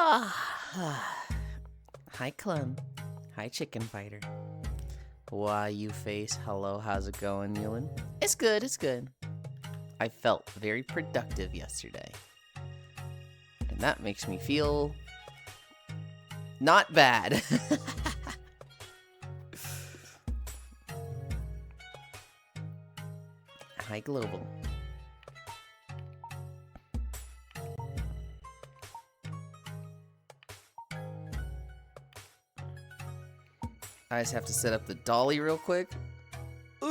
Hi, Clem. Hi, Chicken Fighter. Why, you face. Hello, how's it going, Yulind? It's good, it's good. I felt very productive yesterday. And that makes me feel not bad. Hi, Global. I just have to set up the dolly real quick. Ooh.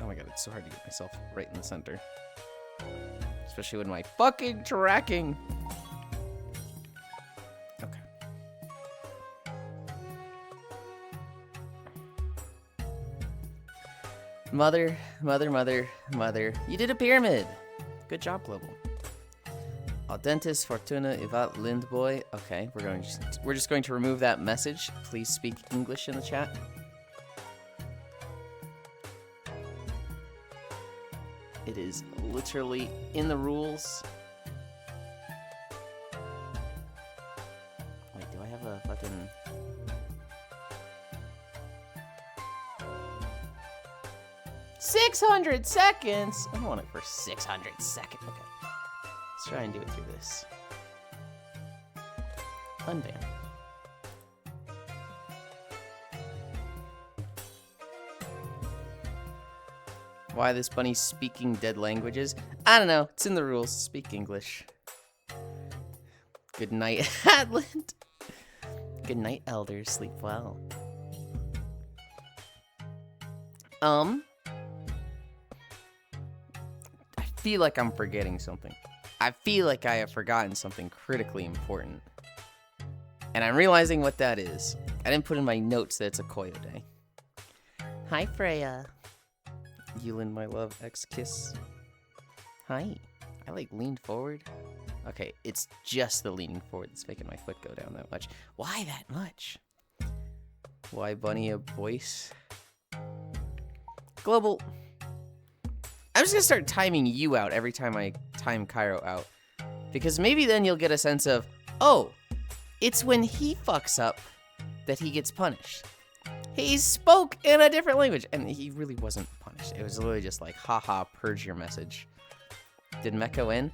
Oh my god, it's so hard to get myself right in the center. Especially with my fucking tracking. Okay. Mother. You did a pyramid. Good job, Global. Audentis, Fortuna, Ivat, Lindboy. Okay, we're just going to remove that message. Please speak English in the chat. It is literally in the rules. Wait, do I have a fucking... $600 seconds? I don't want it for 600 seconds. Okay. Let's try and do it through this. Unban. Why this bunny's speaking dead languages? I don't know. It's in the rules. Speak English. Good night, Adland. Good night, elders. Sleep well. I feel like I'm forgetting something. I feel like I have forgotten something critically important. And I'm realizing what that is. I didn't put in my notes that it's a Koyo day. Hi, Freya. Yulind, my love, X-Kiss. Hi. I like leaned forward. Okay, it's just the leaning forward that's making my foot go down that much. Why that much? Why bunny a voice? Global. I'm just gonna start timing you out every time I time Cairo out. Because maybe then you'll get a sense of, oh, it's when he fucks up that he gets punished. He spoke in a different language, and he really wasn't punished. It was literally just like, haha, purge your message. Did Mecha win?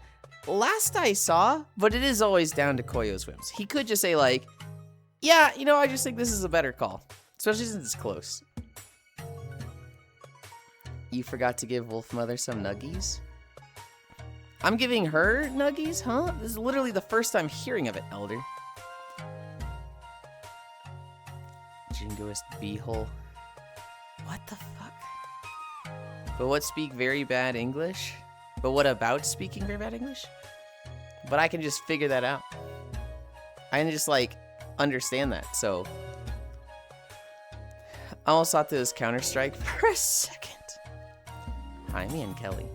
Last I saw, but it is always down to Koyo's whims. He could just say like, yeah, you know, I just think this is a better call. Especially since it's close. You forgot to give Wolf Mother some nuggies? I'm giving her nuggies, huh? This is literally the first time hearing of it, Elder. Jingoist beehole. What the fuck? But what speak very bad English? But what about speaking very bad English? But I can just figure that out. I can just, like, understand that, so. I almost thought this was Counter-Strike for a second. Hi, me and Kelly.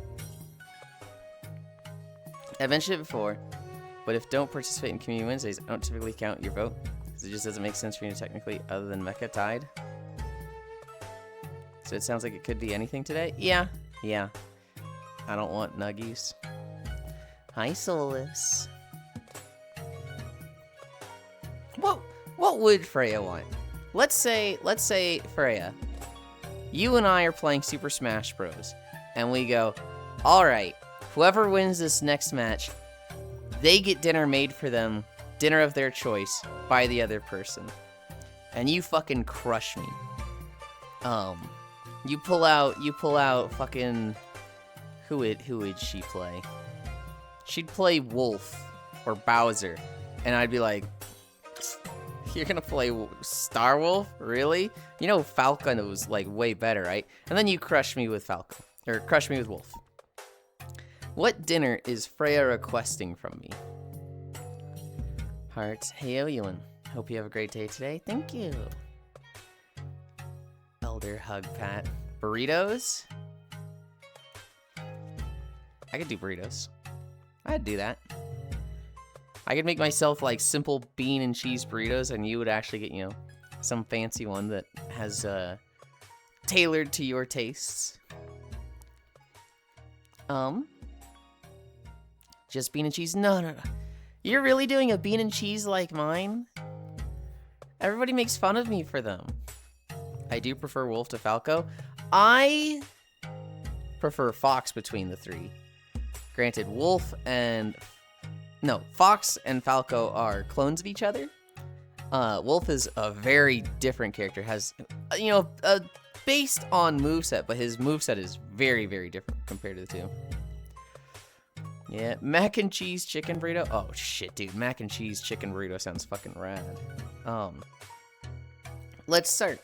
I've mentioned it before, but if don't participate in Community Wednesdays, I don't typically count your vote. It just doesn't make sense for you technically, other than Mecha tied. So it sounds like it could be anything today? Yeah. I don't want nuggies. Hi, Solus. What would Freya want? Let's say Freya, you and I are playing Super Smash Bros. And we go, alright, whoever wins this next match, they get dinner made for them, dinner of their choice, by the other person. And you fucking crush me. You pull out fucking, who would she play? She'd play Wolf or Bowser, and I'd be like, you're gonna play Star Wolf? Really? You know Falcon was like way better, right? And then you crush me with Falcon, or crush me with Wolf. What dinner is Freya requesting from me? Hearts. Hey, Yulind. Hope you have a great day today. Thank you. Elder hug pat. Burritos? I could do burritos. I'd do that. I could make myself like simple bean and cheese burritos, and you would actually get, you know, some fancy one that has tailored to your tastes. Just bean and cheese? No. You're really doing a bean and cheese like mine? Everybody makes fun of me for them. I do prefer Wolf to Falco. I prefer Fox between the three. Granted, Fox and Falco are clones of each other. Wolf is a very different character. Has, you know, based on moveset, but his moveset is very, very different compared to the two. Yeah, mac and cheese chicken burrito. Oh shit, dude, mac and cheese chicken burrito sounds fucking rad. Let's start.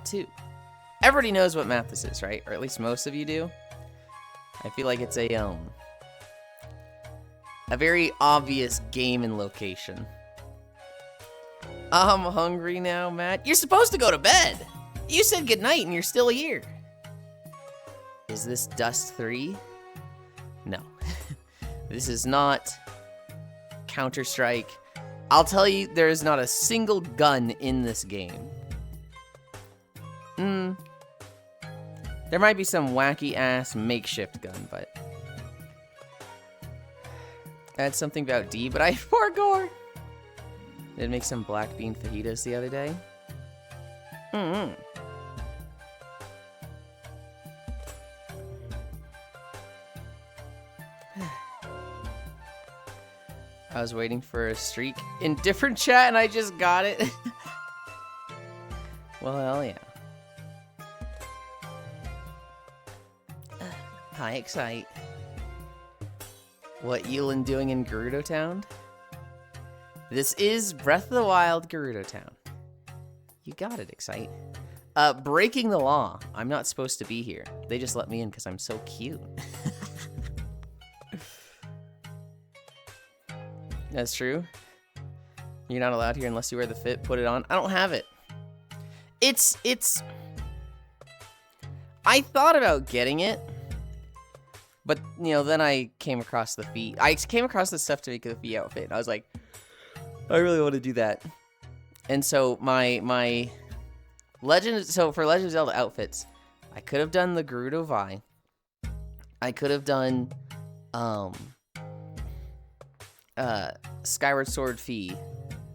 Two. Everybody knows what map this is, right? Or at least most of you do. I feel like it's a very obvious game and location. I'm hungry now, Matt. You're supposed to go to bed. You said goodnight and you're still here. Is this Dust 3? No. This is not Counter-Strike. I'll tell you, there is not a single gun in this game. There might be some wacky-ass makeshift gun, but... That's something about D, but I forgot. Did make some black bean fajitas the other day. I was waiting for a streak in different chat and I just got it. Well, hell yeah. Hi, Excite. What Yulind doing in Gerudo Town? This is Breath of the Wild Gerudo Town. You got it, Excite. Breaking the law. I'm not supposed to be here. They just let me in because I'm so cute. That's true. You're not allowed here unless you wear the fit. Put it on. I don't have it. It's... I thought about getting it. But, you know, then I came across the feet. I came across the stuff to make the feet outfit. And I was like, I really want to do that. And so my Legend... So for Legend of Zelda outfits, I could have done the Gerudo Vi. I could have done... Skyward Sword Fee.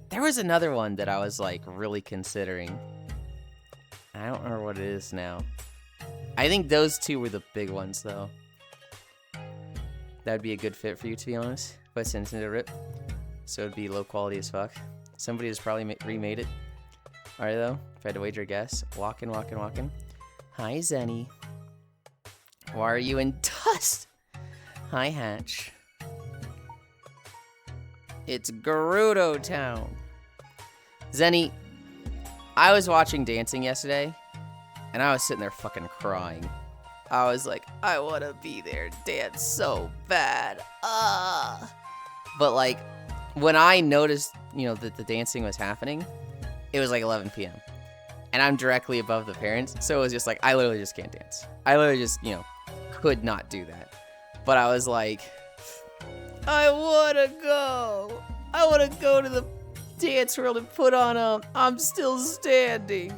There was another one that I was like really considering. I don't remember what it is now. I think those two were the big ones though. That'd be a good fit for you, to be honest. But it's Nintendo RIP, so it'd be low quality as fuck. Somebody has probably remade it. Alright though, if I had to wager a guess. Walking. Hi Zenny. Why are you in dust? Hi Hatch. It's Gerudo Town. Zenny, I was watching dancing yesterday, and I was sitting there fucking crying. I was like, I want to be there, dance so bad. But like, when I noticed, you know, that the dancing was happening, it was like 11 p.m. And I'm directly above the parents, so it was just like, I literally just can't dance. I literally just, you know, could not do that. But I was like, I wanna go. I wanna go to the dance world and put on I'm Still Standing.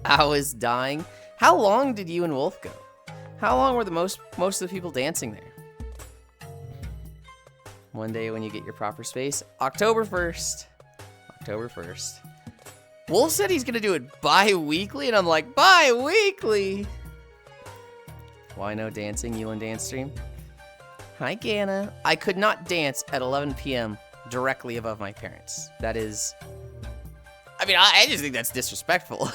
I was dying. How long did you and Wolf go? How long were the most of the people dancing there? One day when you get your proper space. October 1st. October 1st. Wolf said he's gonna do it bi-weekly, and I'm like, bi-weekly? Why no dancing? Yulind dance stream? Hi, Gana. I could not dance at 11 p.m. directly above my parents. That is... I mean, I just think that's disrespectful.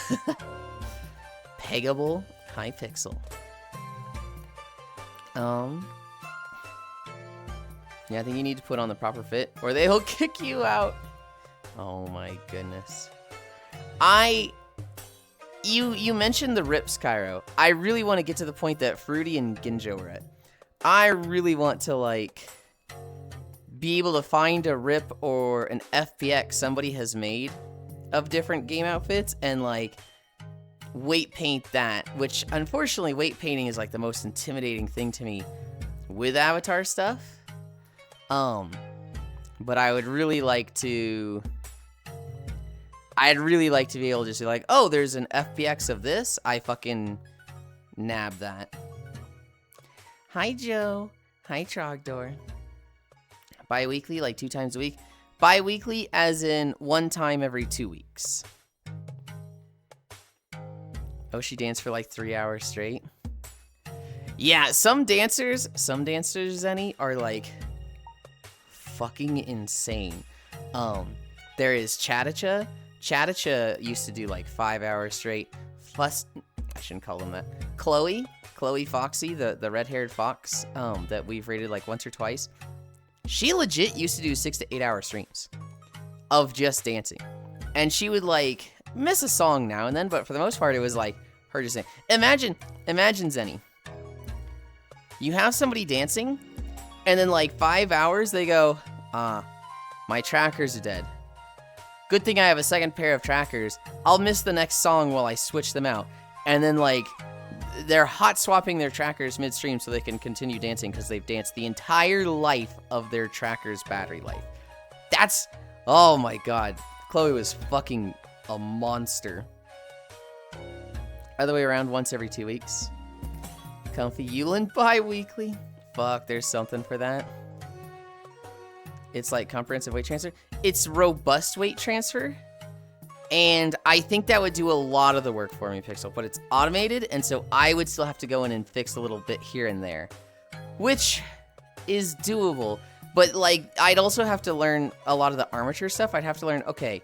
Peggable. Hi, Pixel. Yeah, I think you need to put on the proper fit, or they will kick you out. Oh my goodness. You mentioned the rips, Cairo. I really want to get to the point that Fruity and Ginjo were at. I really want to, like, be able to find a rip or an FPX somebody has made of different game outfits and, like, weight paint that, which, unfortunately, weight painting is, like, the most intimidating thing to me with Avatar stuff. But I would really like to... I'd really like to be able to just be like, oh, there's an FPX of this. I fucking nab that. Hi, Joe. Hi, Trogdor. Bi-weekly, like 2 times a week. Bi-weekly as in 1 time every 2 weeks. Oh, she danced for like 3 hours straight. Yeah, some dancers, Zenny, are like fucking insane. There is Chatacha. Chatacha used to do like 5 hours straight. Plus, I shouldn't call them that. Chloe Foxy, the red-haired fox that we've rated like once or twice. She legit used to do 6 to 8 hour streams of just dancing. And she would like miss a song now and then, but for the most part, it was like her just saying, imagine Zenny. You have somebody dancing, and then like 5 hours, they go, my trackers are dead. Good thing I have a second pair of trackers. I'll miss the next song while I switch them out. And then, like, they're hot swapping their trackers midstream so they can continue dancing because they've danced the entire life of their tracker's battery life. That's... Oh my god. Chloe was fucking a monster. Other way around, once every 2 weeks. Comfy Yulind bi-weekly. Fuck, there's something for that. It's like comprehensive weight transfer. It's robust weight transfer. And I think that would do a lot of the work for me, Pixel. But it's automated, and so I would still have to go in and fix a little bit here and there. Which is doable. But, like, I'd also have to learn a lot of the armature stuff. I'd have to learn, okay,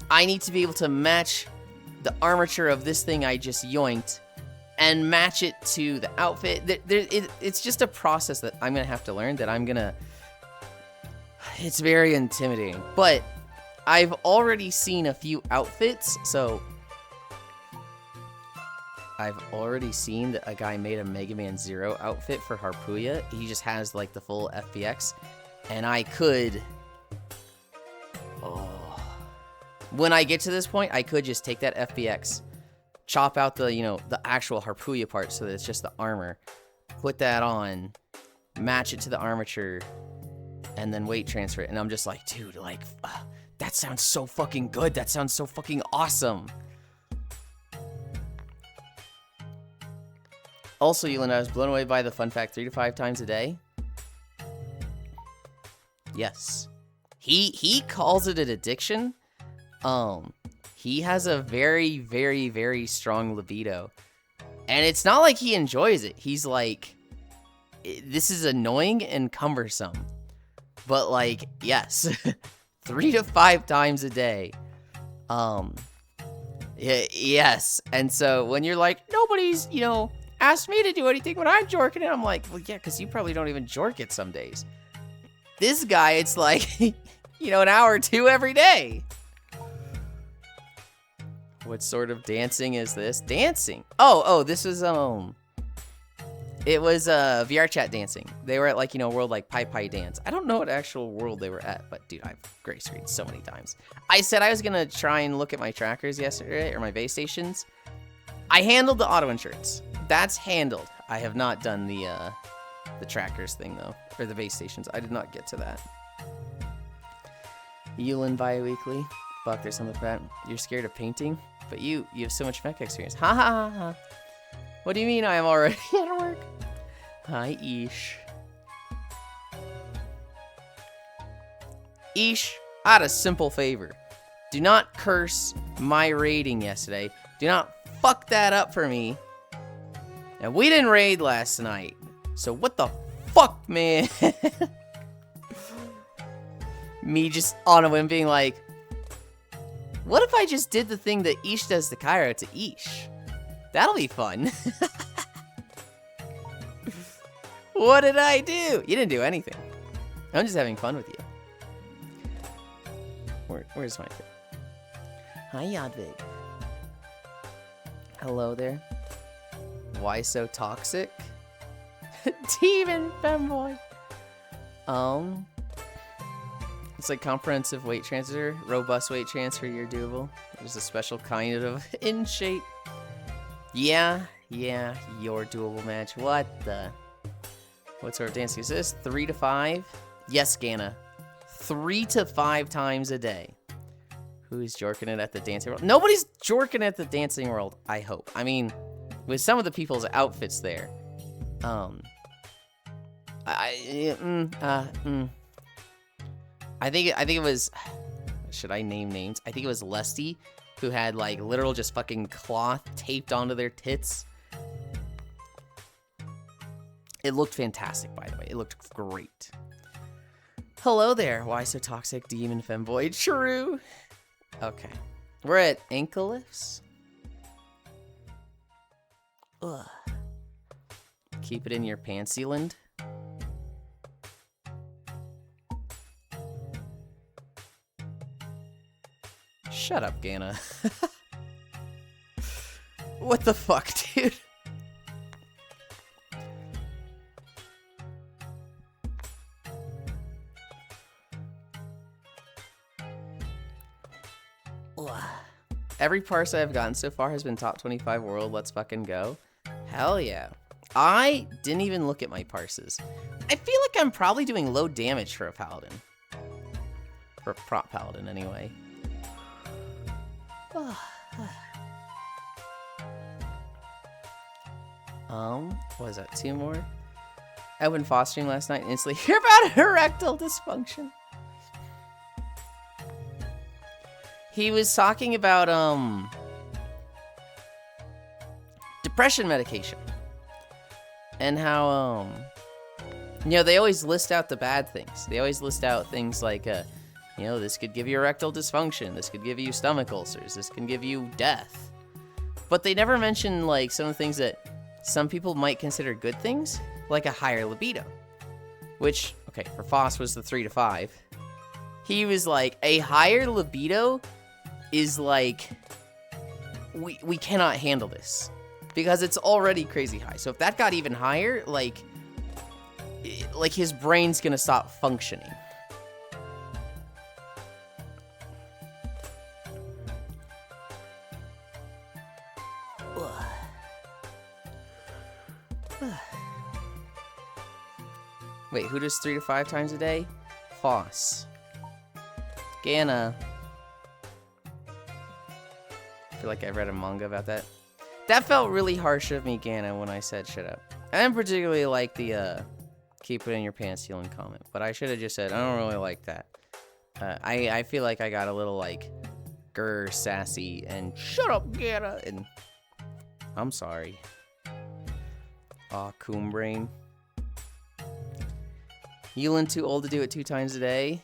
I need to be able to match the armature of this thing I just yoinked and match it to the outfit. It's just a process that I'm going to have to learn that I'm going to... It's very intimidating, but I've already seen a few outfits, so I've already seen that a guy made a Mega Man Zero outfit for Harpuya. He just has like the full FPX, and I could, when I get to this point, I could just take that FPX, chop out the, the actual Harpuya part so that it's just the armor, put that on, match it to the armature, and then weight transfer it. And I'm just like, dude, like, that sounds so fucking good. That sounds so fucking awesome. Also, Yulind, I was blown away by the fun fact 3 to 5 times a day. Yes. He calls it an addiction. He has a very, very, very strong libido. And it's not like he enjoys it. He's like, this is annoying and cumbersome. But, like, yes, 3 to 5 times a day. Yes. And so when you're like, nobody's, asked me to do anything when I'm jorking it, I'm like, well, yeah, because you probably don't even jork it some days. This guy, it's like, an hour or 2 every day. What sort of dancing is this? Dancing. Oh, this is, it was VR chat dancing. They were at like, world like Pai Dance. I don't know what actual world they were at, but dude, I've gray screened so many times. I said I was gonna try and look at my trackers yesterday, or my base stations. I handled the auto insurance. That's handled. I have not done the trackers thing though, or the base stations. I did not get to that. Yulind bi-weekly. Fuck, there's something for that. You're scared of painting, but you have so much mecha experience. Ha ha ha ha. What do you mean I am already at work? Hi, Ish. Ish, I had a simple favor. Do not curse my raiding yesterday. Do not fuck that up for me. And we didn't raid last night. So what the fuck, man? Me just on a whim being like, what if I just did the thing that Ish does to Cairo to Ish? That'll be fun. What did I do? You didn't do anything. I'm just having fun with you. Where's my thing? Hi, Yadvig. Hello there. Why so toxic? Demon femboy. It's like comprehensive weight transfer, robust weight transfer. You're doable. There's a special kind of in shape. Yeah, your doable match. What sort of dancing is this? 3 to 5? Yes, Gana. 3 to 5 times a day. Who's jorking it at the dancing world? Nobody's jorking at the dancing world, I hope. I mean, with some of the people's outfits there. I think it was, should I name names? I think it was Lesty, who had like literal just fucking cloth taped onto their tits. It looked fantastic, by the way. It looked great. Hello there. Why so toxic, demon femboy? True. Okay. We're at ankle lifts. Ugh. Keep it in your pants, Yulind. Shut up, Gana. What the fuck, dude? Every parse I've gotten so far has been top 25 world. Let's fucking go. Hell yeah. I didn't even look at my parses. I feel like I'm probably doing low damage for a paladin. For a prop paladin, anyway. What is that? 2 more? I went fostering last night and instantly hear about erectile dysfunction. He was talking about depression medication and how you know, they always list out the bad things. They always list out things like you know, this could give you erectile dysfunction, this could give you stomach ulcers, this can give you death. But they never mention like some of the things that some people might consider good things, like a higher libido. Which, okay, for Foss was the 3 to 5. He was like, a higher libido is like, we cannot handle this. Because it's already crazy high. So if that got even higher, like his brain's gonna stop functioning. Wait, who does 3 to 5 times a day? Foss. Gana. I feel like I read a manga about that. That felt really harsh of me, Gana, when I said shut up. I didn't particularly like the keep it in your pants Yulind comment, but I should have just said I don't really like that. I feel like I got a little like grr sassy and shut up, Gana, and I'm sorry. Aw, coon brain. Yulind too old to do it 2 times a day?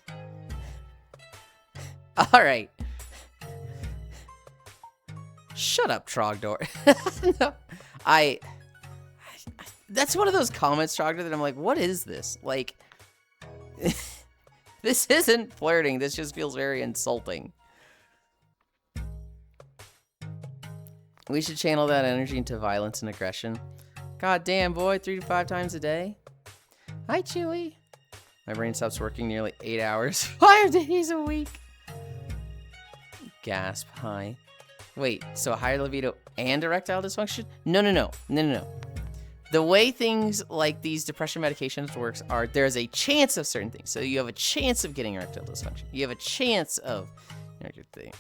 Alright. Shut up, Trogdor. No, that's one of those comments, Trogdor, that I'm like, what is this? Like, this isn't flirting. This just feels very insulting. We should channel that energy into violence and aggression. God damn, boy, 3 to 5 times a day. Hi, Chewy. My brain stops working nearly 8 hours, 5 days a week. Gasp, hi. Wait, so higher libido and erectile dysfunction? No. The way things like these depression medications works are there's a chance of certain things. So you have a chance of getting erectile dysfunction. You have a chance of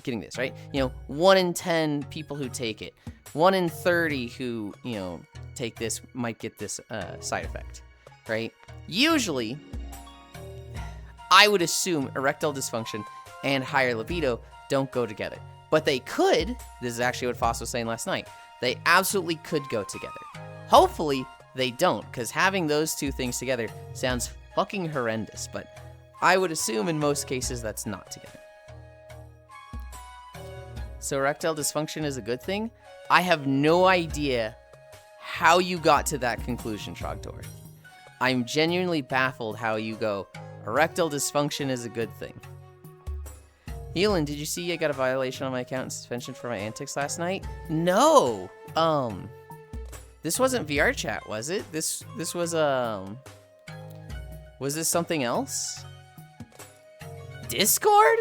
getting this, right? You know, 1 in 10 people who take it. 1 in 30 who, you know, take this might get this side effect, right? Usually, I would assume erectile dysfunction and higher libido don't go together. But they could. This is actually what Foss was saying last night. They absolutely could go together. Hopefully, they don't, because having those 2 things together sounds fucking horrendous. But I would assume in most cases that's not together. So erectile dysfunction is a good thing? I have no idea how you got to that conclusion, Trogdor. I'm genuinely baffled how you go, erectile dysfunction is a good thing. Yulind, did you see I got a violation on my account and suspension for my antics last night? No. This wasn't VR chat, was it? This was this something else? Discord?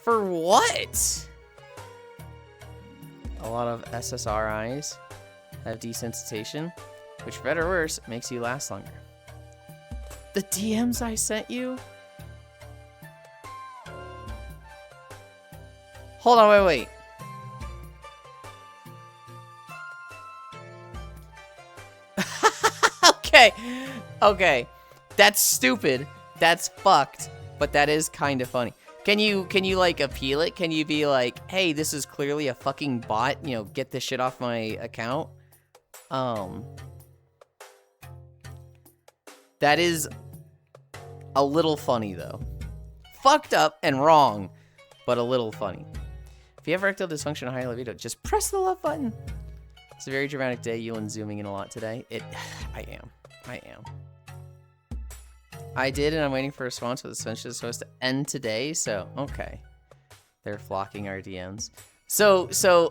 For what? A lot of SSRIs have desensitization, which for better or worse makes you last longer. The DMs I sent you? Hold on, wait. Okay. That's stupid. That's fucked. But that is kind of funny. Can you like appeal it? Can you be like, hey, this is clearly a fucking bot, you know, get this shit off my account? That is a little funny though. Fucked up and wrong, but a little funny. If you have erectile dysfunction or high libido, just press the love button. It's a very dramatic day. Yulind zooming in a lot today. I am. I did, and I'm waiting for a response, but the suspension is supposed to end today, so okay. They're flocking our DMs. So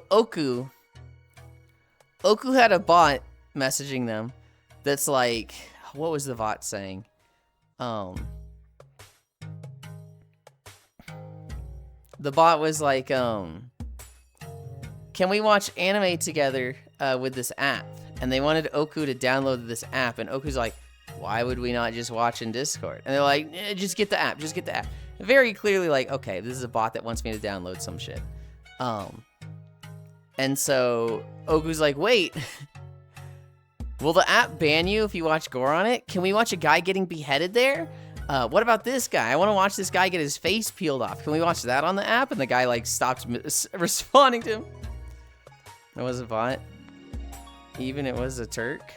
Oku had a bot messaging them that's like, what was the bot saying? The bot was like, can we watch anime together with this app? And they wanted Oku to download this app, and Oku's like, why would we not just watch in Discord? And they're like, just get the app, Very clearly like, okay, this is a bot that wants me to download some shit. And so Oku's like, wait, will the app ban you if you watch gore on it? Can we watch a guy getting beheaded there? What about this guy? I want to watch this guy get his face peeled off. Can we watch that on the app? And the guy like stopped responding to him. It was a bot. Even it was a Turk.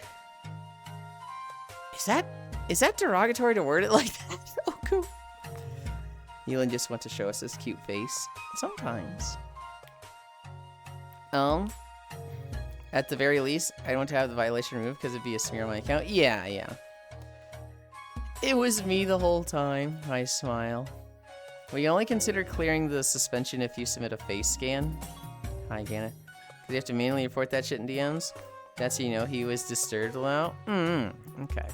Is that derogatory to word it like that? Oku. Yulind just want to show us his cute face. Sometimes. At the very least, I don't want to have the violation removed because it'd be a smear on my account. Yeah. It was me the whole time. I smile. We only consider clearing the suspension if you submit a face scan. Hi, Gana. Because you have to manually report that shit in DMs. That's how you know he was disturbed a lot. Okay.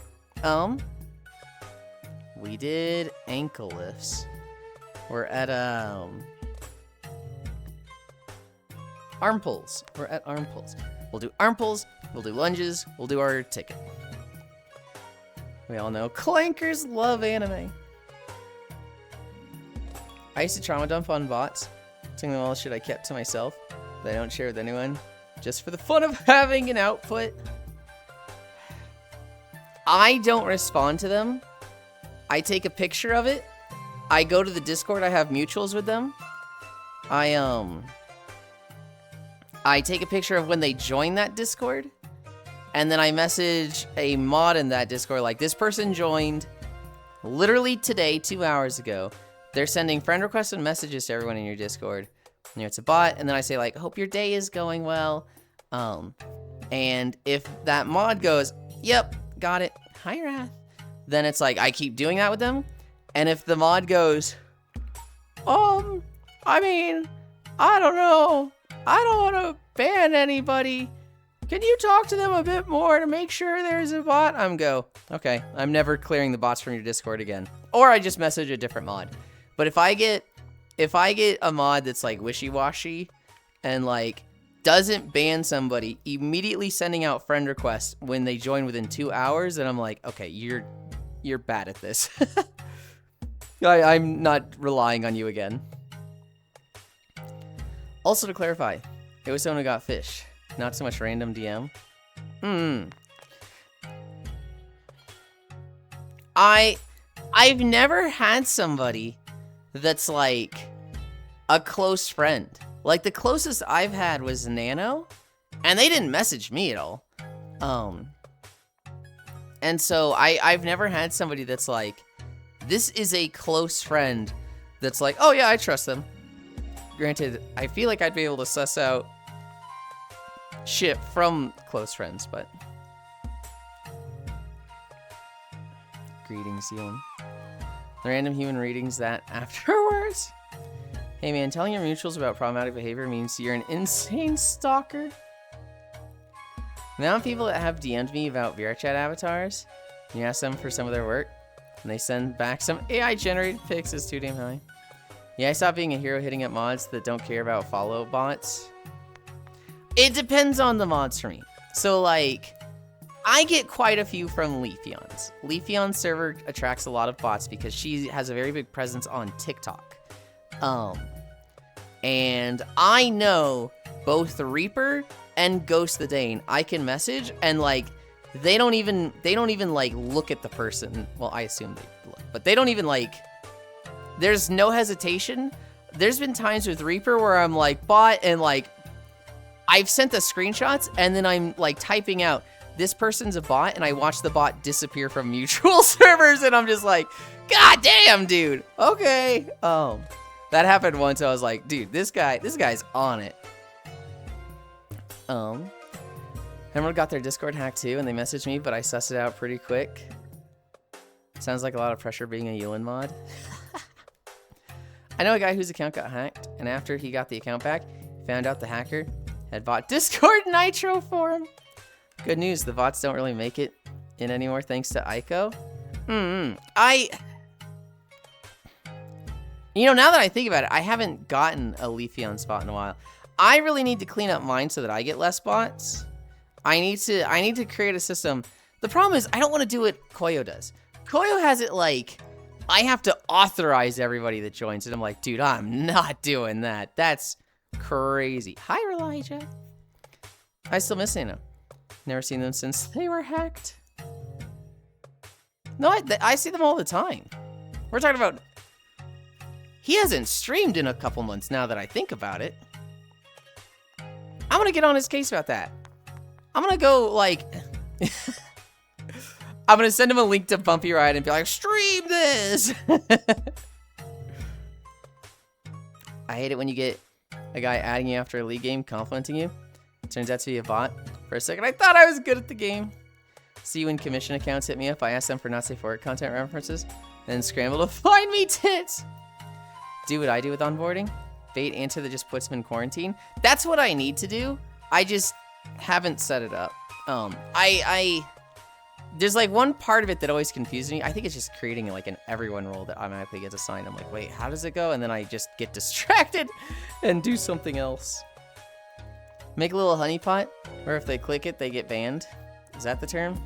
We did ankle lifts. We're at arm pulls. We're at arm pulls. We'll do arm pulls. We'll do lunges. We'll do our ticket. We all know clankers love anime. I used to trauma dump on bots, telling them all the shit I kept to myself that I don't share with anyone, just for the fun of having an output. I don't respond to them. I take a picture of it. I go to the Discord. I have mutuals with them. I take a picture of when they join that Discord, and then I message a mod in that Discord like, this person joined literally today, 2 hours ago. They're sending friend requests and messages to everyone in your Discord. You know, it's a bot, and then I say like, hope your day is going well. And if that mod goes, yep, got it, hi Wrath, then it's like I keep doing that with them. And if the mod goes, I mean, I don't know, I don't want to ban anybody, can you talk to them a bit more to make sure there's a bot? Okay, I'm never clearing the bots from your Discord again. Or I just message a different mod. But if I get a mod that's like wishy-washy and like doesn't ban somebody, immediately sending out friend requests when they join within 2 hours, then I'm like, okay, you're bad at this. I'm not relying on you again. Also to clarify, it was someone who got fish, not so much random DM. I've never had somebody that's like a close friend. Like the closest I've had was Nano, and they didn't message me at all. And so I've never had somebody that's like, this is a close friend that's like, oh yeah, I trust them. Granted, I feel like I'd be able to suss out shit from close friends, but greetings, Yulind. The random human readings that afterwards. Hey man, telling your mutuals about problematic behavior means you're an insane stalker. The amount of people that have DM'd me about VRChat avatars, you ask them for some of their work, and they send back some AI-generated pics is too damn high. Yeah, I stopped being a hero hitting up mods that don't care about follow bots. It depends on the mods for me. So, like, I get quite a few from Leafeon's. Leafeon's server attracts a lot of bots because she has a very big presence on TikTok. And I know both the Reaper and Ghost the Dane I can message, and like they don't even like look at the person. Well, I assume they look, but they don't even like, there's no hesitation. There's been times with Reaper where I'm like bot, and like I've sent the screenshots and then I'm like typing out this person's a bot, and I watch the bot disappear from mutual servers, and I'm just like, God damn, dude. Okay. That happened once. I was like, dude, this guy's on it. Emerald got their Discord hacked too, and they messaged me, but I sussed it out pretty quick. Sounds like a lot of pressure being a Yulind mod. I know a guy whose account got hacked, and after he got the account back, found out the hacker had bought Discord Nitro for him. Good news, the bots don't really make it in anymore thanks to Ico. You know, now that I think about it, I haven't gotten a Leafeon spot in a while. I really need to clean up mine so that I get less bots. I need to create a system. The problem is I don't want to do what Koyo does. Koyo has it like, I have to authorize everybody that joins it. I'm like, dude, I'm not doing that. That's crazy. Hi, Elijah. I still miss them. Never seen them since they were hacked. No, I see them all the time. We're talking about, he hasn't streamed in a couple months now that I think about it. I'm gonna get on his case about that. I'm gonna go, like... I'm gonna send him a link to Bumpy Ride and be like, stream this! I hate it when you get a guy adding you after a league game, complimenting you. It turns out to be a bot. For a second, I thought I was good at the game. See, when commission accounts hit me up, I ask them for not safe for work content references, then scramble to find me tits! Do what I do with onboarding. Bait answer that just puts him in quarantine. That's what I need to do. I just haven't set it up. There's like one part of it that always confuses me. I think it's just creating like an everyone role that automatically gets assigned. I'm like, wait, how does it go? And then I just get distracted and do something else. Make a little honeypot where if they click it, they get banned. Is that the term?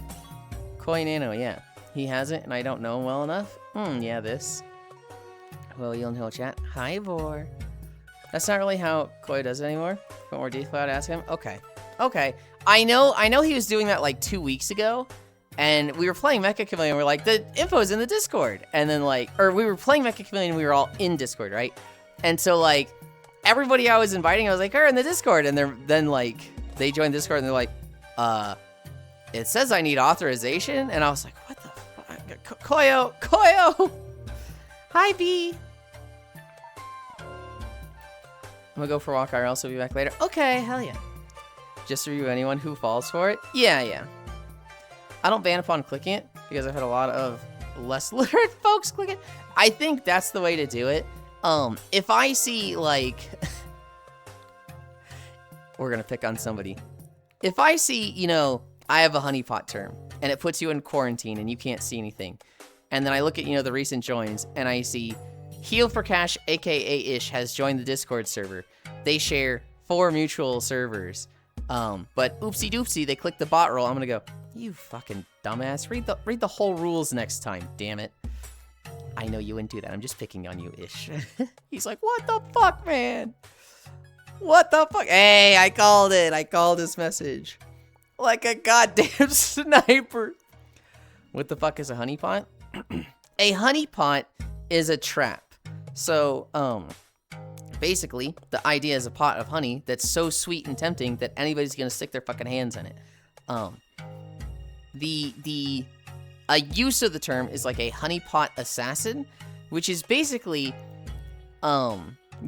Koi Nano, yeah. He has it and I don't know him well enough. Yeah, this. Well, Yulind Hill chat. Hi, Vor. That's not really how Koi does it anymore. Put more detail out, ask him. Okay. I know he was doing that like 2 weeks ago, and we were playing Mecha Chameleon, and we're like, the info's in the Discord. And then like, or we were playing Mecha Chameleon, and we were all in Discord, right? And so like, everybody I was inviting, I was like, in the Discord. And then like, they joined Discord, and they're like, it says I need authorization. And I was like, what the fuck? Koyo! Hi, B. I'm gonna go for a walk. I'll also be back later. Okay, hell yeah. Just review anyone who falls for it. Yeah. I don't ban upon clicking it because I've had a lot of less literate folks click it. I think that's the way to do it. If I see like, we're gonna pick on somebody. If I see, you know, I have a honeypot term and it puts you in quarantine and you can't see anything, and then I look at, you know, the recent joins and I see Heal for Cash, aka Ish, has joined the Discord server. They share 4 mutual servers. But oopsie doopsie, they click the bot role. I'm gonna go, you fucking dumbass. Read the whole rules next time, damn it. I know you wouldn't do that. I'm just picking on you, Ish. He's like, what the fuck, man? What the fuck? Hey, I called it. I called his message. Like a goddamn sniper. What the fuck is a honeypot? A honeypot is a trap. So, basically, the idea is a pot of honey that's so sweet and tempting that anybody's gonna stick their fucking hands in it. A use of the term is like a honeypot assassin, which is basically,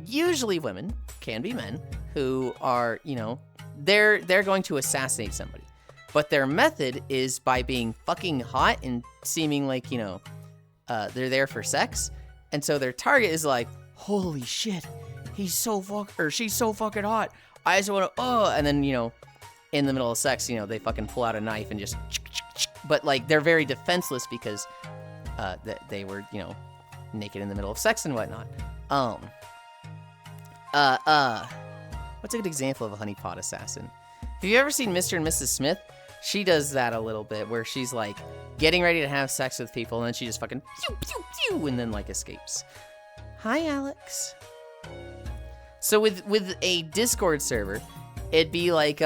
usually women, can be men, who are, you know, they're going to assassinate somebody. But their method is by being fucking hot and seeming like, you know, they're there for sex, and so their target is like, holy shit, she's so fucking hot. I just want to, and then, you know, in the middle of sex, you know, they fucking pull out a knife and just, but like they're very defenseless because they were, you know, naked in the middle of sex and whatnot. What's a good example of a honeypot assassin? Have you ever seen Mr. and Mrs. Smith? She does that a little bit, where she's like getting ready to have sex with people, and then she just fucking pew, pew, pew, and then like escapes. Hi, Alex. So with a Discord server, it'd be like,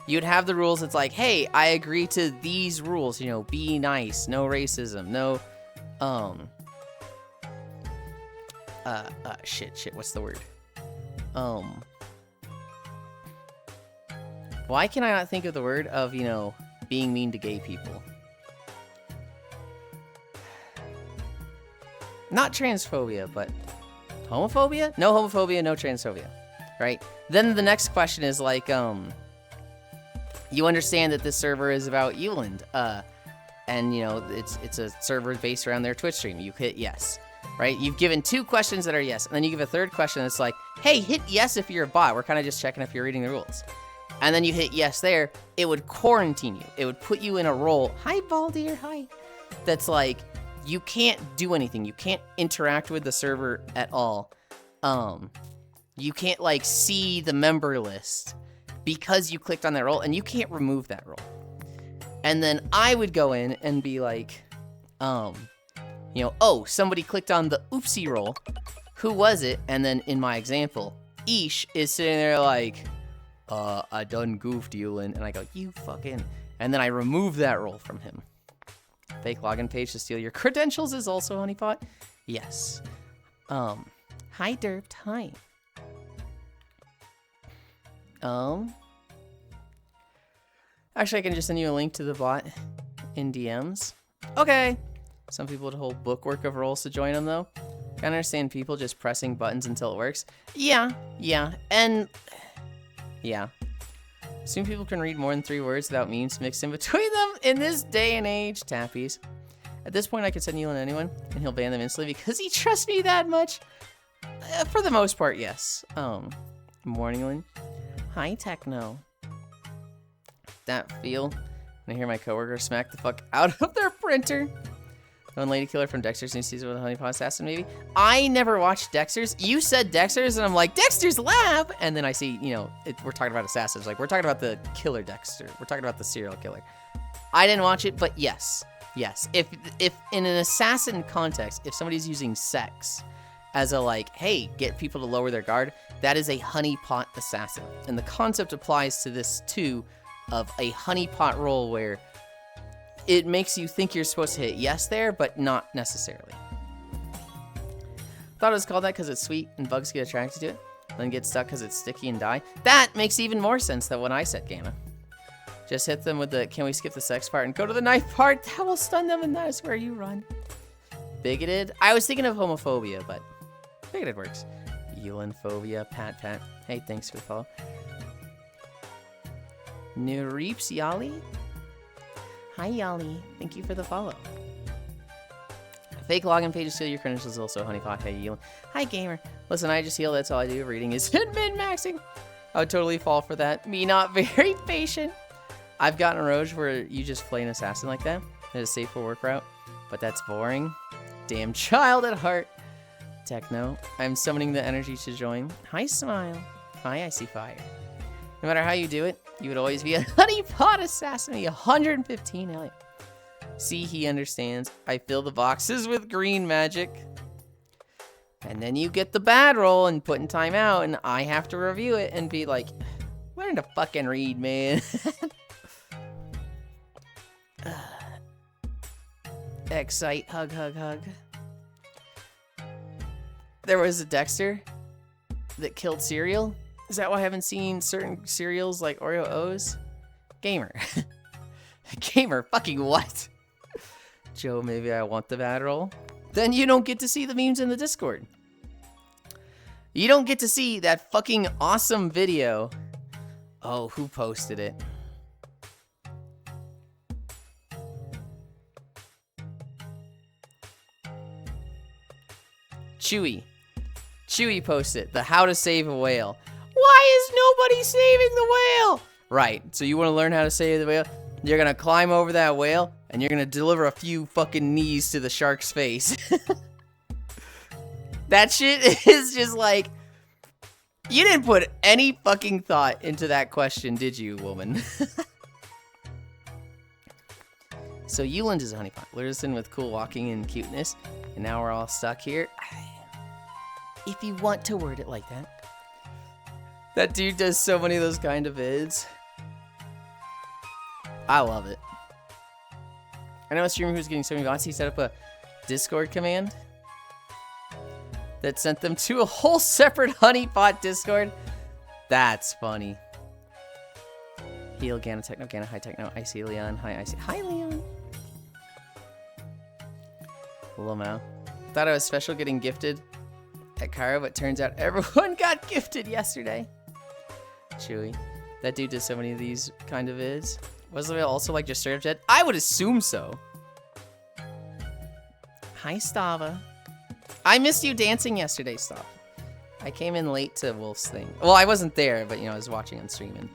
you'd have the rules. It's like, hey, I agree to these rules, you know, be nice, no racism, no, shit, what's the word? Why can I not think of the word of, you know, being mean to gay people? Not transphobia, but homophobia? No homophobia, no transphobia, right? Then the next question is like, you understand that this server is about Yulind, and you know, it's a server based around their Twitch stream. You hit yes, right? You've given 2 questions that are yes, and then you give a 3rd question that's like, hey, hit yes if you're a bot. We're kind of just checking if you're reading the rules. And then you hit yes there, it would quarantine you. It would put you in a role. Hi, Baldir, hi. That's like, you can't do anything. You can't interact with the server at all. You can't like see the member list because you clicked on that role, and you can't remove that role. And then I would go in and be like, you know, oh, somebody clicked on the oopsie role. Who was it? And then in my example, Ish is sitting there like, I done goofed Yulind, and I go, you fucking, and then I remove that role from him. Fake login page to steal your credentials is also honeypot. Yes. Hi Derped, hi. Actually, I can just send you a link to the bot in DMs. Okay. Some people would hold bookwork of roles to join them, though. I understand people just pressing buttons until it works. Yeah, and yeah. Assume people can read more than 3 words without memes mixed in between them in this day and age. Tappies. At this point, I could send Yulind to anyone, and he'll ban them instantly because he trusts me that much. For the most part, yes. Morning, Lynn. Hi, Techno. That feel when I hear my coworker smack the fuck out of their printer. One lady killer from Dexter's new season with a honeypot assassin, maybe? I never watched Dexter's. You said Dexter's, and I'm like, Dexter's Lab! And then I see, you know, we're talking about assassins. Like, we're talking about the killer Dexter. We're talking about the serial killer. I didn't watch it, but yes. Yes. If in an assassin context, if somebody's using sex as a, like, hey, get people to lower their guard, that is a honeypot assassin. And the concept applies to this, too, of a honeypot role where it makes you think you're supposed to hit yes there, but not necessarily. Thought it was called that because it's sweet and bugs get attracted to it, then get stuck because it's sticky and die. That makes even more sense than what I said, Gamma. Just hit them with the, can we skip the sex part and go to the knife part? That will stun them, and that is where you run. Bigoted? I was thinking of homophobia, but bigoted works. Yulind phobia, pat. Hey, thanks for the follow. Nureeps Yali? Hi, Yali. Thank you for the follow. Fake login page to steal your credentials is also honeypot. Hey, Yulind. Hi, gamer. Listen, I just heal. That's all I do. Reading is min-maxing. I would totally fall for that. Me not very patient. I've gotten a roge where you just play an assassin like that. It is safe for work route, but that's boring. Damn child at heart. Techno. I'm summoning the energy to join. Hi, Smile. Hi, I see fire. No matter how you do it, you would always be a honeypot assassin. 115, hell yeah. See, he understands. I fill the boxes with green magic. And then you get the bad roll and put in timeout, and I have to review it and be like, learn to fucking read, man. Excite, hug. There was a Dexter that killed cereal. Is that why I haven't seen certain cereals like Oreo O's? Gamer. Gamer, fucking what? Joe, maybe I want the bad roll. Then you don't get to see the memes in the Discord. You don't get to see that fucking awesome video. Oh, who posted it? Chewy posted the how to save a whale. Why is nobody saving the whale? Right, so you want to learn how to save the whale? You're going to climb over that whale, and you're going to deliver a few fucking knees to the shark's face. That shit is just like, you didn't put any fucking thought into that question, did you, woman? So Yulind is a honeypot. Lures in with cool walking and cuteness, and now we're all stuck here. If you want to word it like that. That dude does so many of those kind of vids. I love it. I know a streamer who's getting so many bots, he set up a Discord command that sent them to a whole separate honeypot Discord. That's funny. Heal, Gana, Techno, Gana, Hi Techno, Icy, Leon, Hi Icy. Hi Leon. Lamo. Thought I was special getting gifted at Cairo, but turns out everyone got gifted yesterday. Chewy. That dude did so many of these kind of vids. Wasn't it also like just straight up dead? I would assume so. Hi, Stava. I missed you dancing yesterday, Stava. I came in late to Wolf's thing. Well, I wasn't there, but, you know, I was watching on stream and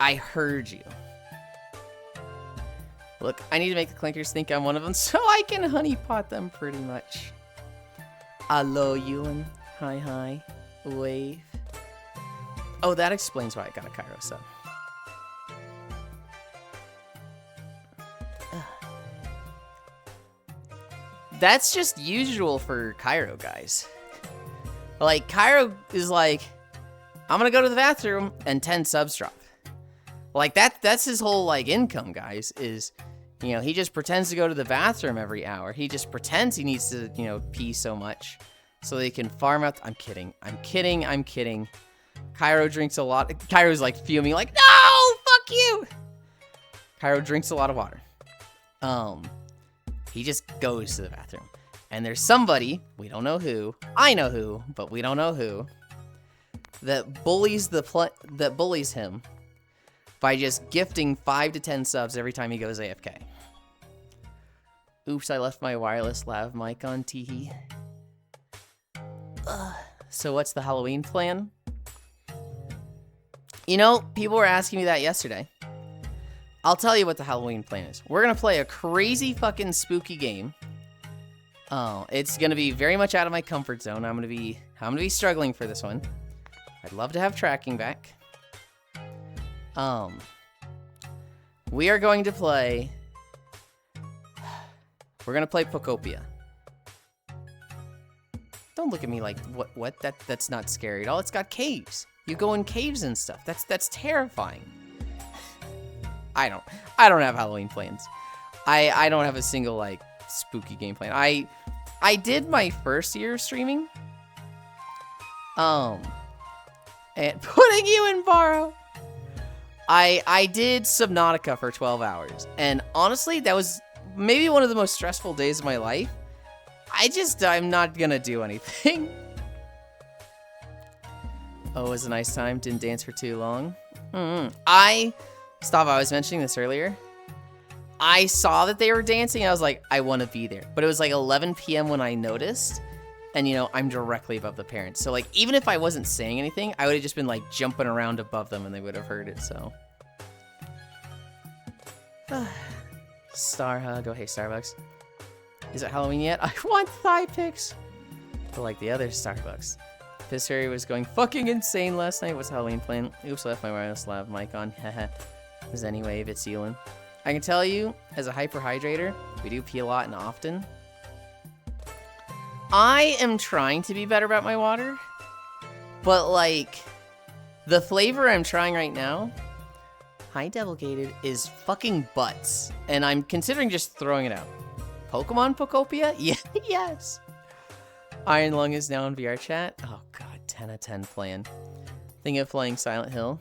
I heard you. Look, I need to make the clinkers think I'm one of them so I can honeypot them pretty much. Hello, Yulind. Hi, hi. Wave. Oh, that explains why I got a Cairo sub. That's just usual for Cairo guys. Like, Cairo is like, I'm gonna go to the bathroom and 10 subs drop. Like, that's his whole, like, income, guys, is, you know, he just pretends to go to the bathroom every hour. He just pretends he needs to, you know, pee so much so they can farm out. I'm kidding. I'm kidding. I'm kidding. Cairo drinks a lot. Cairo's, like, fuming, like, no, fuck you. Cairo drinks a lot of water. He just goes to the bathroom. And there's somebody, we don't know who, I know who, but we don't know who, that bullies him by just gifting 5 to 10 subs every time he goes AFK. Oops, I left my wireless lav mic on, teehee. So what's the Halloween plan? You know, people were asking me that yesterday. I'll tell you what the Halloween plan is. We're gonna play a crazy fucking spooky game. Oh, it's gonna be very much out of my comfort zone. I'm gonna be struggling for this one. I'd love to have tracking back. We are going to play. We're gonna play Pocopia. Don't look at me like what? That's not scary at all. It's got caves. You go in caves and stuff. That's terrifying. I don't have Halloween plans. I don't have a single, like, spooky game plan. I did my first year of streaming. And putting you in borrow. I did Subnautica for 12 hours. And honestly, that was maybe one of the most stressful days of my life. I'm not gonna do anything. Oh, it was a nice time. Didn't dance for too long. Stop, I was mentioning this earlier. I saw that they were dancing, and I was like, I want to be there. But it was like 11 p.m. when I noticed, and, you know, I'm directly above the parents. So, like, even if I wasn't saying anything, I would have just been, like, jumping around above them, and they would have heard it, so. Star hug. Oh, hey, Starbucks. Is it Halloween yet? I want thigh pics. But like the other Starbucks. This area was going fucking insane last night. What's Halloween plan? Oops, I left my wireless lav mic on. Haha. Is anyway, if it's Yulind. I can tell you, as a hyperhydrator, we do pee a lot and often. I am trying to be better about my water, but like, the flavor I'm trying right now, hi Devil Gated, is fucking butts, and I'm considering just throwing it out. Pokemon Pocopia? Yeah, yes. Iron Lung is now in VR chat. Oh god, 10 out of 10 plan. Thinking of playing Silent Hill.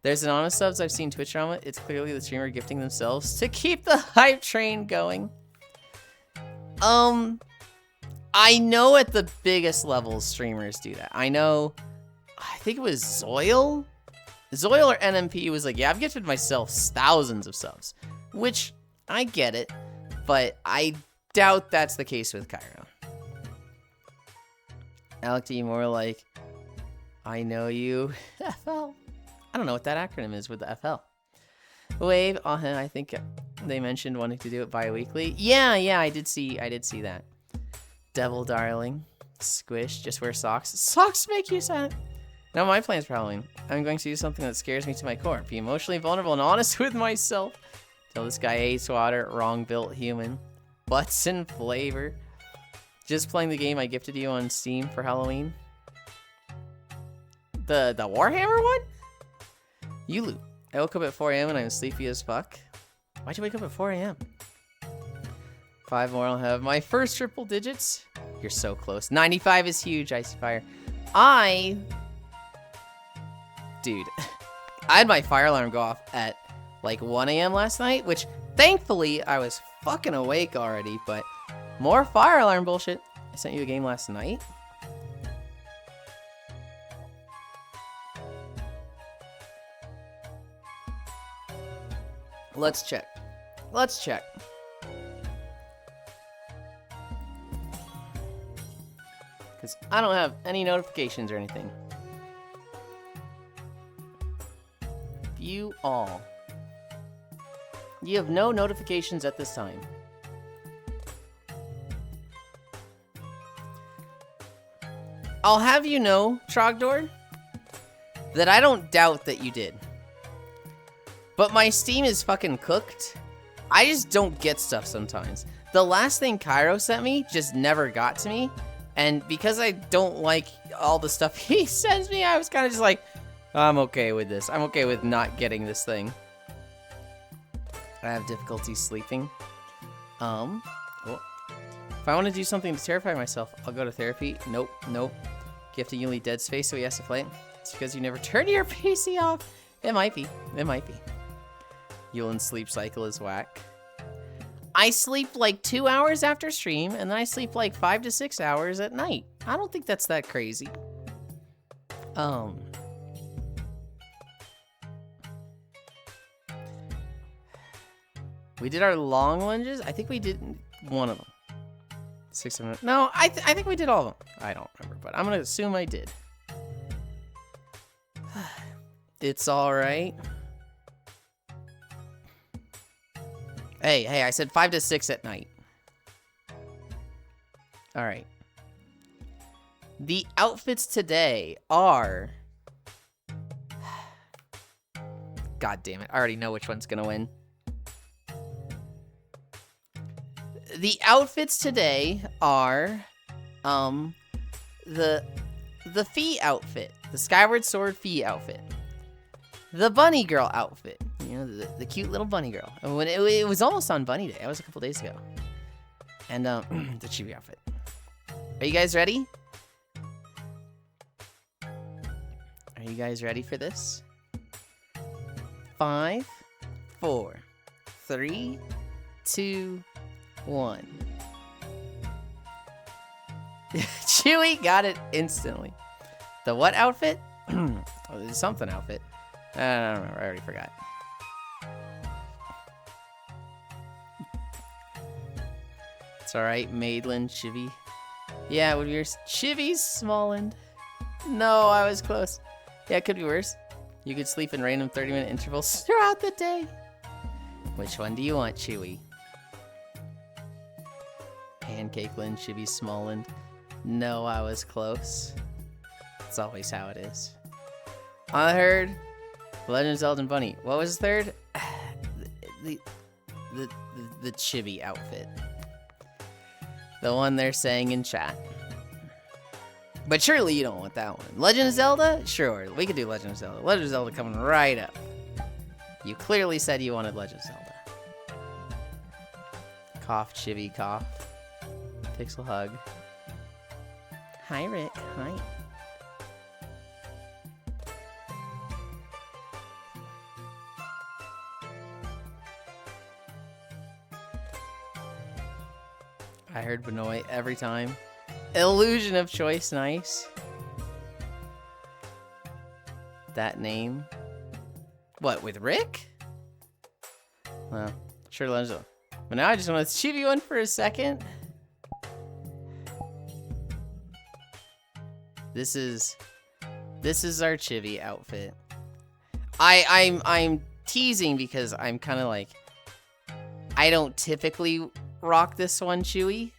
There's an honest subs I've seen Twitch drama. It's clearly the streamer gifting themselves to keep the hype train going. I know at the biggest levels streamers do that. I know, I think it was Zoil? Zoil or NMP was like, yeah, I've gifted myself thousands of subs. Which, I get it, but I doubt that's the case with Cairo. I look to you more like, I know you. FL. I don't know what that acronym is with the FL. Wave. I think they mentioned wanting to do it bi-weekly. Yeah, I did see that. Devil Darling. Squish. Just wear socks. Socks make you sad. Now my plans for Halloween. I'm going to do something that scares me to my core. Be emotionally vulnerable and honest with myself. Tell this guy hates water. Wrong built human. Butts and flavor. Just playing the game I gifted you on Steam for Halloween. The Warhammer one? Yulind. I woke up at 4 a.m. and I'm sleepy as fuck. Why'd you wake up at 4 a.m.? 5 more, I'll have my first triple digits. You're so close. 95 is huge, Icy Fire. Dude, I had my fire alarm go off at like 1 a.m. last night, which thankfully I was fucking awake already, but more fire alarm bullshit. I sent you a game last night. Let's check. Because I don't have any notifications or anything. View all. You have no notifications at this time. I'll have you know, Trogdor, that I don't doubt that you did. But my Steam is fucking cooked. I just don't get stuff sometimes. The last thing Cairo sent me just never got to me. And because I don't like all the stuff he sends me, I was kind of just like, I'm okay with this. I'm okay with not getting this thing. I have difficulty sleeping. Well, if I want to do something to terrify myself, I'll go to therapy. Nope. Gifting Yulind Dead Space so he has to play it. It's because you never turn your PC off. It might be. Yulind's sleep cycle is whack. I sleep like 2 hours after stream, and then I sleep like 5 to 6 hours at night. I don't think that's that crazy. We did our long lunges. I think we did one of them. 6 minutes. No, I think we did all of them. I don't remember, but I'm gonna assume I did. It's all right. Hey, I said 5 to 6 at night. All right. The outfits today are... God damn it. I already know which one's gonna win. The outfits today are the Fee outfit, the Skyward Sword Fee outfit, the Bunny Girl outfit, you know, the cute little bunny girl. When it was almost on Bunny Day, that was a couple days ago, and the Chibi outfit. Are you guys ready? Are you guys ready for this? 5, 4, 3, 2, 1. Chewy got it instantly. The what outfit? Oh, there's something outfit. I don't remember. I already forgot. It's alright, Maidland, Chivy. Yeah, it would be yours. Chivy's Smallland. No, I was close. Yeah, it could be worse. You could sleep in random 30-minute intervals throughout the day. Which one do you want, Chewy? Pancakeland, Chivy Smallland. No, I was close. It's always how it is. I heard Legend of Zelda and Bunny. What was the third? The Chibi outfit. The one they're saying in chat. But surely you don't want that one. Legend of Zelda? Sure, we could do Legend of Zelda. Legend of Zelda coming right up. You clearly said you wanted Legend of Zelda. Cough, Chibi, cough. Pixel hug. Hi, Rick. Hi. I heard Benoit every time. Illusion of choice, nice. That name. What, with Rick? Well, sure, Legend of Zelda. But now I just want to Chibi one for a second. This is our chibi outfit. I'm teasing because I'm kind of like, I don't typically rock this one, Chewy.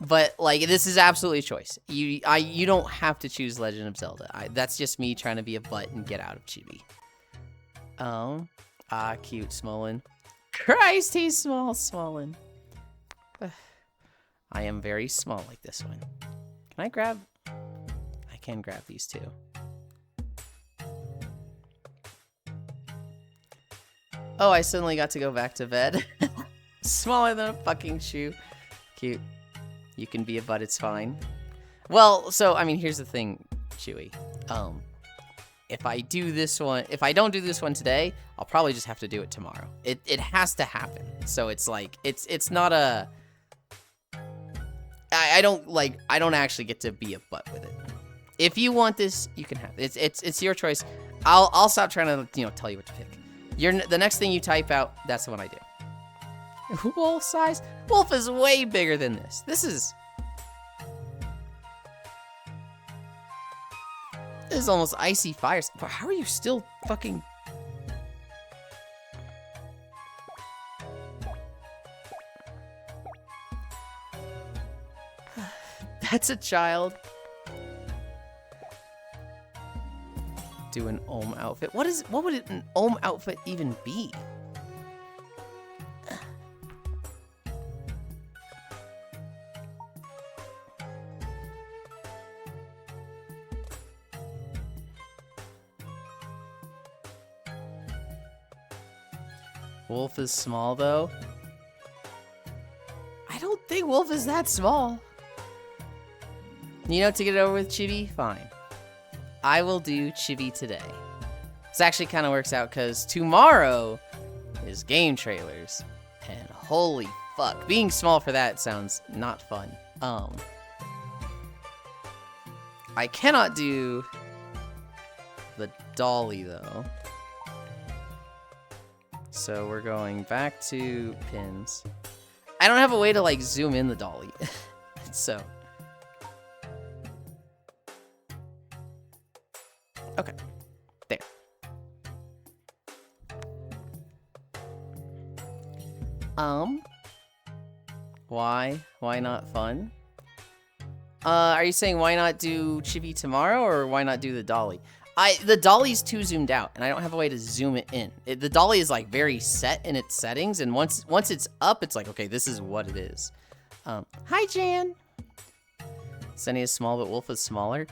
But like, this is absolutely a choice. You don't have to choose Legend of Zelda. That's just me trying to be a butt and get out of chibi. Cute Smolin. Christ, he's small, Smolin. I am very small like this one. Can I grab? I can grab these two. Oh, I suddenly got to go back to bed. Smaller than a fucking shoe. Cute. You can be a butt, it's fine. Well, so, I mean, here's the thing, Chewy. If I don't do this one today, I'll probably just have to do it tomorrow. It has to happen. So it's like, it's not a... I don't actually get to be a butt with it. If you want this, you can have it. It's your choice. I'll stop trying to, tell you what to pick. The next thing you type out, that's the one I do. Wolf size? Wolf is way bigger than this. This is almost icy fires. How are you still fucking... That's a child. Do an Ohm outfit. What would an Ohm outfit even be? Wolf is small though. I don't think Wolf is that small. To get it over with, Chibi? Fine. I will do Chibi today. This actually kind of works out because tomorrow is game trailers. And holy fuck. Being small for that sounds not fun. I cannot do the dolly though. So we're going back to pins. I don't have a way to like zoom in the dolly. So. Okay, there. Why not fun? Are you saying why not do Chibi tomorrow or why not do the dolly? The dolly's too zoomed out and I don't have a way to zoom it in. The dolly is like very set in its settings and once it's up, it's like, okay, this is what it is. Hi Jan. Sunny is small, but Wolf is smaller.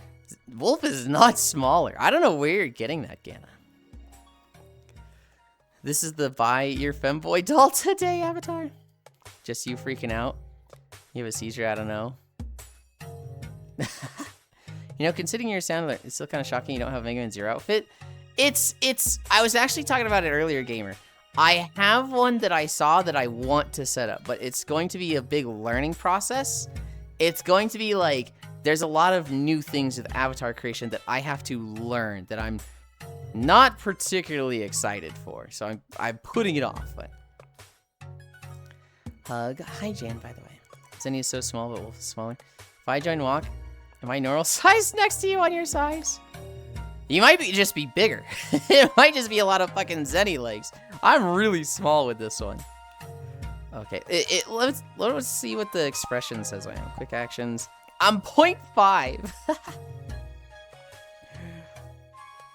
Wolf is not smaller. I don't know where you're getting that, Gana. This is the buy your femboy doll today, Avatar. Just you freaking out. You have a seizure, I don't know. Considering your sound, it's still kind of shocking you don't have a Mega Man Zero outfit. I was actually talking about it earlier, Gamer. I have one that I saw that I want to set up, but it's going to be a big learning process. It's going to be like, there's a lot of new things with avatar creation that I have to learn that I'm not particularly excited for. So I'm putting it off. But hug. Hi, Jan, by the way. Zenny is so small, but Wolf is smaller. If I join walk, am I normal size next to you on your size? You might just be bigger. It might just be a lot of fucking Zenny legs. I'm really small with this one. Okay, let's see what the expression says I am. Quick actions. I'm 0.5.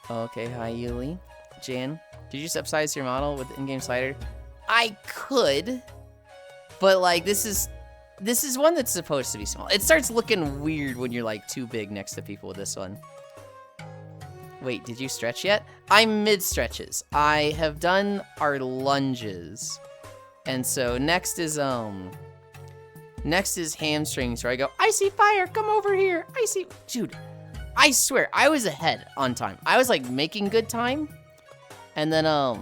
Okay, hi Yuli. Jan, did you just upsize your model with the in-game slider? I could, but like this is one that's supposed to be small. It starts looking weird when you're like too big next to people with this one. Wait, did you stretch yet? I'm mid-stretches. I have done our lunges. And so next is hamstrings, where I go, I see fire, come over here. Dude, I swear, I was ahead on time. I was like making good time. And then, I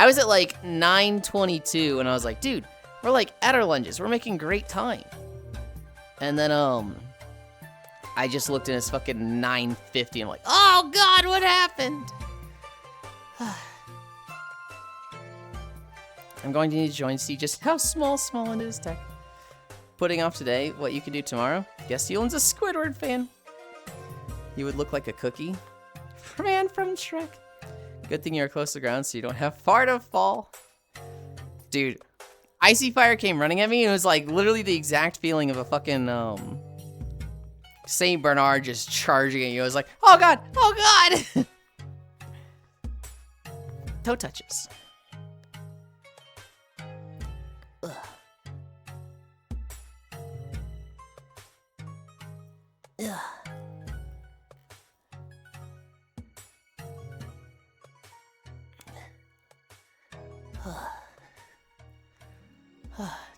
was at like 9:22 and I was like, dude, we're like at our lunges. We're making great time. And then, I just looked and it's fucking 9:50. I'm like, oh God, what happened? I'm going to need to join to see just how small it is, Tech. Putting off today, what you can do tomorrow? Guess Yulin's a Squidward fan. You would look like a cookie. Man from Shrek. Good thing you're close to the ground so you don't have far to fall. Dude, Icy Fire came running at me and it was like literally the exact feeling of a fucking Saint Bernard just charging at you. I was like, oh god, oh god! Toe touches. Ugh. Ugh.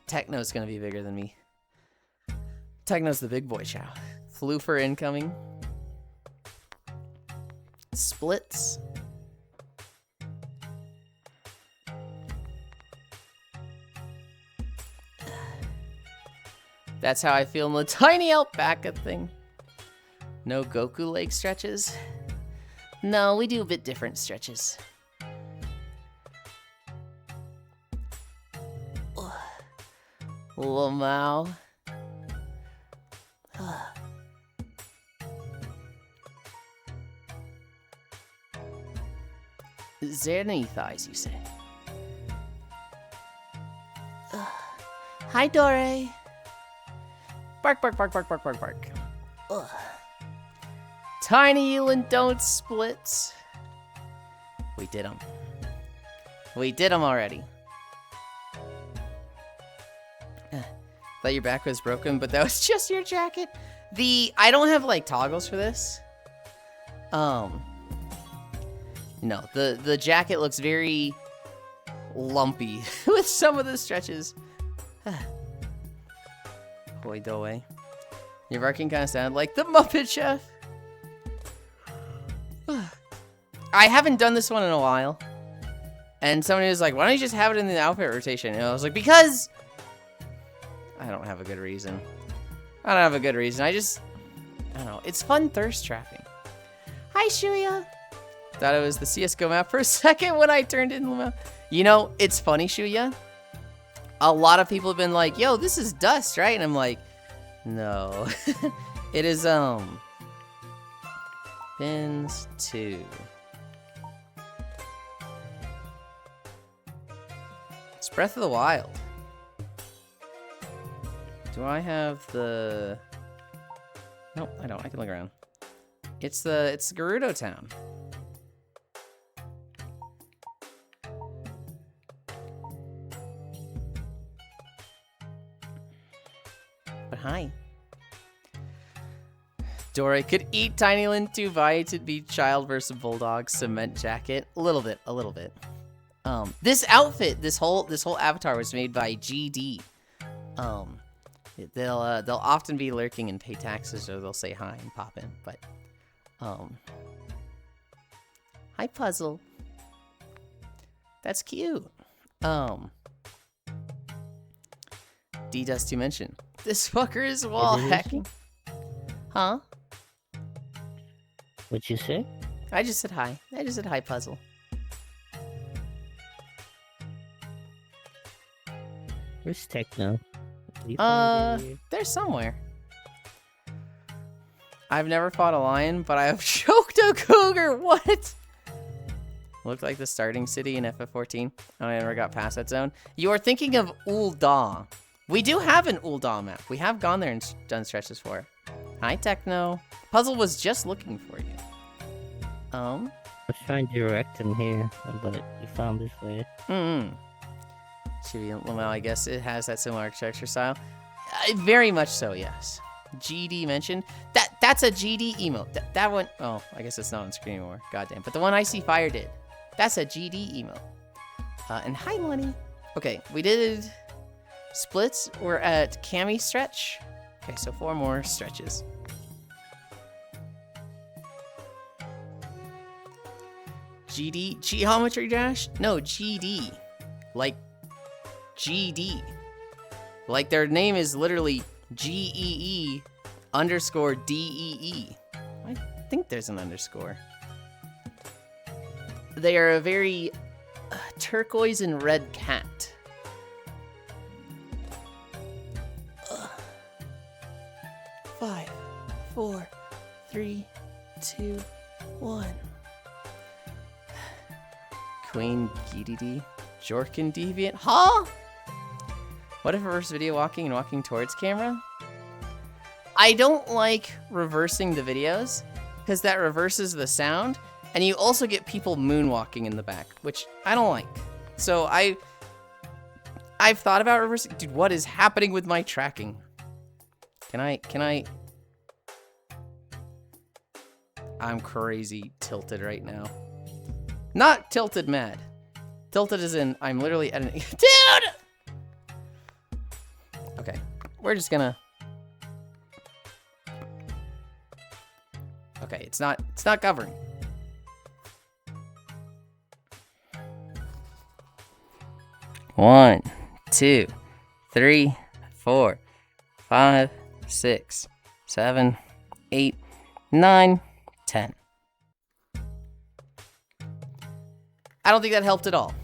Techno's gonna be bigger than me. Techno's the big boy chow. Floofer incoming. Splits. That's how I feel in the tiny alpaca thing. No Goku leg stretches? No, we do a bit different stretches. Lamau. Is there any thighs, you say? Hi, Dore. Bark, bark, bark, bark, bark, bark, bark. Ugh. Tiny Yulind don't split. We did them. We did them already. Thought your back was broken, but that was just your jacket. I don't have like toggles for this. No, the jacket looks very lumpy with some of the stretches. Boy, doe. Your barking kind of sounded like the Muppet Chef. I haven't done this one in a while. And somebody was like, why don't you just have it in the outfit rotation? And I was like, because I don't have a good reason. I don't have a good reason. I don't know. It's fun thirst trapping. Hi, Shuya. Thought it was the CSGO map for a second when I turned in the map. You know, it's funny, Shuya. A lot of people have been like, yo, this is dust, right? And I'm like, no. It is, pins 2. It's Breath of the Wild. Do I have the... Nope, I don't. I can look around. It's Gerudo Town. But hi. Dory could eat Tiny Yulind too. Vi to be child versus bulldog cement jacket. A little bit. This outfit, this whole avatar was made by GD. They'll often be lurking and pay taxes, or they'll say hi and pop in. But, hi Puzzle. That's cute. D-Dust you mentioned. This fucker is wall hacking. Huh? What'd you say? I just said hi. I just said hi, Puzzle. Where's Techno? They're somewhere. I've never fought a lion, but I have choked a cougar. What? Looked like the starting city in FF14. Oh, I never got past that zone. You are thinking of Ul'dah. We do have an Ul'dah map. We have gone there and done stretches for it. Hi, Techno. Puzzle was just looking for you. I was trying to direct him here, but you found this way. Should be Lamau, I guess it has that similar architecture style. Very much so, yes. GD mentioned. That's a GD emote. That one, oh, I guess it's not on screen anymore. Goddamn. But the one Icy Fire did. That's a GD emote. And hi, Money. Okay, we did splits. We're at Cami stretch. Okay, so 4 more stretches. GD, geometry dash? No, GD. Like GD. Like their name is literally GEE underscore DEE. I think there's an underscore. They are a very turquoise and red cat. Ugh. 5, 4, 3, 2, 1. Queen GDD. Jorkin Deviant. Huh? What if reverse video walking and walking towards camera? I don't like reversing the videos because that reverses the sound, and you also get people moonwalking in the back, which I don't like. So I've thought about reversing. Dude, what is happening with my tracking? Can I? I'm crazy tilted right now. Not tilted mad. Tilted as in I'm literally editing. Dude! Okay, we're just gonna. Okay, it's not governing. One, 2, 3, 4, 5, 6, 7, 8, 9, 10. I don't think that helped at all.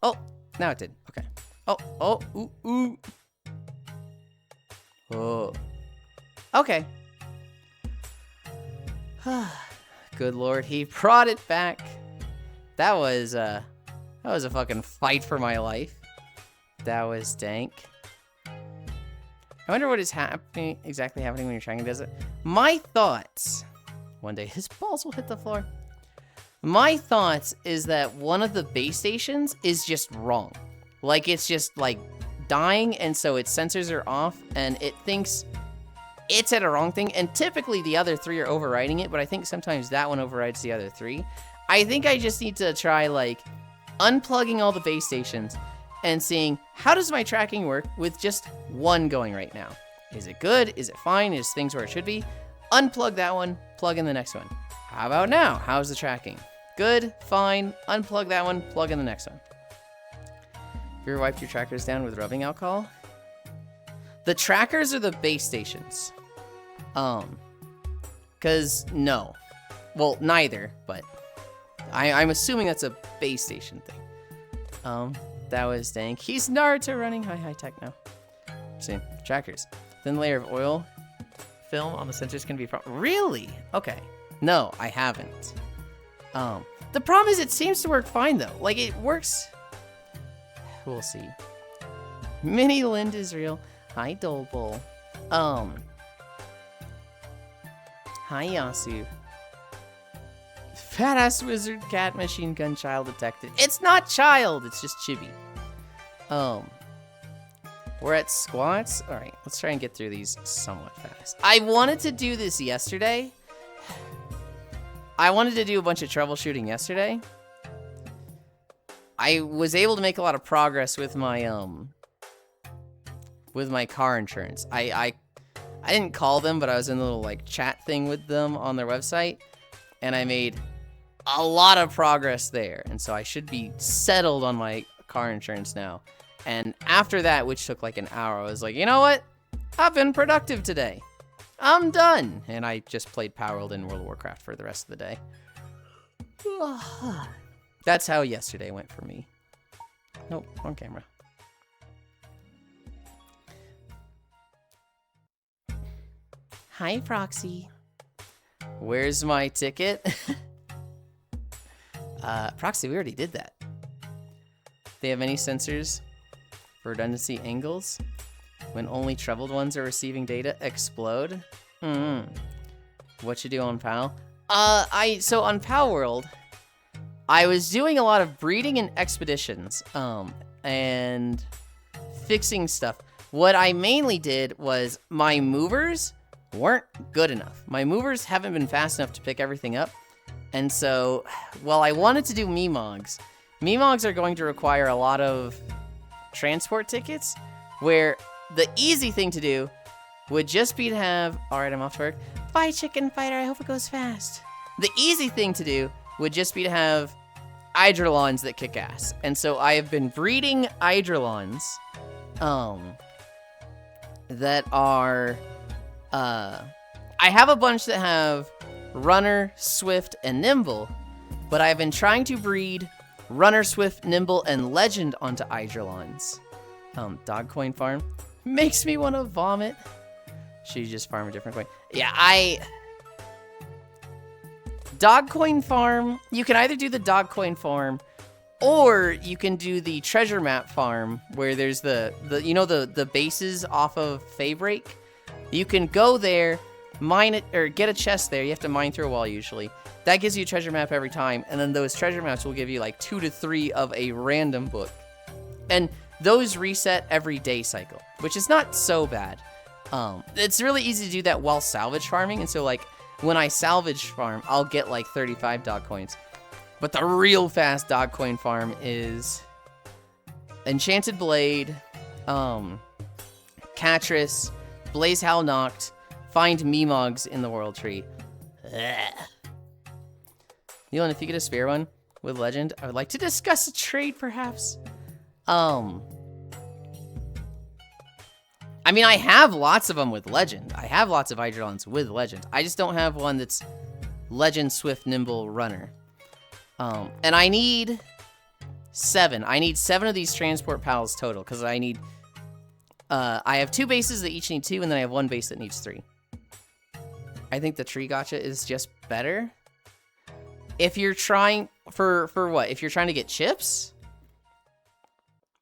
Oh, now it did. Okay. Ooh. Oh. Okay. Good Lord, he brought it back. That was a fucking fight for my life. That was dank. I wonder what is exactly happening when you're trying to do it. My thoughts. One day his balls will hit the floor. My thoughts is that one of the base stations is just wrong. Like, it's just, like, dying, and so its sensors are off, and it thinks it's at a wrong thing, and typically the other 3 are overriding it, but I think sometimes that one overrides the other 3. I think I just need to try, like, unplugging all the base stations and seeing how does my tracking work with just one going right now. Is it good? Is it fine? Is things where it should be? Unplug that one, plug in the next one. How about now? How's the tracking? Good, fine, unplug that one, plug in the next one. Have you ever wiped your trackers down with rubbing alcohol? The trackers are the base stations. Cause no. Well, neither, but I'm assuming that's a base station thing. That was dank. He's Naruto running high tech now. See, trackers. Thin layer of oil film on the sensors can be really? Okay. No, I haven't. The problem is it seems to work fine though. Like it works. We'll see. Mini Lind is real. Hi Dolebol. Hi Yasu. Fat ass wizard cat machine gun child detected. It's not child, it's just chibi. We're at squats. All right, let's try and get through these somewhat fast. I wanted to do this yesterday. I wanted to do a bunch of troubleshooting yesterday. I was able to make a lot of progress with my car insurance. I didn't call them, but I was in a little like chat thing with them on their website, and I made a lot of progress there. And so I should be settled on my car insurance now. And after that, which took like an hour, I was like, you know what? I've been productive today. I'm done. And I just played Power World and World of Warcraft for the rest of the day. That's how yesterday went for me. Nope, wrong camera. Hi, Proxy. Where's my ticket? Proxy, we already did that. They have any sensors for redundancy angles? When only troubled ones are receiving data, explode? What you do on PAL? So on PAL World, I was doing a lot of breeding and expeditions, and fixing stuff. What I mainly did was my movers weren't good enough. My movers haven't been fast enough to pick everything up. And so, while I wanted to do Memogs are going to require a lot of transport tickets, where the easy thing to do would just be to have, all right, I'm off to work. Bye, chicken fighter, I hope it goes fast. The easy thing to do would just be to have Eidrolons that kick ass. And so I have been breeding Eidrolons, that are, I have a bunch that have Runner, Swift, and Nimble, but I've been trying to breed Runner, Swift, Nimble, and Legend onto Hydrolons. Dog coin farm. Makes me want to vomit. Should you just farm a different coin? Yeah, Dog coin farm. You can either do the dog coin farm, or you can do the treasure map farm, where there's the bases off of Faybreak. You can go there, mine it, or get a chest there. You have to mine through a wall usually. That gives you a treasure map every time, and then those treasure maps will give you like 2 to 3 of a random book. And those reset every day cycle, which is not so bad. It's really easy to do that while salvage farming, and so like when I salvage farm, I'll get like 35 dog coins. But the real fast dog coin farm is Enchanted Blade, Catris, Blaze Howl Noct, find Memogs in the World Tree. Yulind, if you get a spare one with Legend, I would like to discuss a trade, perhaps. I mean, I have lots of them with Legend. I have lots of Hydrolons with Legend. I just don't have one that's Legend, Swift, Nimble, Runner. And I need 7. I need 7 of these transport pals total, because I need... I have 2 bases that each need 2, and then I have 1 base that needs 3. I think the tree gacha is just better. If you're trying... For what? If you're trying to get chips?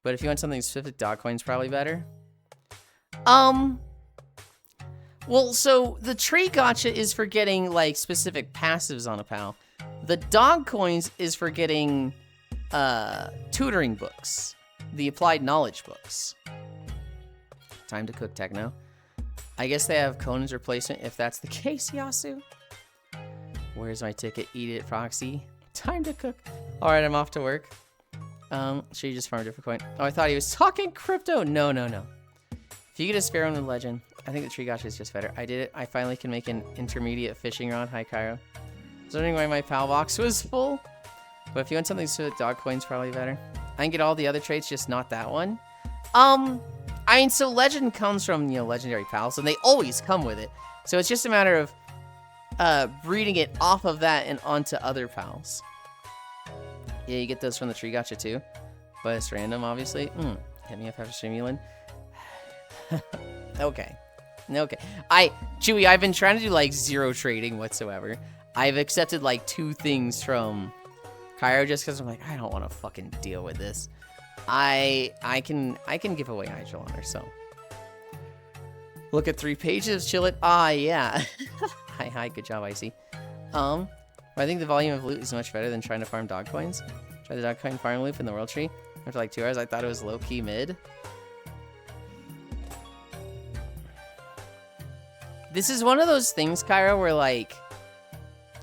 But if you want something specific, dog coin's probably better. Well, so the tree gacha is for getting, like, specific passives on a pal. The dog coins is for getting, tutoring books. The applied knowledge books. Time to cook, Techno. I guess they have Conan's replacement if that's the case, Yasu. Where's my ticket? Eat it, Proxy. Time to cook. Alright, I'm off to work. Should you just farm a different coin? Oh, I thought he was talking crypto. No, no, no. If you get a spare one with Legend, I think the tree gacha is just better. I did it. I finally can make an intermediate fishing rod. Hi, Cairo. I was wondering why my pal box was full. But if you want something so dog coin's probably better. I can get all the other traits, just not that one. I mean, so Legend comes from, legendary pals, and they always come with it. So it's just a matter of breeding it off of that and onto other pals. Yeah, you get those from the tree gacha too. But it's random, obviously. Hit me up after stream, Yulind. Okay. Chewy, I've been trying to do, like, 0 trading whatsoever. I've accepted, like, 2 things from Cairo just because I'm like, I don't want to fucking deal with this. I can give away Hydrolon or so. Look at 3 pages, chill it. Ah, yeah. Hi, good job, Icy. I think the volume of loot is much better than trying to farm dog coins. Try the dog coin farm loop in the World Tree. After like 2 hours, I thought it was low-key mid. This is one of those things, Cairo, where, like,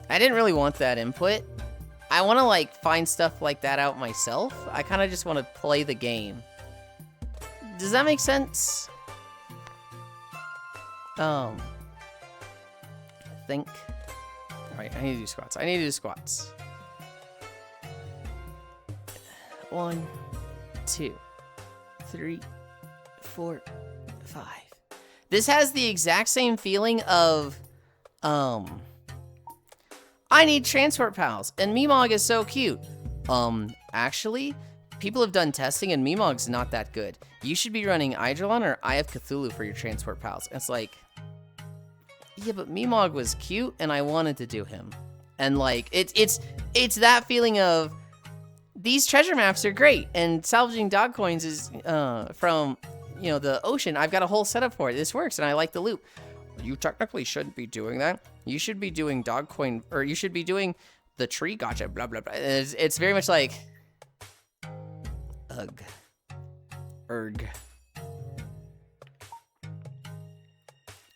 I didn't really want that input. I want to, like, find stuff like that out myself. I kind of just want to play the game. Does that make sense? I think. Alright, I need to do squats. 1, 2, 3, 4, 5. This has the exact same feeling of, I need transport pals, and Memog is so cute. Actually, people have done testing, and Memog's not that good. You should be running Hydrolon or Eye of Cthulhu for your transport pals. And it's like, yeah, but Memog was cute, and I wanted to do him. And, like, it's that feeling of, these treasure maps are great, and salvaging dog coins is, from... the ocean. I've got a whole setup for it. This works, and I like the loop. You technically shouldn't be doing that. You should be doing dog coin, or you should be doing the tree gacha, blah, blah, blah. It's very much like... Ugh. Erg.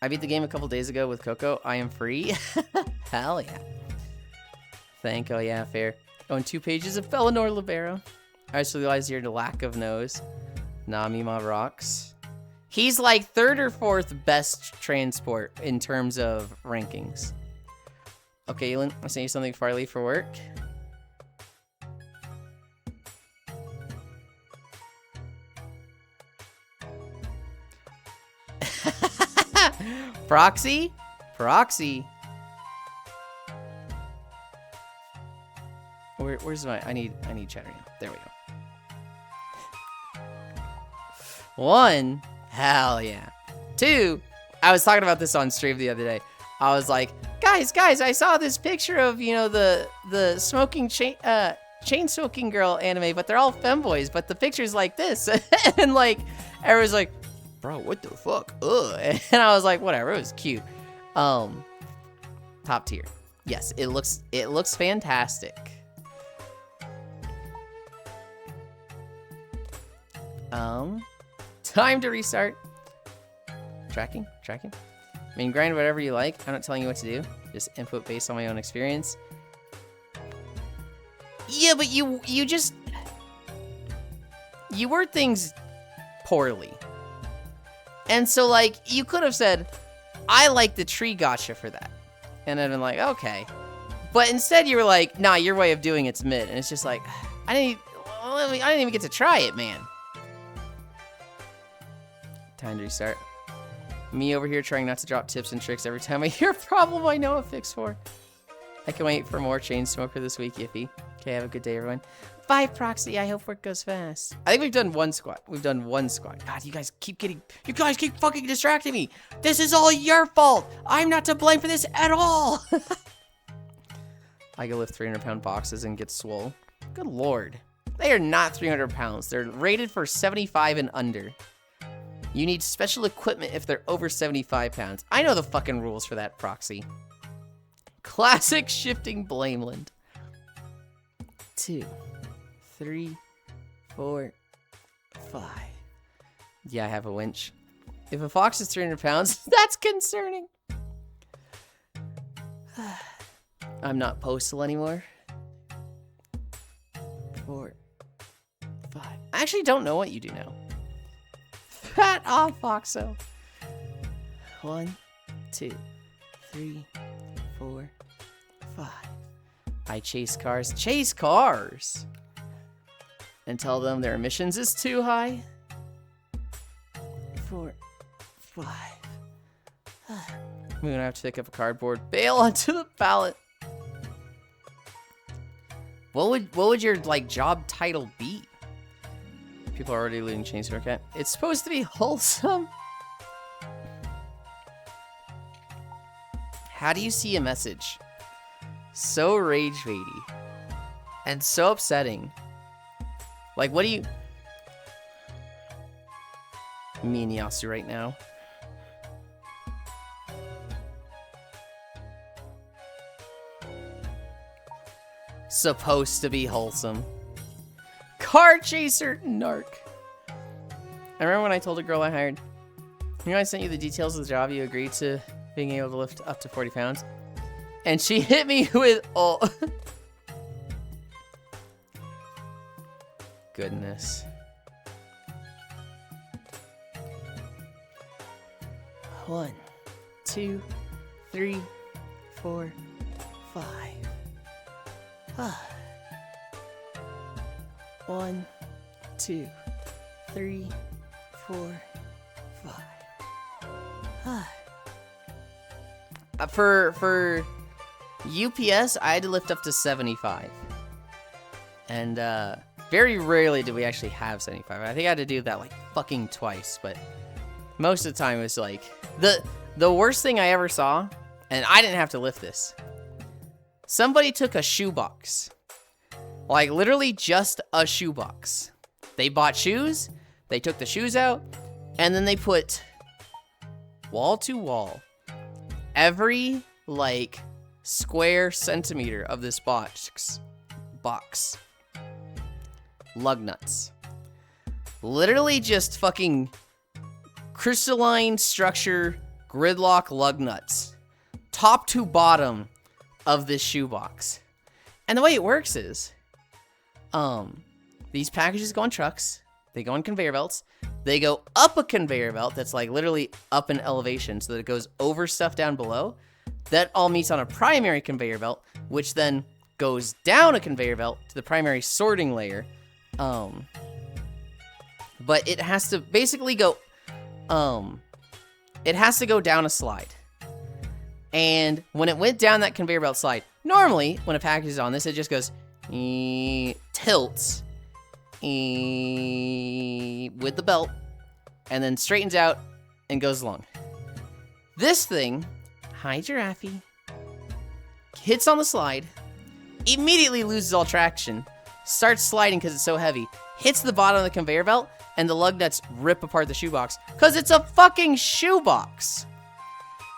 I beat the game a couple days ago with Coco. I am free. Hell yeah. Oh yeah, fair. Own 2 pages of Felinor Libero. I just realized your lack of nose. Nah, Mima rocks. He's like 3rd or 4th best transport in terms of rankings. Okay, Yulind, I'll send you something before I leave for work. Proxy? Where's my? I need cheddar now. There we go. 1, hell yeah. 2, I was talking about this on stream the other day. I was like, guys, I saw this picture of, you know, the smoking chain smoking girl anime, but they're all femboys, but the picture's like this. And like everyone's like, bro, what the fuck? Ugh. And I was like, whatever, it was cute. Top tier. Yes, it looks fantastic. Time to restart. Tracking. I mean, grind whatever you like. I'm not telling you what to do. Just input based on my own experience. Yeah, but you word things poorly. And so, like, you could have said, I like the tree gotcha for that. And I'd been like, okay. But instead you were like, nah, your way of doing it's mid. And it's just like, I didn't even get to try it, man. Time to restart. Me over here trying not to drop tips and tricks every time I hear a problem I know a fix for. I can wait for more Chain Smoker this week, Yiffy. Okay, have a good day, everyone. 5 proxy, I hope work goes fast. I think we've done 1 squad. God, you guys keep fucking distracting me. This is all your fault. I'm not to blame for this at all. I go lift 300-pound boxes and get swole. Good lord. They are not 300 pounds. They're rated for 75 and under. You need special equipment if they're over 75 pounds. I know the fucking rules for that, proxy. Classic shifting Blameland. 2, 3, 4, 5. Yeah, I have a winch. If a fox is 300 pounds, that's concerning. I'm not postal anymore. 4, 5. I actually don't know what you do now. Pat off, Foxo. 1, 2, 3, 4, 5. I chase cars. Chase cars! And tell them their emissions is too high. 4, 5. I'm gonna have to pick up a cardboard. Bail onto the pallet. What would your, like, job title be? People are already looting Chainsaw. Okay. It's supposed to be wholesome. How do you see a message so rage baity and so upsetting? Like, what do you... Me and Yasu right now. Supposed to be wholesome. Car chaser narc. I remember when I told a girl I hired, you know, I sent you the details of the job, you agreed to being able to lift up to 40 pounds. And she hit me with all... Goodness. 1, 2, 3, 4, 5. 1, 2, 3, 4, 5. For UPS, I had to lift up to 75. And very rarely did we actually have 75. I think I had to do that like fucking twice, but most of the time it was like the worst thing I ever saw, and I didn't have to lift this. Somebody took a shoebox. Like, literally just a shoebox. They bought shoes, they took the shoes out, and then they put wall to wall every, like, square centimeter of this box. Lug nuts. Literally just fucking crystalline structure gridlock lug nuts. Top to bottom of this shoebox. And the way it works is, these packages go on trucks, they go on conveyor belts, they go up a conveyor belt that's like literally up an elevation so that it goes over stuff down below. That all meets on a primary conveyor belt, which then goes down a conveyor belt to the primary sorting layer. But it has to basically go, it has to go down a slide. And when it went down that conveyor belt slide, normally when a package is on this, it just goes He tilts with the belt and then straightens out and goes along. This thing, hi Giraffe, hits on the slide, immediately loses all traction, starts sliding because it's so heavy, hits the bottom of the conveyor belt, and the lug nuts rip apart the shoebox because it's a fucking shoebox.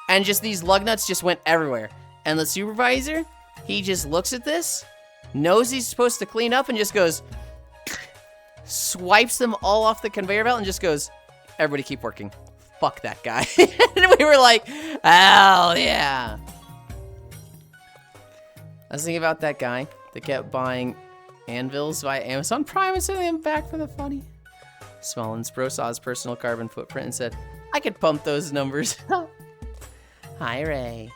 And just these lug nuts just went everywhere. And the supervisor, he just looks at this, knows he's supposed to clean up, and just goes, swipes them all off the conveyor belt and just goes, everybody keep working. Fuck that guy. And we were like, hell yeah. I was thinking about that guy that kept buying anvils via Amazon Prime and sending them back for the funny. Smallins Bro saw his personal carbon footprint and said, I could pump those numbers. Hi, Ray.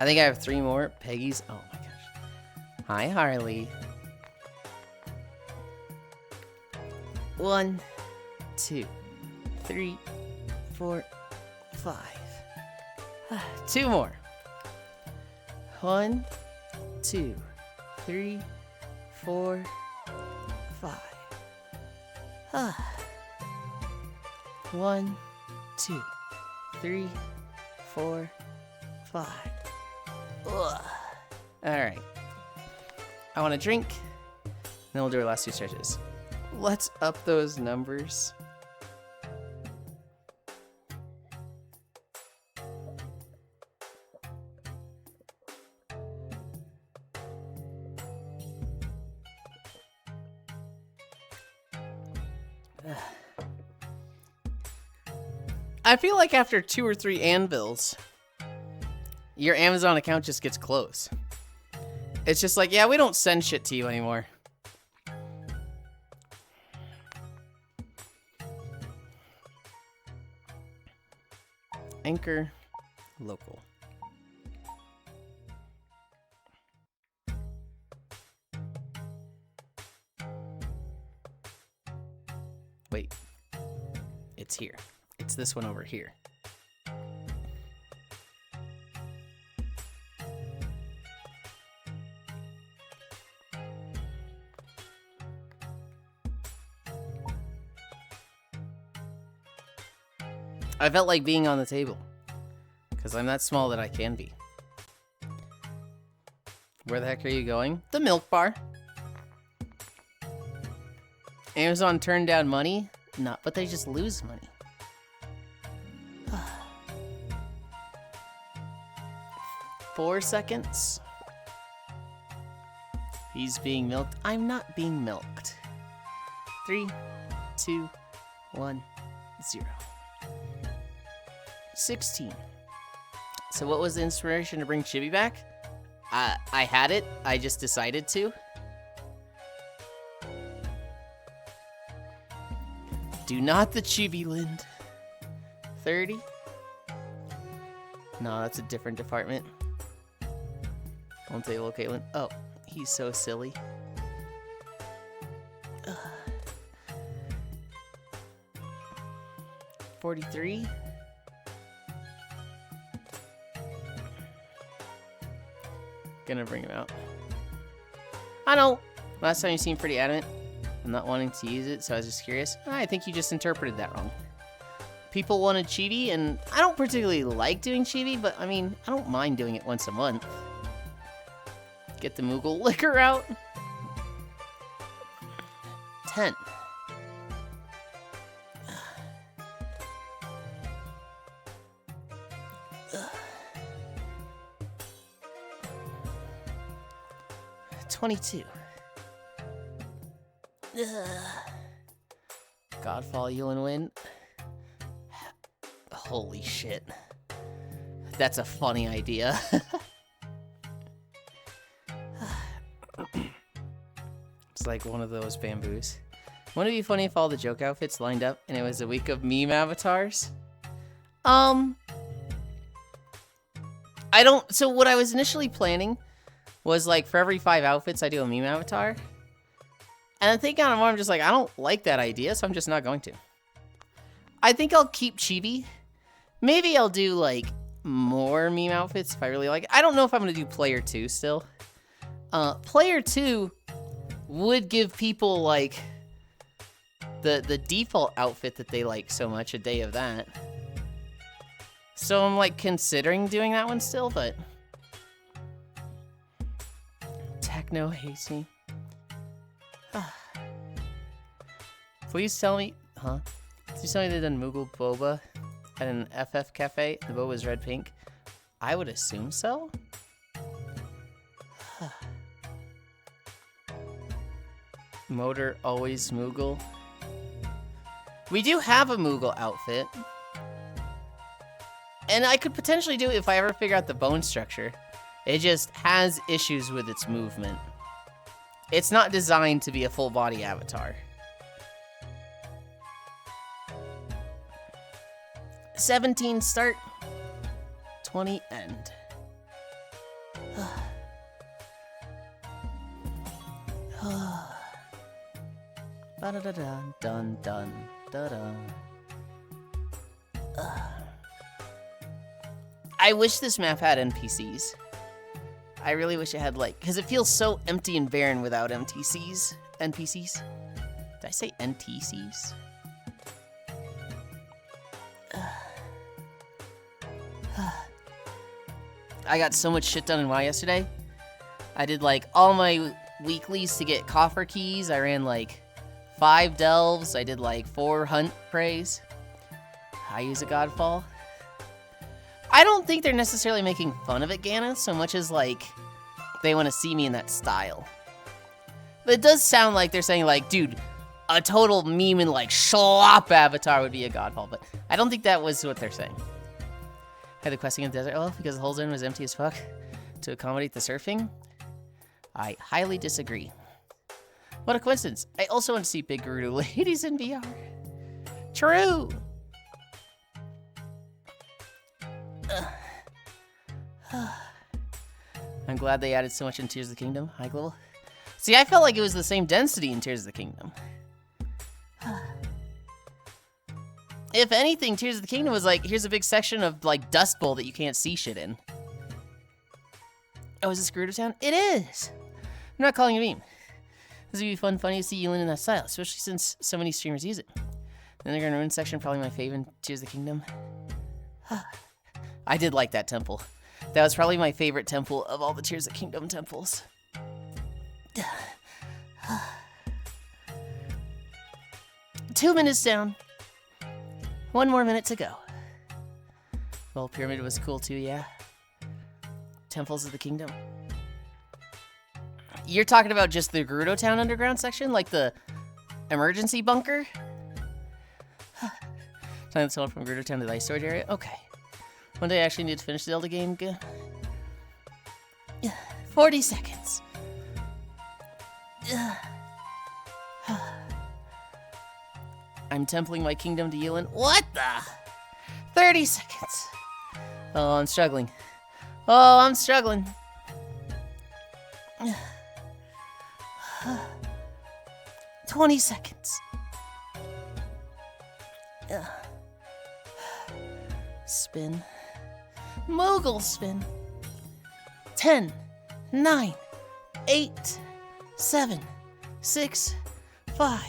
I think I have 3 more. Peggy's. Oh my gosh. Hi, Harley. 1, 2, 3, 4, 5. 2 more. 1, 2, 3, 4, 5. 1, 2, 3, 4, 5. Ugh. All right. I want a drink. Then we'll do our last 2 stretches. Let's up those numbers. I feel like after 2 or 3 anvils, your Amazon account just gets closed. It's just like, yeah, we don't send shit to you anymore. Anchor local. Wait. It's here. It's this one over here. I felt like being on the table, because I'm that small that I can be. Where the heck are you going? The milk bar. Amazon turned down money? No, but they just lose money. 4 seconds. He's being milked. I'm not being milked. 3, 2, 1, 0. 16. So what was the inspiration to bring Chibi back? I had it. I just decided to. Do not the Chibi Lind. 30. No, that's a different department. Won't say locate Lind. Oh, he's so silly. 43. Gonna bring him out. I know. Last time you seemed pretty adamant. I'm not wanting to use it, so I was just curious. I think you just interpreted that wrong. People wanted chibi, and I don't particularly like doing chibi, but I mean, I don't mind doing it once a month. Get the Moogle liquor out. 10. Ugh. 22. Godfall, Yulind win. Holy shit. That's a funny idea. It's like one of those bamboos. Wouldn't it be funny if all the joke outfits lined up and it was a week of meme avatars? So what I was initially planning was like for every 5 outfits I do a meme avatar. And I think on more I'm just like, I don't like that idea, so I'm just not going to. I think I'll keep chibi. Maybe I'll do like more meme outfits if I really like it. I don't know if I'm gonna do player 2 still. Player 2 would give people, like, the default outfit that they like so much, a day of that. So I'm, like, considering doing that one still, but... Techno hates me. Please tell me... Huh? Please tell me they done Moogle Boba at an FF cafe. The boba was red pink. I would assume so. Motor always Moogle. We do have a Moogle outfit. And I could potentially do it if I ever figure out the bone structure. It just has issues with its movement. It's not designed to be a full body avatar. 17 start. 20 end. Ba-da-da-dun, dun, dun, da-da. I wish this map had NPCs. I really wish it had, like, because it feels so empty and barren without NPCs. NPCs? Did I say NTCs? I got so much shit done in WoW yesterday. I did, like, all my weeklies to get coffer keys. I ran, like, 5 delves. I did, like, 4 hunt prays. I use a godfall. I don't think they're necessarily making fun of it, Ganna, so much as, like, they want to see me in that style. But it does sound like they're saying, like, dude, a total meme and, like, schlop avatar would be a godfall, but I don't think that was what they're saying. Had the questing in the desert elf because the whole zone was empty as fuck to accommodate the surfing? I highly disagree. What a coincidence. I also want to see big Gerudo ladies in VR. True! I'm glad they added so much in Tears of the Kingdom. High level. See, I felt like it was the same density in Tears of the Kingdom. If anything, Tears of the Kingdom was like, here's a big section of, like, Dust Bowl that you can't see shit in. Oh, is this Gerudo Town? It is! I'm not calling it a meme. This would be fun, funny to see Yulind in that style, especially since so many streamers use it. Then they're gonna ruin section, probably my fave in Tears of the Kingdom. I did like that temple. That was probably my favorite temple of all the Tears of the Kingdom temples. 2 minutes down. 1 more minute to go. Well, Pyramid was cool too, yeah. Temples of the Kingdom. You're talking about just the Gerudo Town underground section? Like the emergency bunker? Time to tell from Gerudo Town to the ice storage area? Okay. One day I actually need to finish the Zelda game. 40 seconds. I'm templing my kingdom to Yulind. What the? 30 seconds. Oh, I'm struggling. Oh, I'm struggling. 20 seconds. Spin. Moogle spin. 10, 9, 8, 7, 6, 5,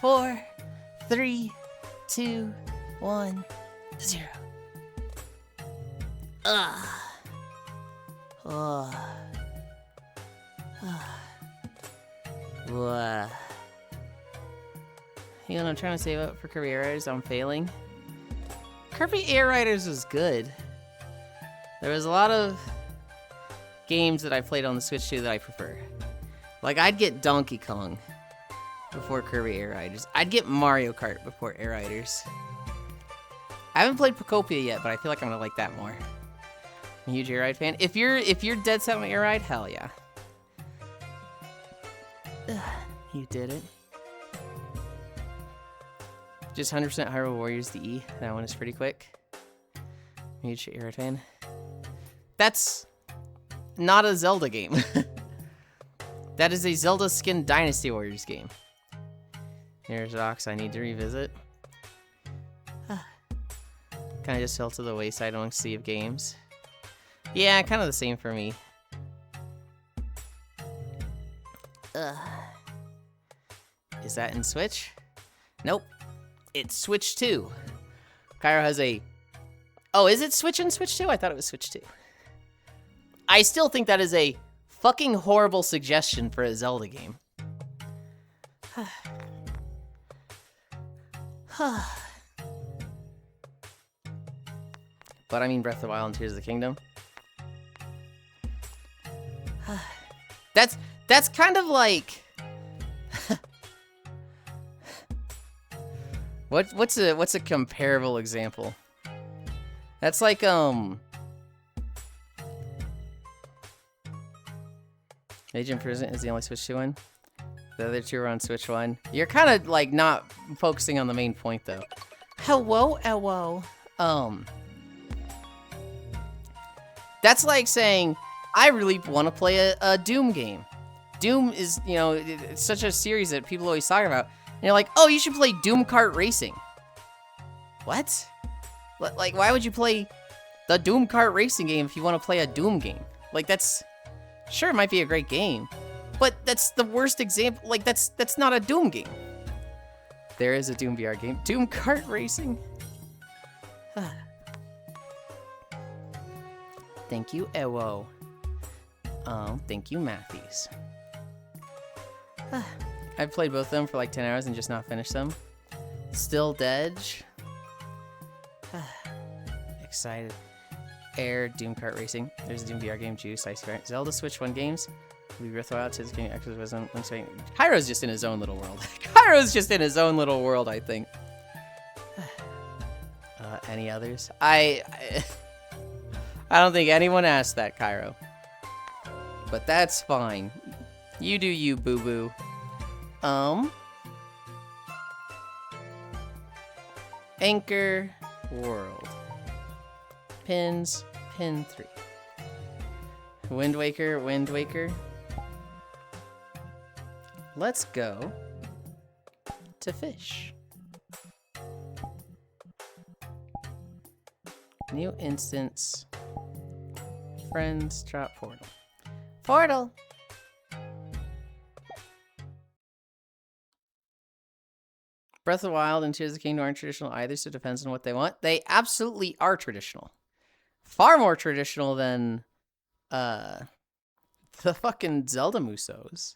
4, 3, 2, 1, 0. You know, I'm trying to save up for Kirby Air Riders. I'm failing. Kirby Air Riders was good. There was a lot of games that I played on the Switch 2 that I prefer. Like, I'd get Donkey Kong before Kirby Air Riders. I'd get Mario Kart before Air Riders. I haven't played Procopia yet, but I feel like I'm gonna like that more. I'm a huge Air Ride fan. If you're dead set on Air Ride, hell yeah. You did it. Just 100% Hyrule Warriors DE. That one is pretty quick. Huge Air Ride fan. That's not a Zelda game. That is a Zelda Skin Dynasty Warriors game. Here's rocks I need to revisit. Kind of just fell to the wayside among sea of games. Yeah, kind of the same for me. Is that in Switch? Nope. It's Switch 2. Cairo has a... Oh, is it Switch and Switch 2? I thought it was Switch 2. I still think that is a fucking horrible suggestion for a Zelda game. But I mean Breath of the Wild and Tears of the Kingdom. That's kind of like... What's a comparable example? That's like Age of Imprisonment is the only Switch 2 one. The other two are on Switch 1. You're kind of like not focusing on the main point though. Hello. That's like saying I really want to play a Doom game. Doom is, you know, it's such a series that people always talk about. And you're like, oh, you should play Doom Kart Racing. What? Like, why would you play the Doom Kart Racing game if you want to play a Doom game? Like, that's... Sure, it might be a great game, but that's the worst example. Like, that's not a Doom game. There is a Doom VR game. Doom Kart Racing. Thank you, Ewo. Thank you, Matthews. I've played both of them for like 10 hours and just not finished them. Still Dead. Excited. Air, Doom Kart Racing. There's a Doom VR game, Juice, Icy Fire. Zelda Switch 1 games. We Breath of the Wild, Tears of the Kingdom, Echoes of Wisdom, Link's Awakening. Kairo's just in his own little world. Kairo's just in his own little world, I think. Any others? I don't think anyone asked that, Cairo. But that's fine. You do you, boo-boo. Anchor World. Pins, pin 3. Wind Waker. Let's go to fish. New instance. Friends, drop portal. Portal! Breath of the Wild and Tears of the Kingdom aren't traditional either, so it depends on what they want. They absolutely are traditional. Far more traditional than the fucking Zelda Musos.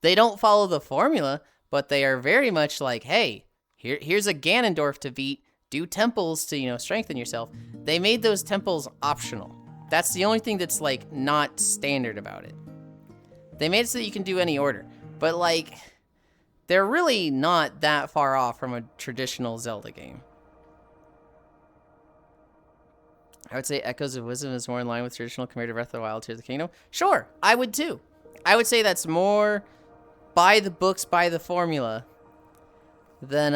They don't follow the formula, but they are very much like, hey, here's a Ganondorf to beat. Do temples to, you know, strengthen yourself. They made those temples optional. That's the only thing that's like not standard about it. They made it so that you can do any order, but like they're really not that far off from a traditional Zelda game. I would say Echoes of Wisdom is more in line with traditional compared to Breath of the Wild, Tears of the Kingdom. Sure, I would too. I would say that's more by the books, by the formula than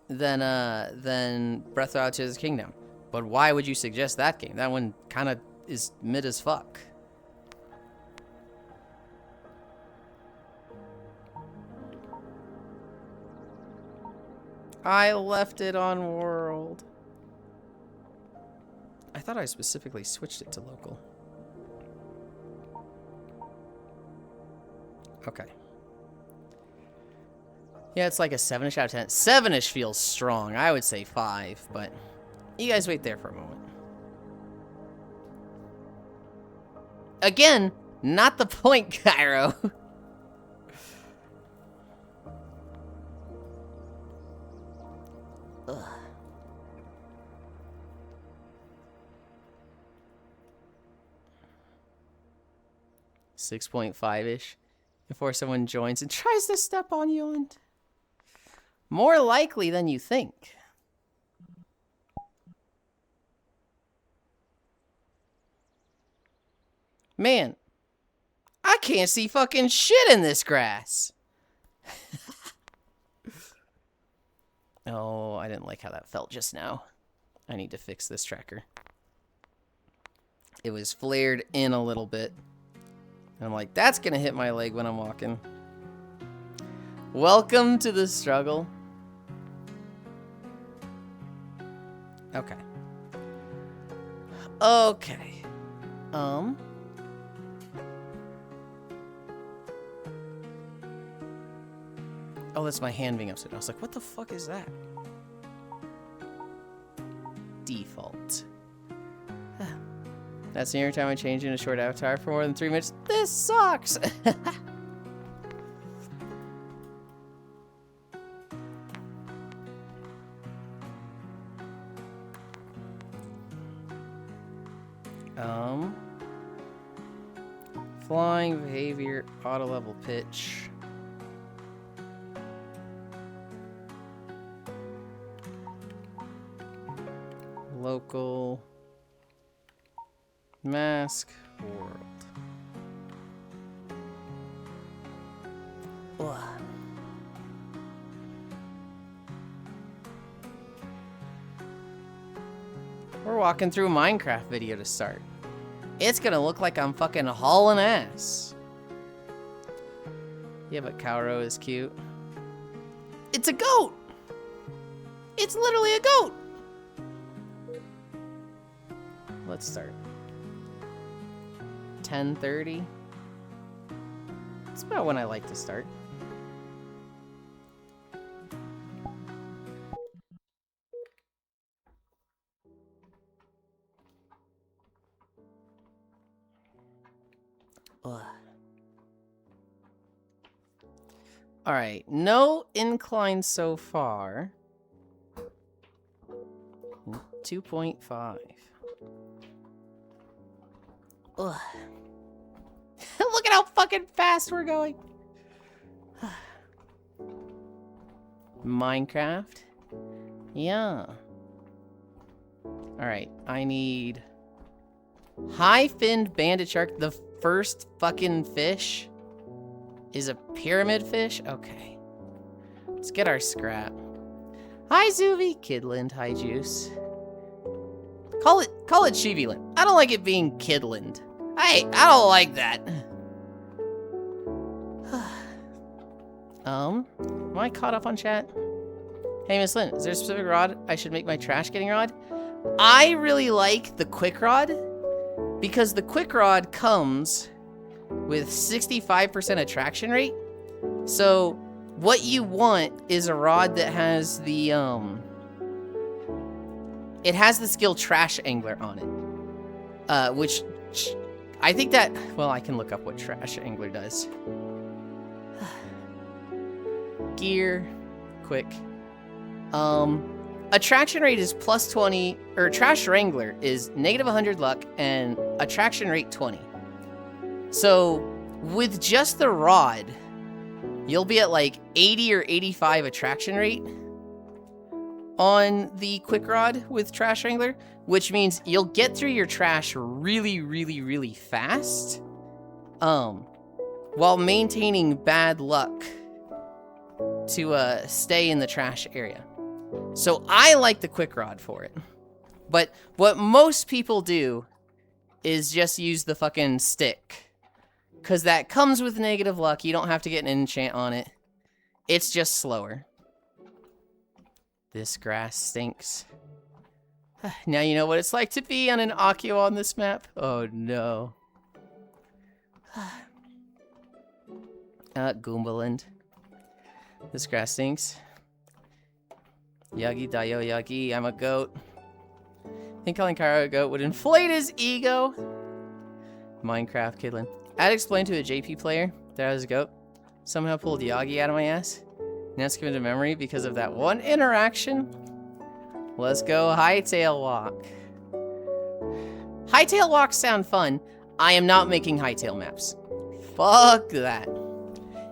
Breath of the Wild, Tears of the Kingdom. But why would you suggest that game? That one kind of is mid as fuck. I left it on World. I thought I specifically switched it to local. Okay. Yeah, it's like a 7-ish out of 10. 7-ish feels strong. I would say 5, but you guys wait there for a moment. Again, not the point, Cairo. 6.5-ish before someone joins and tries to step on Yulind. More likely than you think. Man, I can't see fucking shit in this grass. Oh, I didn't like how that felt just now. I need to fix this tracker. It was flared in a little bit. And I'm like, that's gonna hit my leg when I'm walking. Welcome to the struggle. Okay. Okay. Oh, that's my hand being upside down. I was like, what the fuck is that? Default. That's the only time I change in a short avatar for more than 3 minutes. This sucks! Flying behavior, auto level pitch. Local. Mask. World. Ugh. We're walking through a Minecraft video to start. It's gonna look like I'm fucking hauling ass. Yeah, but Cowro is cute. It's a goat! It's literally a goat! Let's start. 10:30. It's about when I like to start. Alright, no incline so far. 2.5. Ugh. Look at how fucking fast we're going. Minecraft. Yeah. Alright, I need high-finned banded shark. The first fucking fish is a pyramid fish? Okay. Let's get our scrap. Hi, Zuvi. Kidland. Hi, Juice. Call it Shiviland. I don't like it being Kidland. I don't like that. Am I caught up on chat? Hey, Miss Lynn, is there a specific rod I should make my trash getting rod? I really like the quick rod because the quick rod comes with 65% attraction rate. So what you want is a rod that has the it has the skill Trash Angler on it. Which I think that, well, I can look up what Trash Angler does. Gear, quick. Attraction rate is plus 20, or Trash Wrangler is negative 100 luck and attraction rate 20. So with just the rod, you'll be at like 80 or 85 attraction rate on the quick rod with Trash Wrangler, which means you'll get through your trash really, really, really fast, while maintaining bad luck to stay in the trash area. So I like the quick rod for it. But what most people do is just use the fucking stick, because that comes with negative luck. You don't have to get an enchant on it. It's just slower. This grass stinks. Now you know what it's like to be on an Akio on this map. Oh no. Goombaland. This grass stinks. Yagi Dayo Yagi, I'm a goat. I think calling Cairo a goat would inflate his ego. Minecraft Kidlin. I'd explain to a JP player that I was a goat. Somehow pulled Yagi out of my ass. Now it's given to memory because of that one interaction. Let's go hightail walk. Hightail walks sound fun. I am not making hightail maps. Fuck that.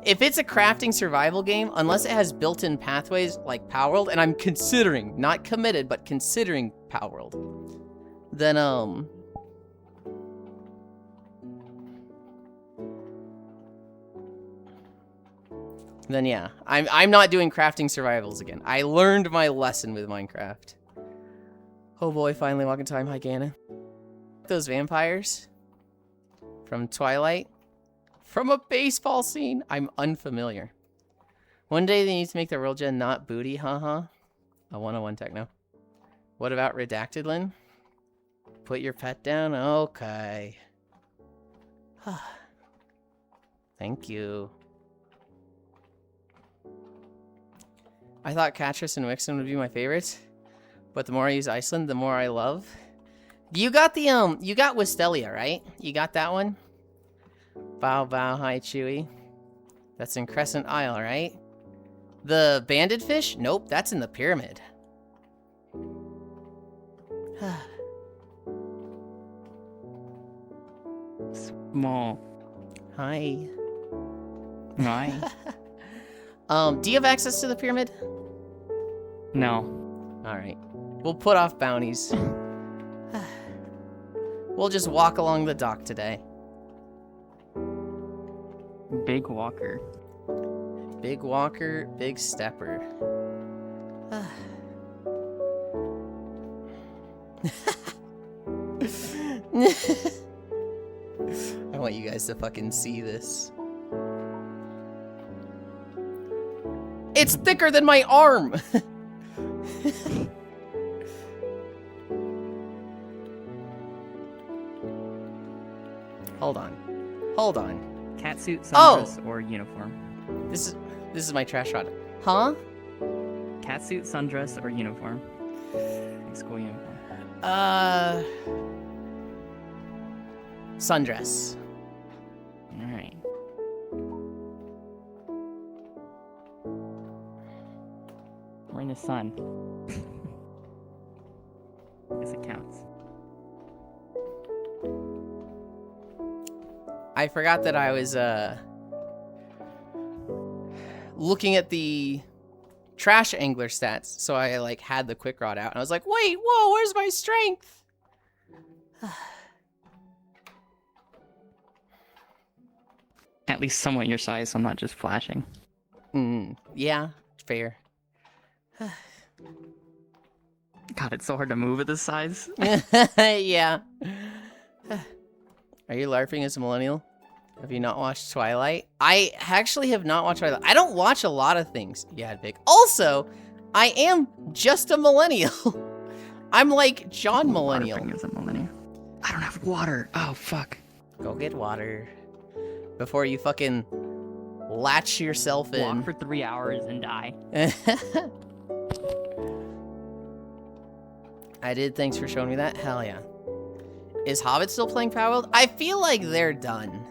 If it's a crafting survival game, unless it has built-in pathways like Power World, and I'm considering, not committed, but considering Power World, then yeah, I'm not doing crafting survivals again. I learned my lesson with Minecraft. Oh boy, finally walking time. Hi, Ganon. Those vampires from Twilight, from a baseball scene. I'm unfamiliar. One day they need to make the world gen not booty, haha. A 101 techno. What about Redacted, Lynn? Put your pet down? Okay. Thank you. I thought Catrice and Wixen would be my favorites, but the more I use Iceland, the more I love. You got the you got Wistelia, right? You got that one? Bow bow, hi Chewy. That's in Crescent Isle, right? The banded fish? Nope, that's in the pyramid. Small. Hi. Right? Do you have access to the pyramid? No. Alright. We'll put off bounties. We'll just walk along the dock today. Big walker. Big walker, big stepper. I want you guys to fucking see this. It's thicker than my arm! Hold on. Hold on. Catsuit, sundress, or uniform. This is my trash rod. Huh? Catsuit, sundress, or uniform. School uniform. Sundress. Alright. We're in the sun. Guess it counts. I forgot that I was looking at the trash angler stats, so I like had the quick rod out, and I was like, wait, whoa, where's my strength? At least somewhat your size, so I'm not just flashing. Yeah, fair. God, it's so hard to move at this size. Yeah. Are you LARPing as a millennial? Have you not watched Twilight? I actually have not watched Twilight. I don't watch a lot of things. Yeah, big. Also, I am just a millennial. I'm like John Millennial. LARPing as a millennial. I don't have water. Oh, fuck. Go get water. Before you fucking latch yourself in. Walk for 3 hours and die. I did. Thanks for showing me that. Hell yeah. Is Hobbit still playing Power World? I feel like they're done.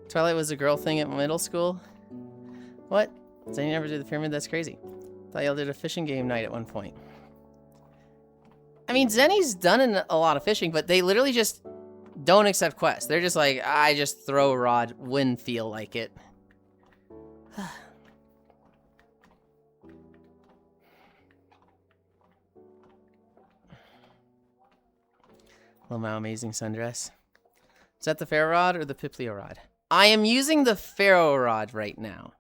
Twilight was a girl thing at middle school? What? Did you never do the pyramid? That's crazy. Thought y'all did a fishing game night at one point. I mean, Zenny's done a lot of fishing, but they literally just don't accept quests. They're just like, I just throw a rod when feel like it. Lamau Amazing Sundress. Is that the Pharaoh Rod or the Piplio Rod? I am using the Pharaoh Rod right now.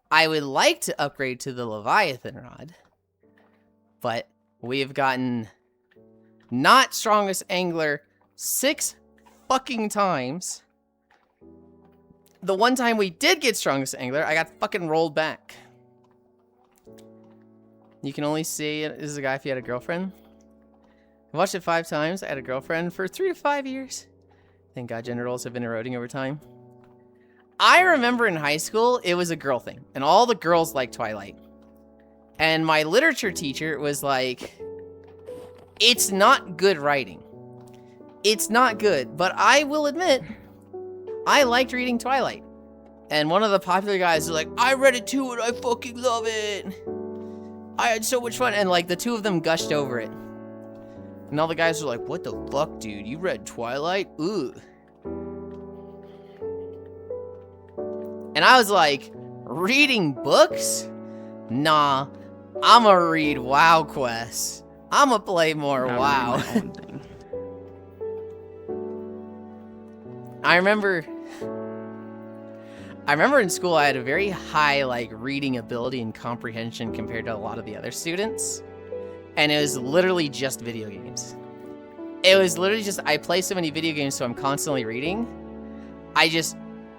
I would like to upgrade to the Leviathan Rod, but we have gotten not strongest angler 6 fucking times. The one time we did get strongest angler, I got fucking rolled back. You can only see it as a guy if you had a girlfriend. I watched it 5 times. I had a girlfriend for 3 to 5 years. Thank God gender roles have been eroding over time. I remember in high school, it was a girl thing, and all the girls liked Twilight. And my literature teacher was like, it's not good writing. It's not good, but I will admit, I liked reading Twilight. And one of the popular guys was like, I read it too and I fucking love it. I had so much fun. And like the two of them gushed over it. And all the guys were like, what the fuck, dude? You read Twilight? Ooh. And I was like, reading books? Nah, I'ma read WoW quests. I'ma play more WoW. I remember in school I had a very high like reading ability and comprehension compared to a lot of the other students. And it was literally just video games. It was literally just, I play so many video games so I'm constantly reading.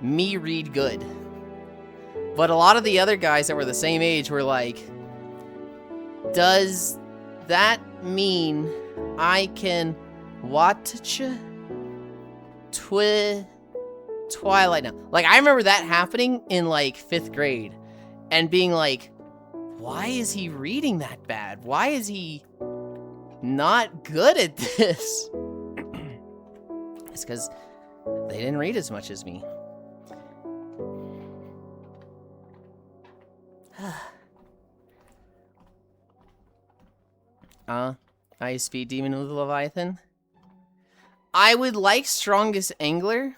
Me read good. But a lot of the other guys that were the same age were like, does that mean I can watch Twilight now. Like, I remember that happening in, like, 5th grade. And being like, why is he reading that bad? Why is he not good at this? It's because they didn't read as much as me. I speed demon with Leviathan. I would like strongest angler.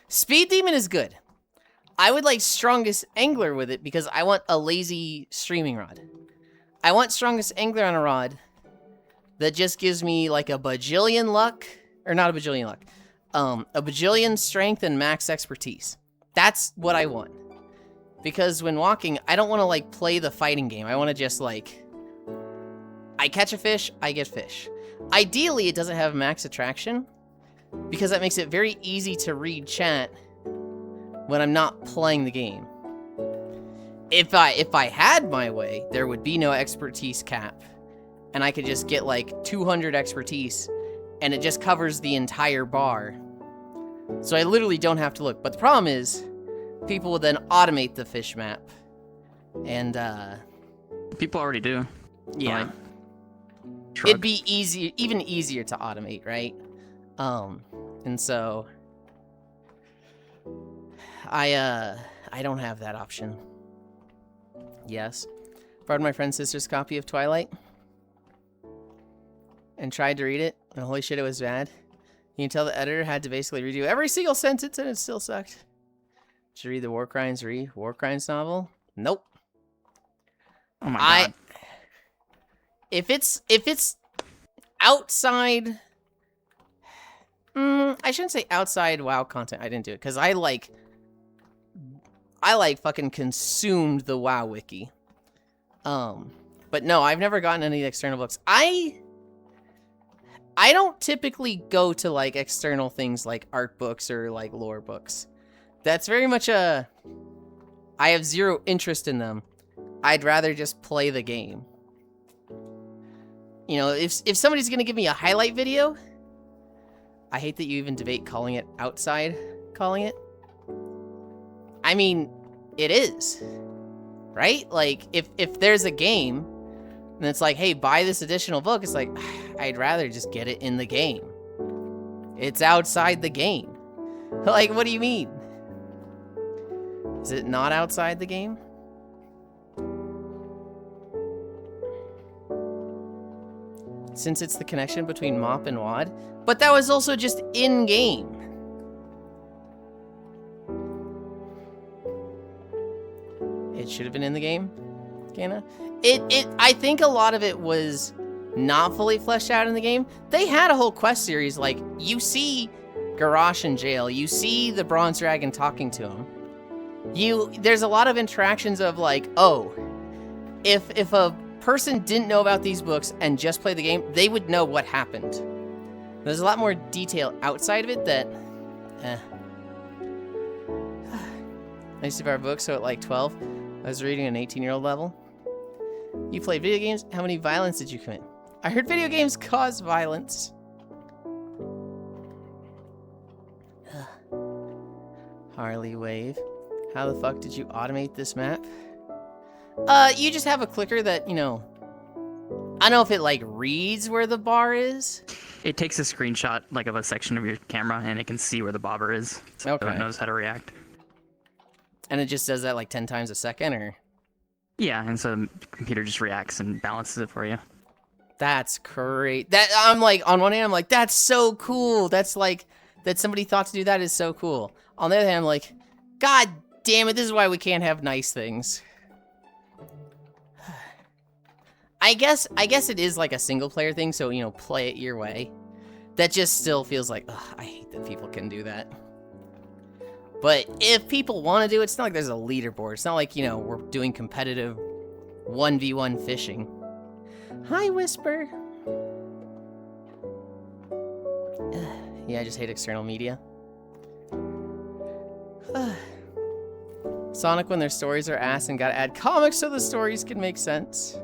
Speed demon is good. I would like strongest angler with it because I want a lazy streaming rod. I want strongest angler on a rod that just gives me like a bajillion luck, or not a bajillion luck, a bajillion strength and max expertise. That's what I want. Because when walking, I don't want to like play the fighting game. I want to just like, I catch a fish, I get fish. Ideally, it doesn't have max attraction because that makes it very easy to read chat when I'm not playing the game. If I had my way, there would be no expertise cap, and I could just get like 200 expertise, and it just covers the entire bar. So I literally don't have to look. But the problem is, people would then automate the fish map, and people already do. Yeah, Like, it'd be easy, even easier to automate, right? And so I don't have that option. Yes. Borrowed my friend's sister's copy of Twilight and tried to read it, and holy shit, it was bad. You can tell the editor had to basically redo every single sentence, and it still sucked. Did you read the War Crimes novel? Nope. Oh my god. If it's outside, I shouldn't say outside WoW content. I didn't do it because I fucking consumed the WoW wiki. But no, I've never gotten any external books. I don't typically go to like external things like art books or like lore books. That's very much I have zero interest in them. I'd rather just play the game. You know, if somebody's gonna give me a highlight video, I hate that you even debate calling it outside calling it. I mean, it is, right? Like, if there's a game, and it's like, hey, buy this additional book, it's like, I'd rather just get it in the game. It's outside the game. Like, what do you mean? Is it not outside the game? Since it's the connection between Mop and Wad. But that was also just in-game. It should have been in the game, Ganna. I think a lot of it was not fully fleshed out in the game. They had a whole quest series, like, you see Garrosh in jail, you see the Bronze Dragon talking to him. There's a lot of interactions of like, oh, if a person didn't know about these books and just played the game, they would know what happened. There's a lot more detail outside of it that, I used to buy a book, so at like 12, I was reading an 18-year-old level. You play video games? How many violence did you commit? I heard video games cause violence. Harley Wave. How the fuck did you automate this map? You just have a clicker that, you know, I don't know if it like reads where the bar is. It takes a screenshot like of a section of your camera and it can see where the bobber is. So Okay. it knows how to react. And it just does that like 10 times a second, or? Yeah, and so the computer just reacts and balances it for you. That's great. That I'm like, on one hand, I'm like, that's so cool. That's like, that somebody thought to do that is so cool. On the other hand, I'm like, God damn it, this is why we can't have nice things. I guess it is like a single player thing, so, you know, play it your way. That just still feels like, ugh, I hate that people can do that. But if people want to do it, it's not like there's a leaderboard. It's not like, you know, we're doing competitive 1v1 fishing. Hi, Whisper. Yeah, I just hate external media. Sonic, when their stories are ass and gotta add comics so the stories can make sense.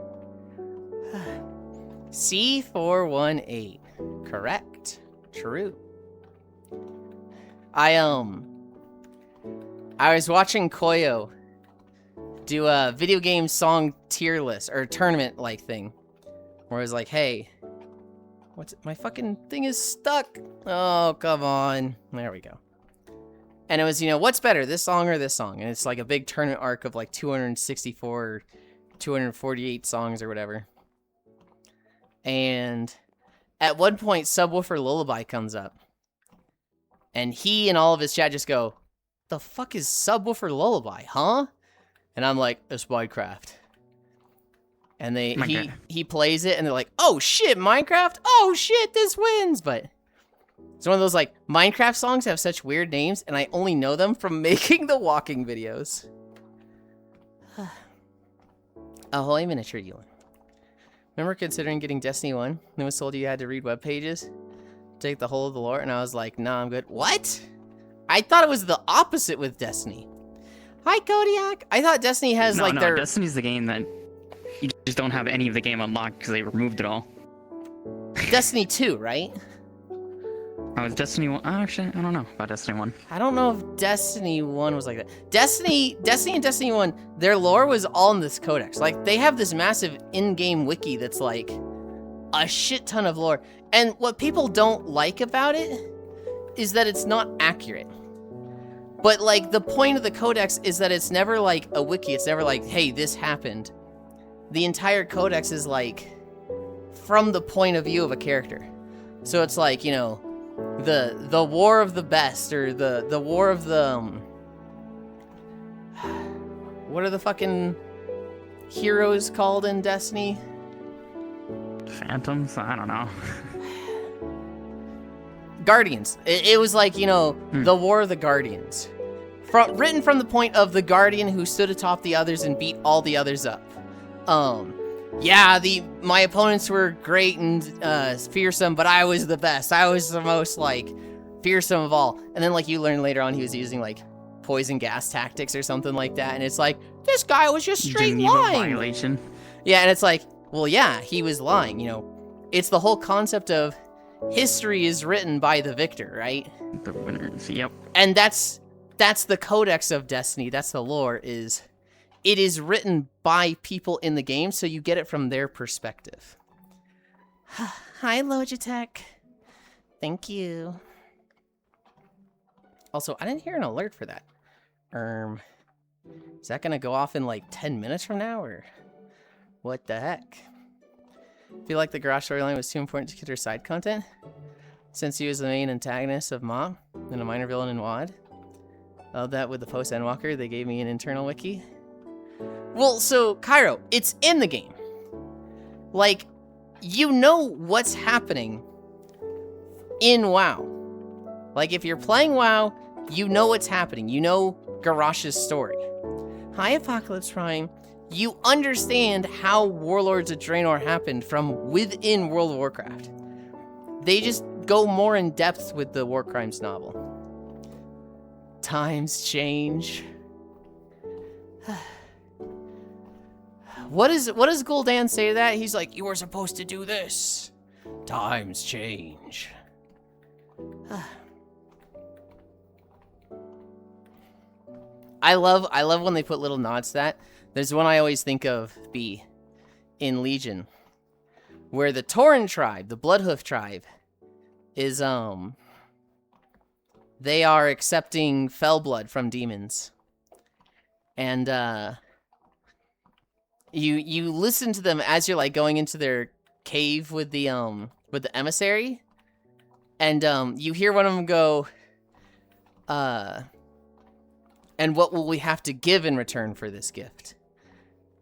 C418. Correct. True. I was watching Koyo do a video game song tier list or tournament like thing, where it was like, hey, my fucking thing is stuck. Oh, come on. There we go. And it was, what's better, this song or this song? And it's like a big tournament arc of like 264, 248 songs or whatever. And at one point, Subwoofer Lullaby comes up. And he and all of his chat just go, the fuck is Subwoofer Lullaby, huh? And I'm like, it's Minecraft. And he plays it, and they're like, oh shit, Minecraft? Oh shit, this wins! But it's one of those, like, Minecraft songs have such weird names, and I only know them from making the walking videos. Ahoy, miniature Yulind. Remember considering getting Destiny 1? Then was told you had to read web pages? Take the whole of the lore, and I was like, nah, I'm good. What? I thought it was the opposite with Destiny. Hi, Kodiak. I thought Destiny has, No, Destiny's the game that you just don't have any of the game unlocked because they removed it all. Destiny 2, right? Oh, it's Destiny 1. Actually, I don't know about Destiny 1. I don't know if Destiny 1 was like that. Destiny and Destiny 1, their lore was all in this codex. Like, they have this massive in-game wiki that's like a shit ton of lore. And what people don't like about it is that it's not accurate. But, like, the point of the codex is that it's never like a wiki. It's never like, hey, this happened. The entire codex is like from the point of view of a character. So it's like, the war of the best, or the war of the what are the fucking heroes called in Destiny? Phantoms? I don't know. Guardians. It was like, the war of the Guardians. Written from the point of the Guardian who stood atop the others and beat all the others up. Yeah, my opponents were great and fearsome, but I was the best. I was the most, like, fearsome of all. And then, like, you learn later on he was using, like, poison gas tactics or something like that, and it's like, this guy was just straight lying. Violation. Yeah, and it's like, well, yeah, he was lying, It's the whole concept of history is written by the victor, right? The winners, yep. And that's the codex of Destiny. That's the lore, it is written by people in the game, so you get it from their perspective. Hi, Logitech. Thank you. Also, I didn't hear an alert for that. Is that gonna go off in like 10 minutes from now, or what the heck? I feel like the Garage storyline was too important to consider side content, since he was the main antagonist of Mom and a minor villain in WoD. That with the post-Endwalker, they gave me an internal wiki. Well, so, Cairo, it's in the game. Like, you know what's happening in WoW. Like, if you're playing WoW, you know what's happening. You know Garrosh's story. Hi, Apocalypse Prime. You understand how Warlords of Draenor happened from within World of Warcraft. They just go more in depth with the War Crimes novel. Times change. What does Gul'dan say to that? He's like, you were supposed to do this. Times change. I love when they put little nods to that. There's one I always think of in Legion, where the Tauren tribe, the Bloodhoof tribe, is they are accepting fell blood from demons. And you listen to them as you're like going into their cave with the emissary, and you hear one of them go, and what will we have to give in return for this gift?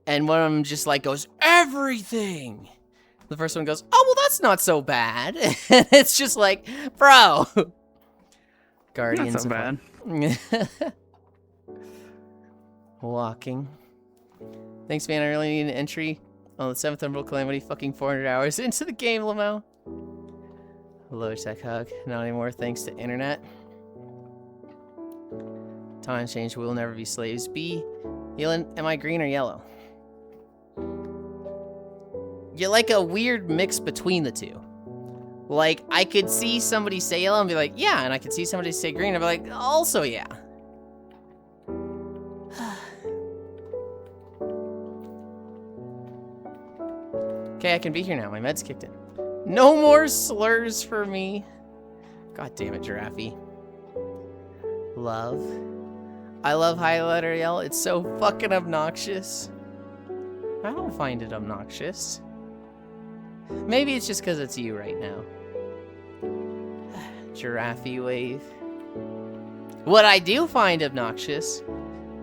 And one of them just like goes, everything. The first one goes, oh, well, that's not so bad. And it's just like, bro. Guardians. Not so bad. Walking. Thanks, man. I really need an entry on the 7th Emerald Calamity, fucking 400 hours into the game, Lamau. Hello, Tech Hug. Not anymore, thanks to internet. Times change, we'll never be slaves. B. Yulind, am I green or yellow? You're like a weird mix between the two. Like, I could see somebody say yellow and be like, yeah, and I could see somebody say green and be like, also yeah. Okay, I can be here now. My med's kicked in. No more slurs for me. God damn it, Giraffe. Love. I love highlighter yell. It's so fucking obnoxious. I don't find it obnoxious. Maybe it's just because it's you right now. Giraffe wave. What I do find obnoxious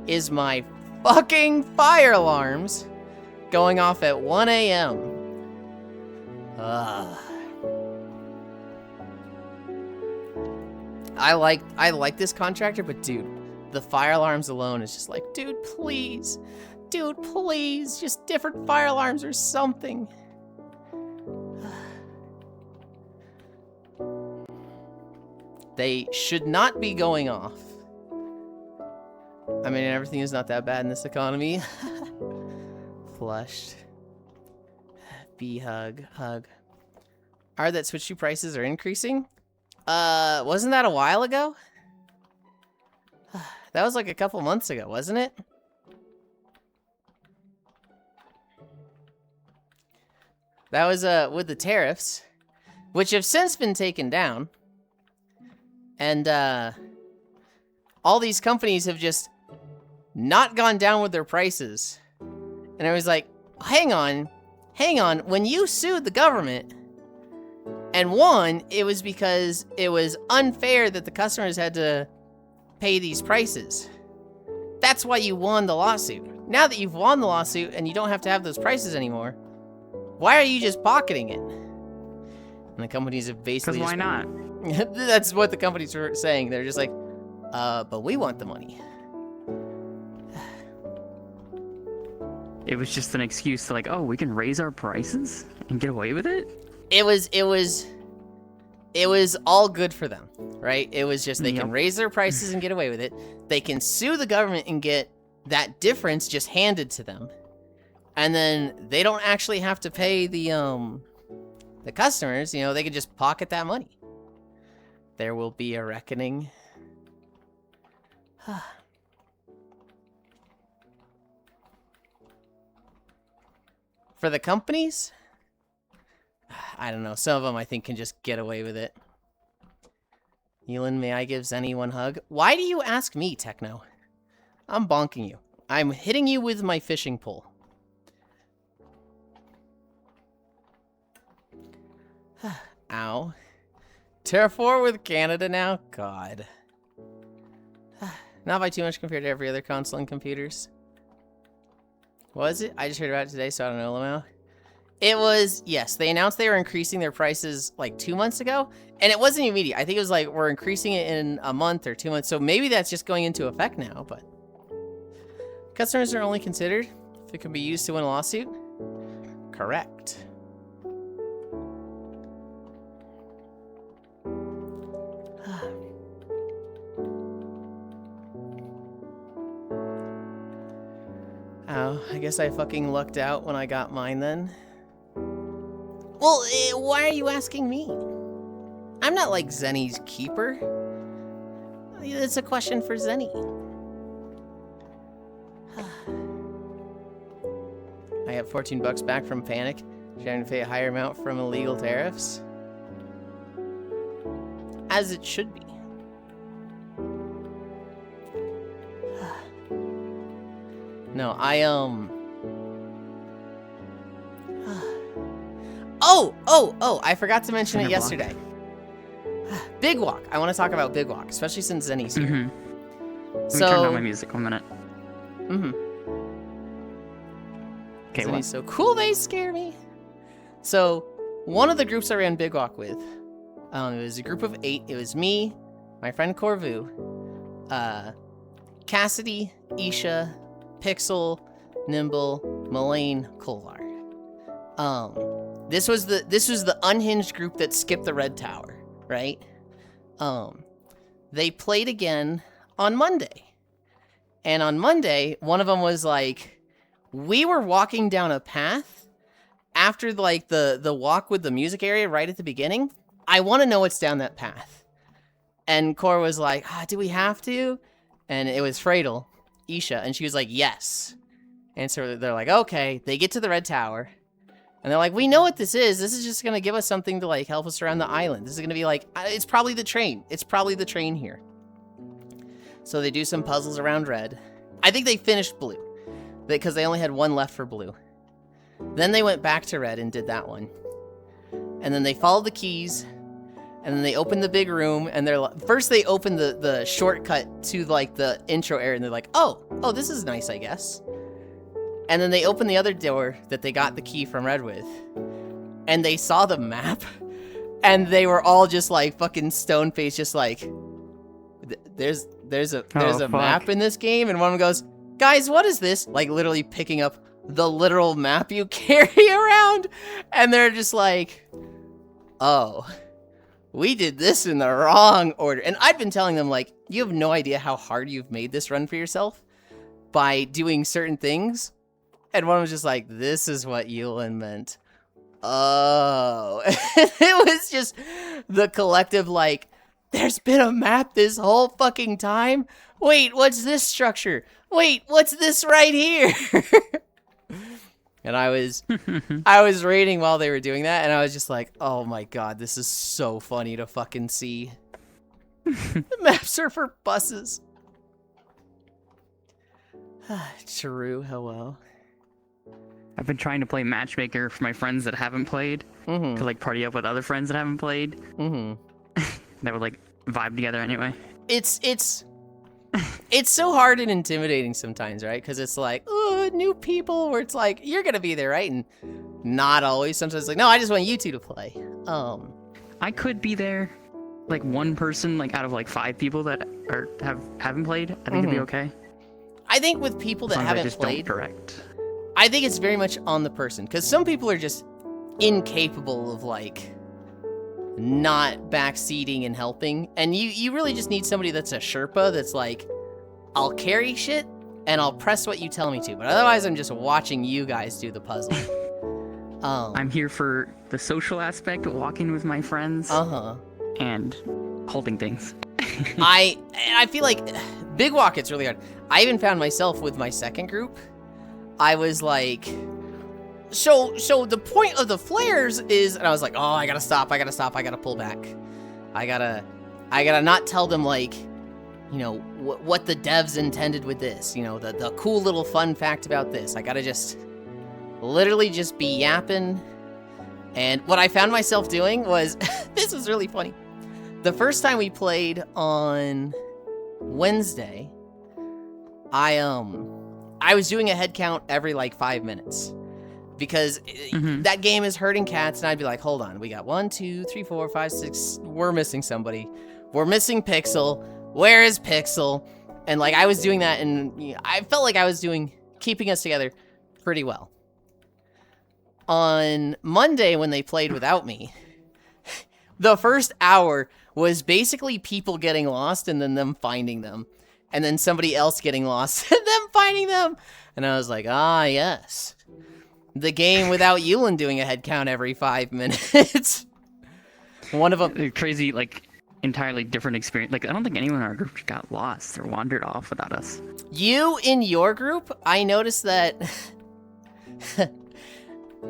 is my fucking fire alarms going off at 1 a.m. Ugh. I like this contractor, but dude, the fire alarms alone is just like, dude, please. Dude, please. Just different fire alarms or something. They should not be going off. I mean, everything is not that bad in this economy. Flushed. B-hug. Hug. Are that Switch 2 prices are increasing? Wasn't that a while ago? That was like a couple months ago, wasn't it? That was with the tariffs, which have since been taken down. And all these companies have just not gone down with their prices. And I was like, hang on. When you sued the government and won, it was because it was unfair that the customers had to pay these prices. That's why you won the lawsuit. Now that you've won the lawsuit and you don't have to have those prices anymore, why are you just pocketing it? And the companies have basically Because why not? That's what the companies were saying. They're just like, but we want the money. It was just an excuse to like, oh, we can raise our prices and get away with it? It was all good for them, right? It was just they can raise their prices and get away with it. They can sue the government and get that difference just handed to them. And then they don't actually have to pay the customers, you know, they can just pocket that money. There will be a reckoning. For the companies? I don't know. Some of them, I think, can just get away with it. Yulind, may I give Zenny one hug? Why do you ask me, Techno? I'm bonking you. I'm hitting you with my fishing pole. Ow. Terraform with Canada now? God. Not by too much compared to every other console and computers. Was it? I just heard about it today, so I don't know, Lamau. It was, yes, they announced they were increasing their prices like 2 months ago, and it wasn't immediate. I think it was like, we're increasing it in a month or 2 months, so maybe that's just going into effect now, but... Customers are only considered if it can be used to win a lawsuit? Correct. Oh, I guess I fucking lucked out when I got mine then. Well, why are you asking me? I'm not like Zenny's keeper. It's a question for Zenny. I got $14 back from Panic, trying to pay a higher amount from illegal tariffs. As it should be. No, Oh, I forgot to mention it yesterday. Big Walk. I want to talk about Big Walk, especially since Zenny's here. Let me turn down my music 1 minute. Okay, Zenny's so cool, they scare me. So, one of the groups I ran Big Walk with, it was a group of 8. It was me, my friend Corvu, Cassidy, Isha, Pixel, Nimble, Mullane, Kolvar. This was the unhinged group that skipped the Red Tower, right? They played again on Monday. And on Monday, one of them was like, we were walking down a path after like the walk with the music area right at the beginning, I want to know what's down that path. And Cora was like, do we have to? And it was Freydle, Isha, and she was like, yes. And so they're like, okay. They get to the Red Tower. And they're like, we know what this is. This is just going to give us something to, like, help us around the island. This is going to be like, it's probably the train. It's probably the train here. So they do some puzzles around Red. I think they finished Blue, because they only had one left for Blue. Then they went back to Red and did that one. And then they followed the keys, and then they opened the big room, and they're like, first they opened the shortcut to, like, the intro area, and they're like, oh, this is nice, I guess. And then they opened the other door that they got the key from Red with, and they saw the map, and they were all just like fucking stone-faced, just like, there's a map in this game, and one of them goes, guys, what is this? Like literally picking up the literal map you carry around, and they're just like, oh, we did this in the wrong order. And I'd been telling them, like, you have no idea how hard you've made this run for yourself by doing certain things. And one was just like, this is what Yulind meant. Oh. It was just the collective, like, there's been a map this whole fucking time? Wait, what's this structure? Wait, what's this right here? And I was reading while they were doing that, and I was just like, oh my god, this is so funny to fucking see. The maps are for buses. True, hello. I've been trying to play Matchmaker for my friends that haven't played. To like party up with other friends that haven't played. That would like vibe together anyway. It's so hard and intimidating sometimes, right? Because it's like, oh, new people, where it's like, you're gonna be there, right? And not always. Sometimes it's like, no, I just want you two to play. I could be there, like one person, like out of like 5 people that haven't played. I think it'd be okay. I think with people that haven't just played, don't correct. I think it's very much on the person, because some people are just incapable of like not backseating and helping, and you really just need somebody that's a Sherpa that's like, I'll carry shit and I'll press what you tell me to, but otherwise I'm just watching you guys do the puzzle. I'm here for the social aspect, walking with my friends, and holding things. I feel like Big Walk, it's really hard. I even found myself with my second group. I was like, so the point of the flares is, and I was like, oh, I gotta stop, I gotta pull back. I gotta not tell them, like, you know, what the devs intended with this, you know, the cool little fun fact about this. I gotta just literally just be yapping. And what I found myself doing was, this was really funny. The first time we played on Wednesday, I was doing a head count every like 5 minutes, because that game is herding cats, and I'd be like, hold on, we got 1, 2, 3, 4, 5, 6, we're missing somebody. We're missing Pixel. Where is Pixel? And like I was doing that, and you know, I felt like I was keeping us together pretty well. On Monday, when they played without me, the first hour was basically people getting lost and then them finding them. And then somebody else getting lost and them finding them. And I was like, ah, yes. The game without Yulind doing a head count every 5 minutes. One of them... Crazy, like, entirely different experience. Like, I don't think anyone in our group got lost or wandered off without us. You, in your group, I noticed that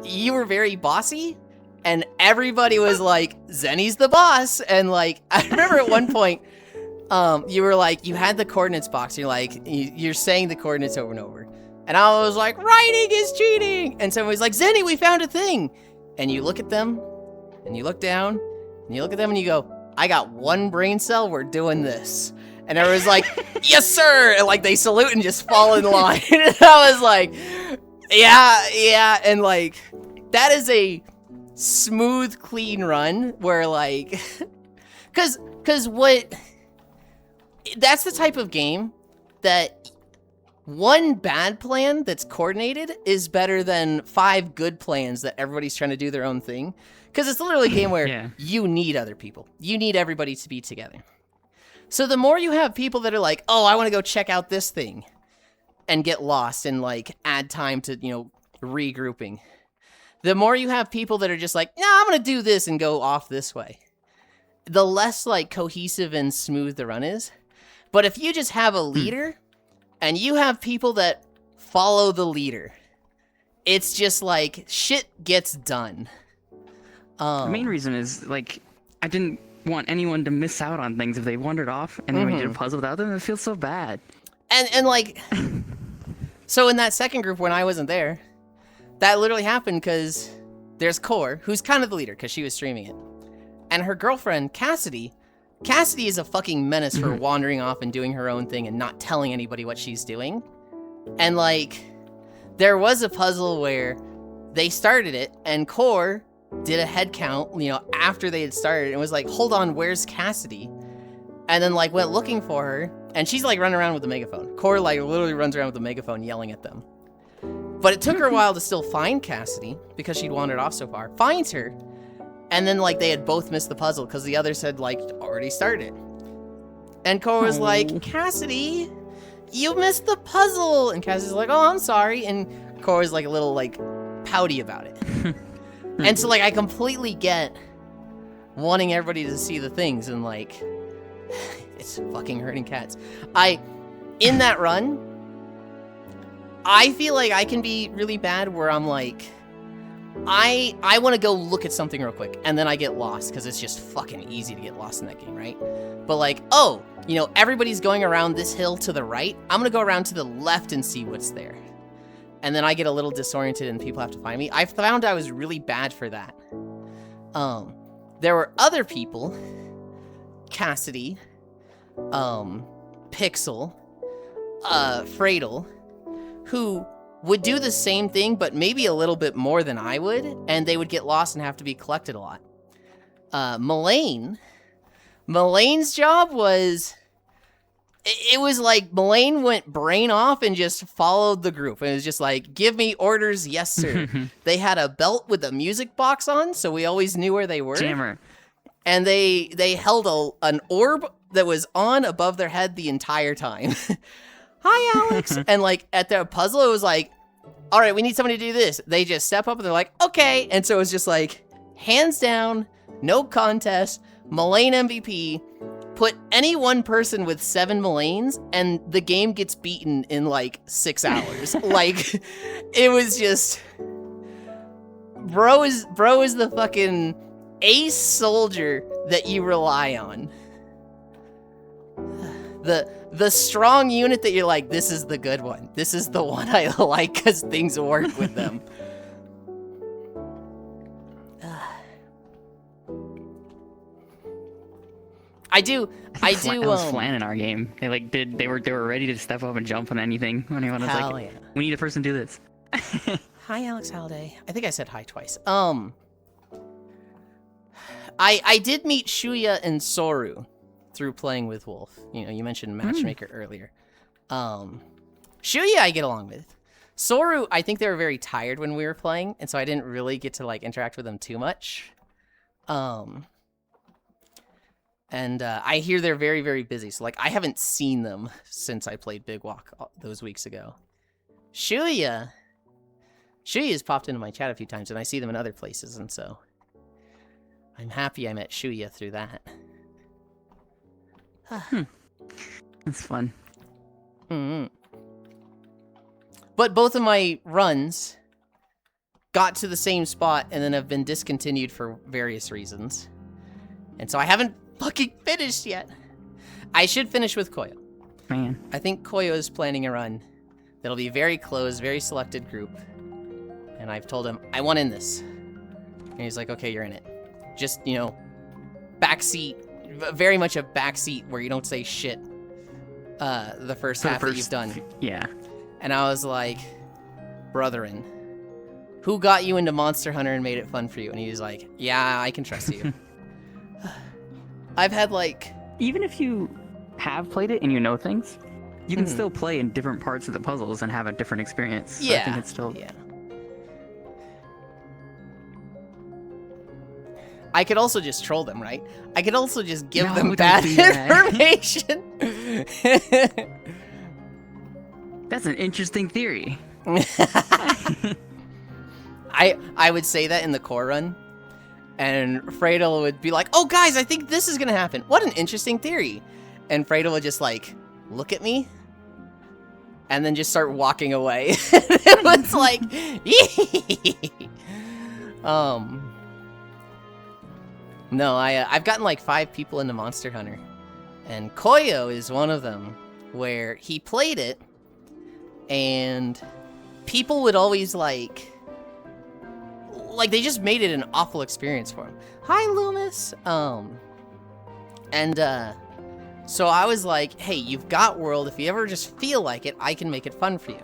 you were very bossy. And everybody was like, Zenny's the boss. And, like, I remember at one point... you were like, you had the coordinates box. You're like, you're saying the coordinates over and over. And I was like, writing is cheating. And someone was like, Zenny, we found a thing. And you look at them, and you look down, and you look at them, and you go, I got one brain cell, we're doing this. And everyone's like, yes, sir. And like, they salute and just fall in line. And I was like, yeah. And like, that is a smooth, clean run where like, cause what... That's the type of game that one bad plan that's coordinated is better than 5 good plans that everybody's trying to do their own thing. Because it's literally a game where you need other people. You need everybody to be together. So the more you have people that are like, oh, I want to go check out this thing and get lost and like add time to, you know, regrouping. The more you have people that are just like, nah, I'm going to do this and go off this way. the less like cohesive and smooth the run is. But if you just have a leader and you have people that follow the leader, it's just like shit gets done. The main reason is like I didn't want anyone to miss out on things if they wandered off and then we did a puzzle without them. It feels so bad. And like, so in that second group when I wasn't there, that literally happened because there's Core, who's kind of the leader because she was streaming it, and her girlfriend Cassidy. Cassidy is a fucking menace for wandering off and doing her own thing and not telling anybody what she's doing. And like, there was a puzzle where they started it and Core did a head count, you know, after they had started and was like, hold on, where's Cassidy? And then like went looking for her and she's like running around with a megaphone. Core like literally runs around with a megaphone yelling at them. But it took her a while to still find Cassidy because she'd wandered off so far. Finds her. And then, like, they had both missed the puzzle because the others had, like, already started. And Core was like, Cassidy, you missed the puzzle. And Cassidy's like, oh, I'm sorry. And Core was, like, a little, like, pouty about it. And so, like, I completely get wanting everybody to see the things. And, like, it's fucking hurting cats. In that run, I feel like I can be really bad where I'm like, I want to go look at something real quick, and then I get lost, because it's just fucking easy to get lost in that game, right? But like, oh, you know, everybody's going around this hill to the right, I'm gonna go around to the left and see what's there. And then I get a little disoriented and people have to find me. I found I was really bad for that. There were other people, Cassidy, Pixel, Fradel, who would do the same thing, but maybe a little bit more than I would, and they would get lost and have to be collected a lot. Mullane's job was, it was like Mullane went brain off and just followed the group. And it was just like, give me orders, yes sir. They had a belt with a music box on, so we always knew where they were. Jammer. And they held an orb that was on above their head the entire time. Hi, Alex. And like at the puzzle, it was like, all right, we need somebody to do this. They just step up and they're like, okay. And so it was just like, hands down, no contest, Mullane MVP, put any one person with 7 Mullanes and the game gets beaten in like 6 hours. Like, it was just, bro is the fucking ace soldier that you rely on. The strong unit that you're like, this is the good one. This is the one I like because things work with them. I do. That was Flan in our game. They were ready to step up and jump on anything. Anyone was like, yeah. We need a person to do this. Hi, Alex Halliday. I think I said hi twice. I did meet Shuya and Soru through playing with Wolf. You know, you mentioned Matchmaker earlier. Shuya I get along with. Soru, I think they were very tired when we were playing, and so I didn't really get to like interact with them too much. And I hear they're very, very busy. So like I haven't seen them since I played Big Walk those weeks ago. Shuya's popped into my chat a few times, and I see them in other places, and so I'm happy I met Shuya through that. That's fun. Mm-hmm. But both of my runs got to the same spot and then have been discontinued for various reasons. And so I haven't fucking finished yet. I should finish with Koyo. Man. I think Koyo is planning a run that'll be very close, very selected group. And I've told him, I want in this. And he's like, okay, you're in it. Just, you know, backseat. Very much a backseat where you don't say shit the first half that you've done. Yeah. And I was like, brethren, who got you into Monster Hunter and made it fun for you? And he was like, yeah, I can trust you. I've had like... Even if you have played it and you know things, you can still play in different parts of the puzzles and have a different experience. Yeah. So I think it's still... Yeah. I could also just troll them, right? I could also just give them bad information. That's an interesting theory. I would say that in the core run. And Fredo would be like, oh, guys, I think this is going to happen. What an interesting theory. And Fredo would just, like, look at me and then just start walking away. It was like, no, I've gotten, like, 5 people into Monster Hunter. And Koyo is one of them, where he played it, and people would always, like, they just made it an awful experience for him. Hi, Loomis. So I was like, hey, you've got World. If you ever just feel like it, I can make it fun for you.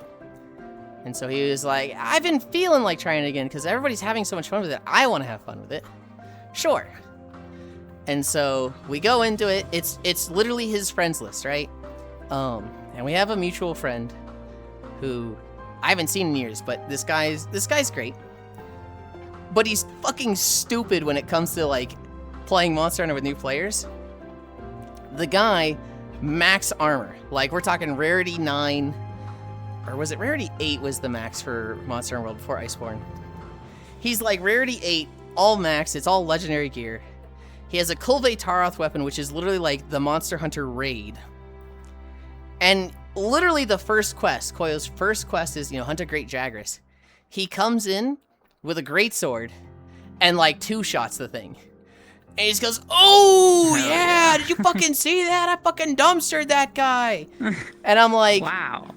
And so he was like, I've been feeling like trying it again because everybody's having so much fun with it. I want to have fun with it. Sure. And so we go into it. It's literally his friends list, right? And we have a mutual friend who I haven't seen in years, but this guy's great. But he's fucking stupid when it comes to, like, playing Monster Hunter with new players. The guy, max armor. Like, we're talking rarity 9, or was it rarity 8 was the max for Monster Hunter World before Iceborne? He's, like, rarity 8, all max, it's all legendary gear. He has a Kulve Taroth weapon, which is literally, like, the Monster Hunter raid. And literally the first quest, Koyo's first quest is, hunt a great Jagras. He comes in with a greatsword and, like, 2-shots the thing. And he just goes, oh, yeah, did you fucking see that? I fucking dumpstered that guy. And I'm like, wow.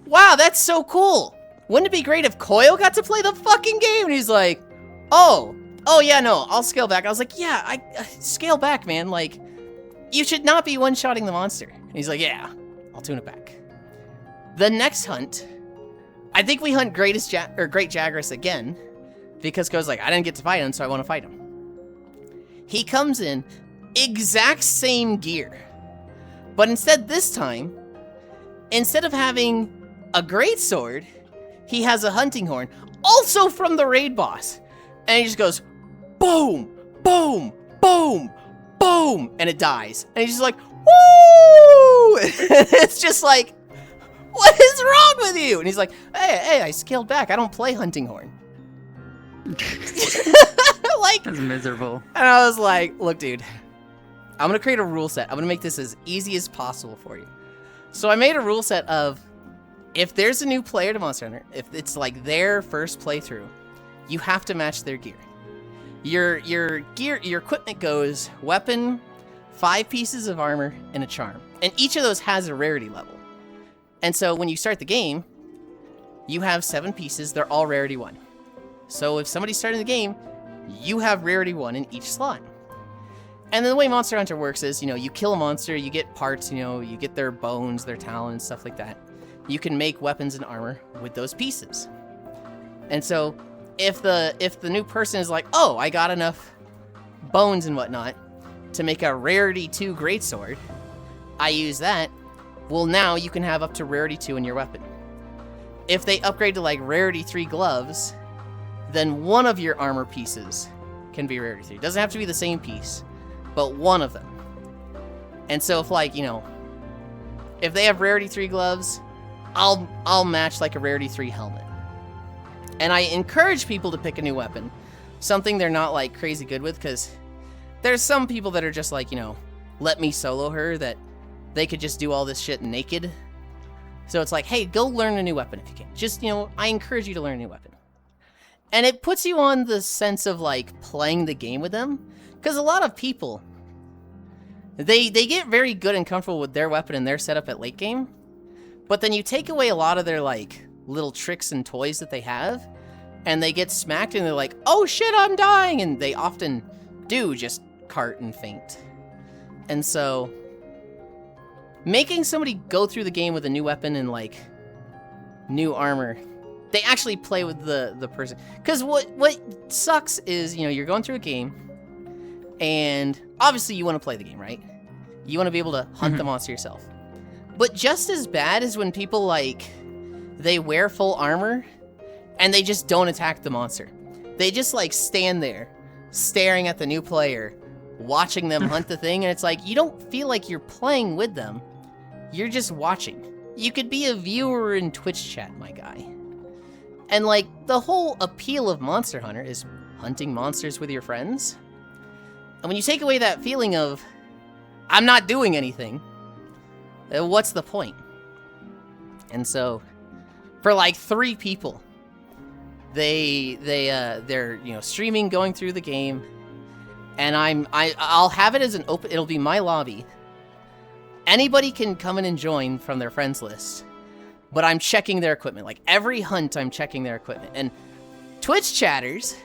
Wow, that's so cool. Wouldn't it be great if Koyo got to play the fucking game? And he's like, oh, yeah, no, I'll scale back. I was like, yeah, I scale back, man. Like, you should not be one-shotting the monster. And he's like, yeah, I'll tune it back. The next hunt, I think we hunt Great Jagras again, because Ko's like, I didn't get to fight him, so I want to fight him. He comes in, exact same gear, but instead this time, instead of having a greatsword, he has a hunting horn, also from the raid boss. And he just goes, boom, boom, boom, boom, and it dies. And he's just like, woo! It's just like, what is wrong with you? And he's like, hey, I scaled back. I don't play hunting horn. Like, that's miserable. And I was like, look, dude, I'm going to create a rule set. I'm going to make this as easy as possible for you. So I made a rule set of, if there's a new player to Monster Hunter, if it's like their first playthrough, you have to match their gear. Your gear, your equipment goes weapon, 5 pieces of armor, and a charm. And each of those has a rarity level. And so when you start the game, you have 7 pieces. They're all rarity 1. So if somebody's starting the game, you have rarity 1 in each slot. And then the way Monster Hunter works is, you kill a monster, you get parts, you get their bones, their talons, stuff like that. You can make weapons and armor with those pieces. And so if the new person is like, oh, I got enough bones and whatnot to make a rarity 2 greatsword, I use that. Well, now you can have up to rarity 2 in your weapon. If they upgrade to like rarity 3 gloves, then one of your armor pieces can be rarity 3. It doesn't have to be the same piece, but one of them. And so if like, if they have rarity 3 gloves, I'll match like a rarity 3 helmet. And I encourage people to pick a new weapon, something they're not like crazy good with, because there's some people that are just like, let me solo her, that they could just do all this shit naked. So it's like, hey, go learn a new weapon if you can. Just, I encourage you to learn a new weapon. And it puts you on the sense of, like, playing the game with them. Because a lot of people, they get very good and comfortable with their weapon and their setup at late game. But then you take away a lot of their, like, little tricks and toys that they have. And they get smacked and they're like, oh shit, I'm dying! And they often do just cart and faint. And so, making somebody go through the game with a new weapon and, like, new armor, they actually play with the person. Because what sucks is, you're going through a game, and obviously you want to play the game, right? You want to be able to hunt the monster yourself. But just as bad is when people, like, they wear full armor, and they just don't attack the monster. They just, like, stand there, staring at the new player, watching them hunt the thing, and it's like, you don't feel like you're playing with them. You're just watching. You could be a viewer in Twitch chat, my guy. And, like, the whole appeal of Monster Hunter is hunting monsters with your friends. And when you take away that feeling of, I'm not doing anything, what's the point? And so, for like 3 people, they're streaming, going through the game, and I'll have it as an open. It'll be my lobby. Anybody can come in and join from their friends list, but I'm checking their equipment. Like every hunt, I'm checking their equipment. And Twitch chatters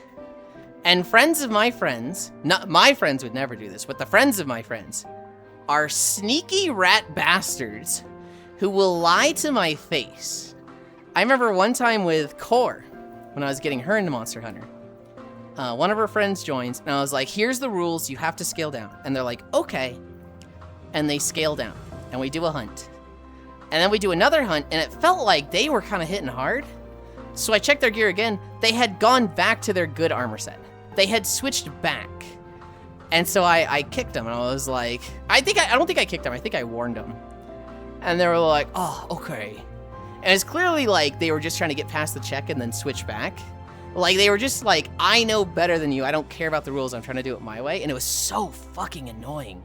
and friends of my friends, not my friends would never do this, but the friends of my friends are sneaky rat bastards who will lie to my face. I remember one time with Core, when I was getting her into Monster Hunter. One of her friends joins, and I was like, here's the rules, you have to scale down. And they're like, okay. And they scale down, and we do a hunt. And then we do another hunt, and it felt like they were kind of hitting hard. So I checked their gear again. They had gone back to their good armor set. They had switched back. And so I kicked them, and I was like, I don't think I kicked them, I think I warned them. And they were like, oh, okay. And it's clearly like they were just trying to get past the check and then switch back. Like they were just like, I know better than you, I don't care about the rules, I'm trying to do it my way. And it was so fucking annoying.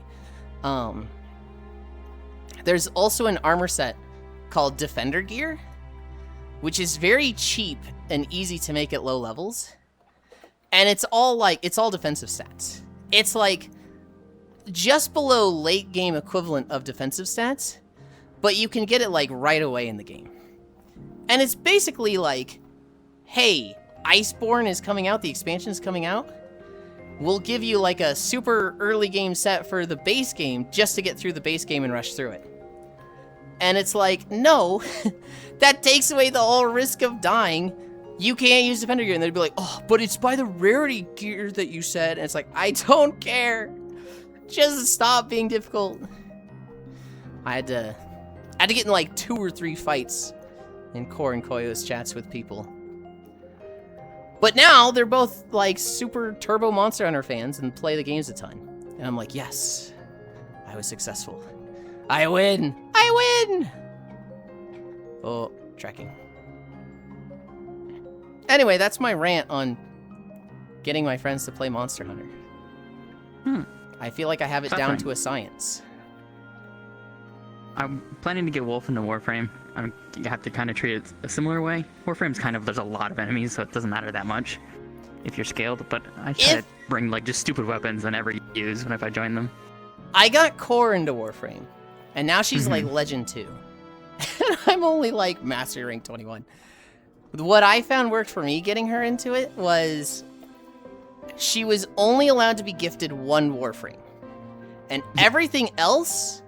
There's also an armor set called Defender Gear, which is very cheap and easy to make at low levels. And it's all defensive stats. It's like just below late game equivalent of defensive stats, but you can get it like right away in the game. And it's basically like, hey, Iceborne is coming out, the expansion is coming out. We'll give you like a super early game set for the base game just to get through the base game and rush through it. And it's like, no, that takes away the whole risk of dying. You can't use Defender Gear. And they'd be like, oh, but it's by the rarity gear that you said. And it's like, I don't care. Just stop being difficult. I had to get in like 2 or 3 fights in Core and Koyo's chats with people. But now they're both like super turbo Monster Hunter fans and play the games a ton. And I'm like, yes, I was successful. I win! I win! Oh, tracking. Anyway, that's my rant on getting my friends to play Monster Hunter. I feel like I have it down to a science. I'm planning to get Wolf into Warframe. I have to kind of treat it a similar way. Warframe's kind of, there's a lot of enemies, so it doesn't matter that much if you're scaled, but I try to bring like just stupid weapons I never use if I join them. I got Core into Warframe, and now she's like Legend 2. And I'm only like Master Rank 21. What I found worked for me getting her into it was she was only allowed to be gifted 1 Warframe. And everything else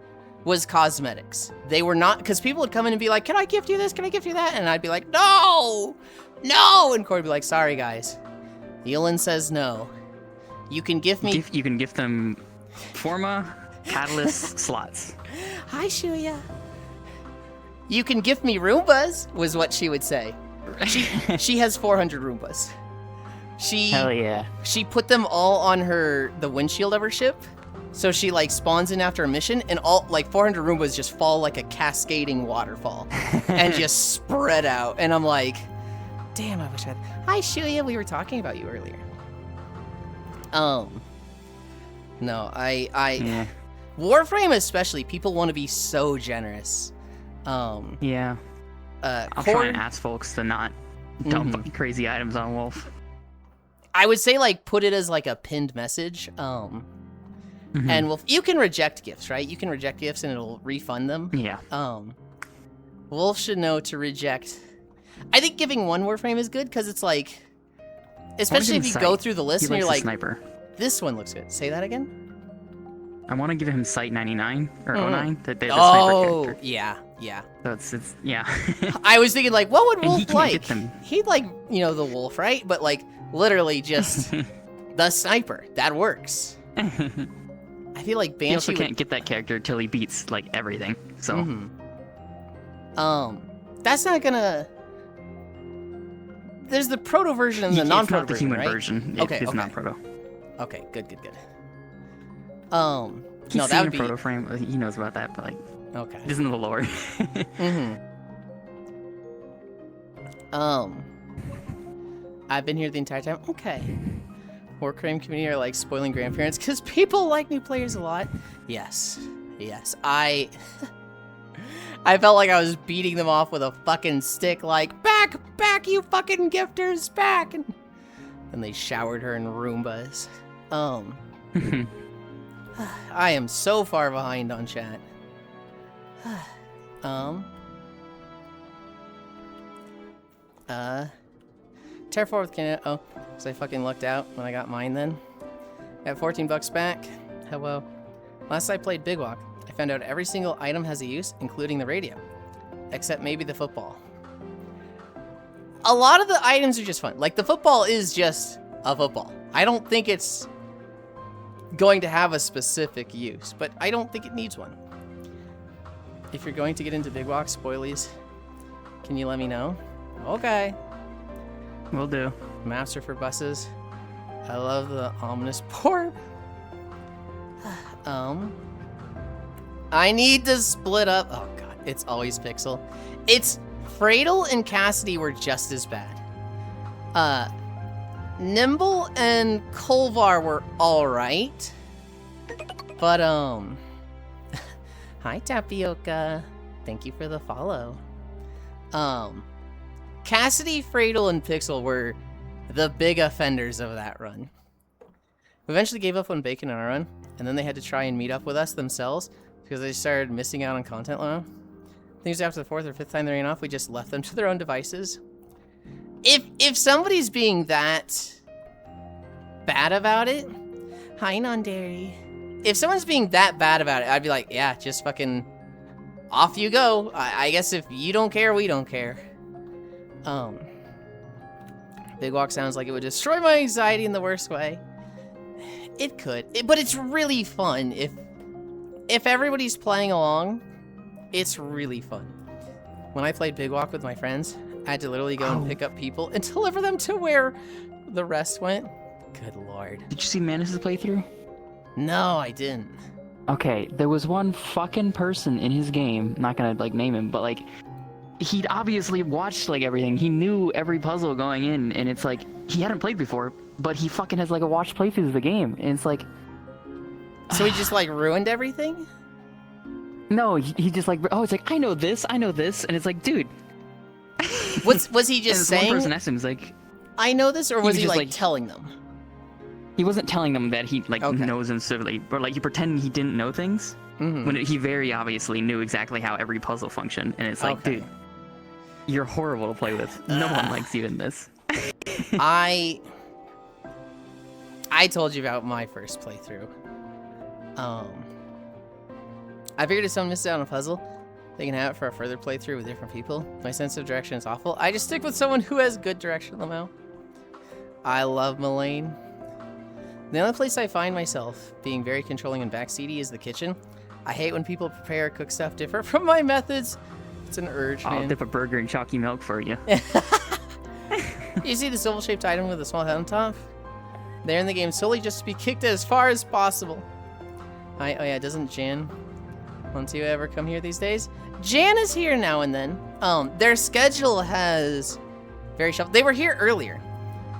was cosmetics. They were not, because people would come in and be like, can I gift you this? Can I gift you that? And I'd be like, no! No! And Corey would be like, sorry guys. Yulind says no. You can gift me... You can gift them Forma, Catalyst, slots. Hi, Shuya. You can gift me Roombas, was what she would say. She has 400 Roombas. Hell yeah. She put them all on the windshield of her ship. So she like spawns in after a mission, and all like 400 Roombas just fall like a cascading waterfall and just spread out. And I'm like, damn, I wish I had... Hi, Shuya, we were talking about you earlier. No, Yeah. Warframe especially, people want to be so generous. Yeah. I'll try and ask folks to not dump crazy items on Wolf. I would say like put it as like a pinned message. And Wolf, you can reject gifts, right? You can reject gifts and it'll refund them. Yeah. Wolf should know to reject. I think giving 1 Warframe is good because it's like, especially if you go through the list and you're like, sniper. This one looks good. Say that again? I want to give him Sight 99 or 09, the sniper character. Yeah, yeah. So it's yeah. I was thinking like, what would Wolf like? Them. He'd like, the Wolf, right? But like, literally just the sniper. That works. I feel like Banshee. He also can't get that character till he beats like everything. So. That's not gonna. There's the proto version and the non-proto version, It's not the human right? version. It's not proto. Okay, good. He's no, that would be proto frame. He knows about that, but like, okay. He doesn't know the lore. I've been here the entire time. Okay. Warcrame community are like spoiling grandparents because people like new players a lot. Yes. Yes. I felt like I was beating them off with a fucking stick, like, back, you fucking gifters, back! And they showered her in Roombas. I am so far behind on chat. Terraform with Canada. Oh, so I fucking lucked out when I got mine then. At 14 bucks back. Hello. Last I played Big Walk, I found out every single item has a use, including the radio. Except maybe the football. A lot of the items are just fun. Like, the football is just a football. I don't think it's going to have a specific use, but I don't think it needs one. If you're going to get into Big Walk spoilies, can you let me know? Okay. Will do. Maps are for buses. I love the ominous porb. I need to split up. Oh god, it's always Pixel. It's Fradel and Cassidy were just as bad. Nimble and Kolvar were alright. But, hi, Tapioca. Thank you for the follow. Cassidy, Fradel, and Pixel were the big offenders of that run. We eventually gave up on Bacon on our run, and then they had to try and meet up with us themselves because they started missing out on content low. Things after the 4th or 5th time they ran off, we just left them to their own devices. If somebody's being that bad about it, hi non-dairy. If someone's being that bad about it, I'd be like, yeah, just fucking off you go. I guess if you don't care, we don't care. Big Walk sounds like it would destroy my anxiety in the worst way. It could, but it's really fun if everybody's playing along. It's really fun. When I played Big Walk with my friends, I had to literally go and pick up people and deliver them to where the rest went. Good lord. Did you see Manus' playthrough? No, I didn't. Okay, there was one fucking person in his game, I'm not gonna like name him, but like he'd obviously watched like everything. He knew every puzzle going in, and it's like he hadn't played before, but he fucking has like a watched playthrough of the game, and it's like so he just like ruined everything? No, he just like, oh, it's like I know this, and it's like, dude. Was he just saying? One person asked him, he's like, I know this, or was he just, like telling them? He wasn't telling them that he like Okay. knows them specifically, but like he pretended he didn't know things when he very obviously knew exactly how every puzzle functioned, and it's like, dude, you're horrible to play with. No one likes you in this. I told you about my first playthrough. I figured if someone missed out on a puzzle, they can have it for a further playthrough with different people. My sense of direction is awful. I just stick with someone who has good direction, Lamau. I love Mullane. The only place I find myself being very controlling and backseaty is the kitchen. I hate when people prepare or cook stuff different from my methods. It's an urge, man. I'll dip a burger in chalky milk for you. You see this oval-shaped item with a small head on top? They're in the game solely just to be kicked as far as possible. Oh yeah, doesn't Jan want to ever come here these days? Jan is here now and then. Their schedule has very shuffled. They were here earlier,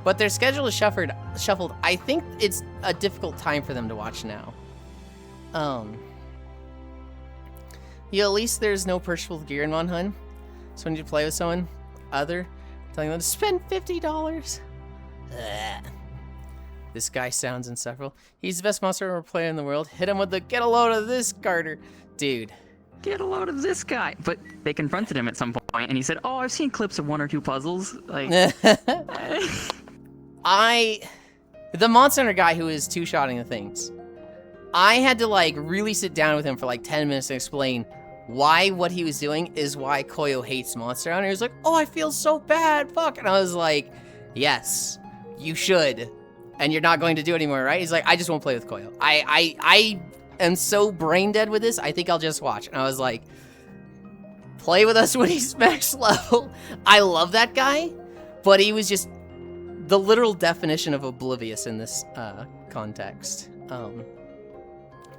but their schedule is shuffled. I think it's a difficult time for them to watch now. Yeah, at least there's no purchasable gear in Monhun. So when you play with someone telling them to spend $50. Ugh. This guy sounds insufferable. He's the best monster armor player in the world. Hit him with the get a load of this, Carter. Dude. Get a load of this guy. But they confronted him at some point, and he said, oh, I've seen clips of 1 or 2 puzzles. Like, the Monster Hunter guy who is two-shotting the things. I had to like really sit down with him for like 10 minutes to explain why what he was doing is why Koyo hates Monster Hunter. He was like, oh, I feel so bad, fuck. And I was like, yes, you should. And you're not going to do it anymore, right? He's like, I just won't play with Koyo. I am so brain dead with this, I think I'll just watch. And I was like, play with us when he's max level. I love that guy, but he was just the literal definition of oblivious in this context.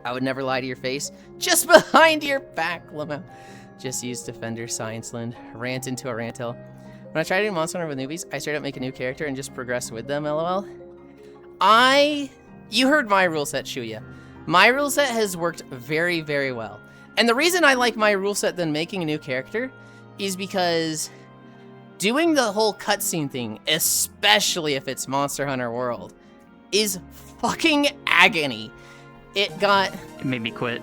I would never lie to your face. Just behind your back, Lamau. Just use Defender Scienceland. Rant into a rantel. When I try to do Monster Hunter with newbies, I straight up make a new character and just progress with them, lol. You heard my rule set, Shuya. My rule set has worked very, very well. And the reason I like my rule set than making a new character is because doing the whole cutscene thing, especially if it's Monster Hunter World, is fucking agony. It made me quit.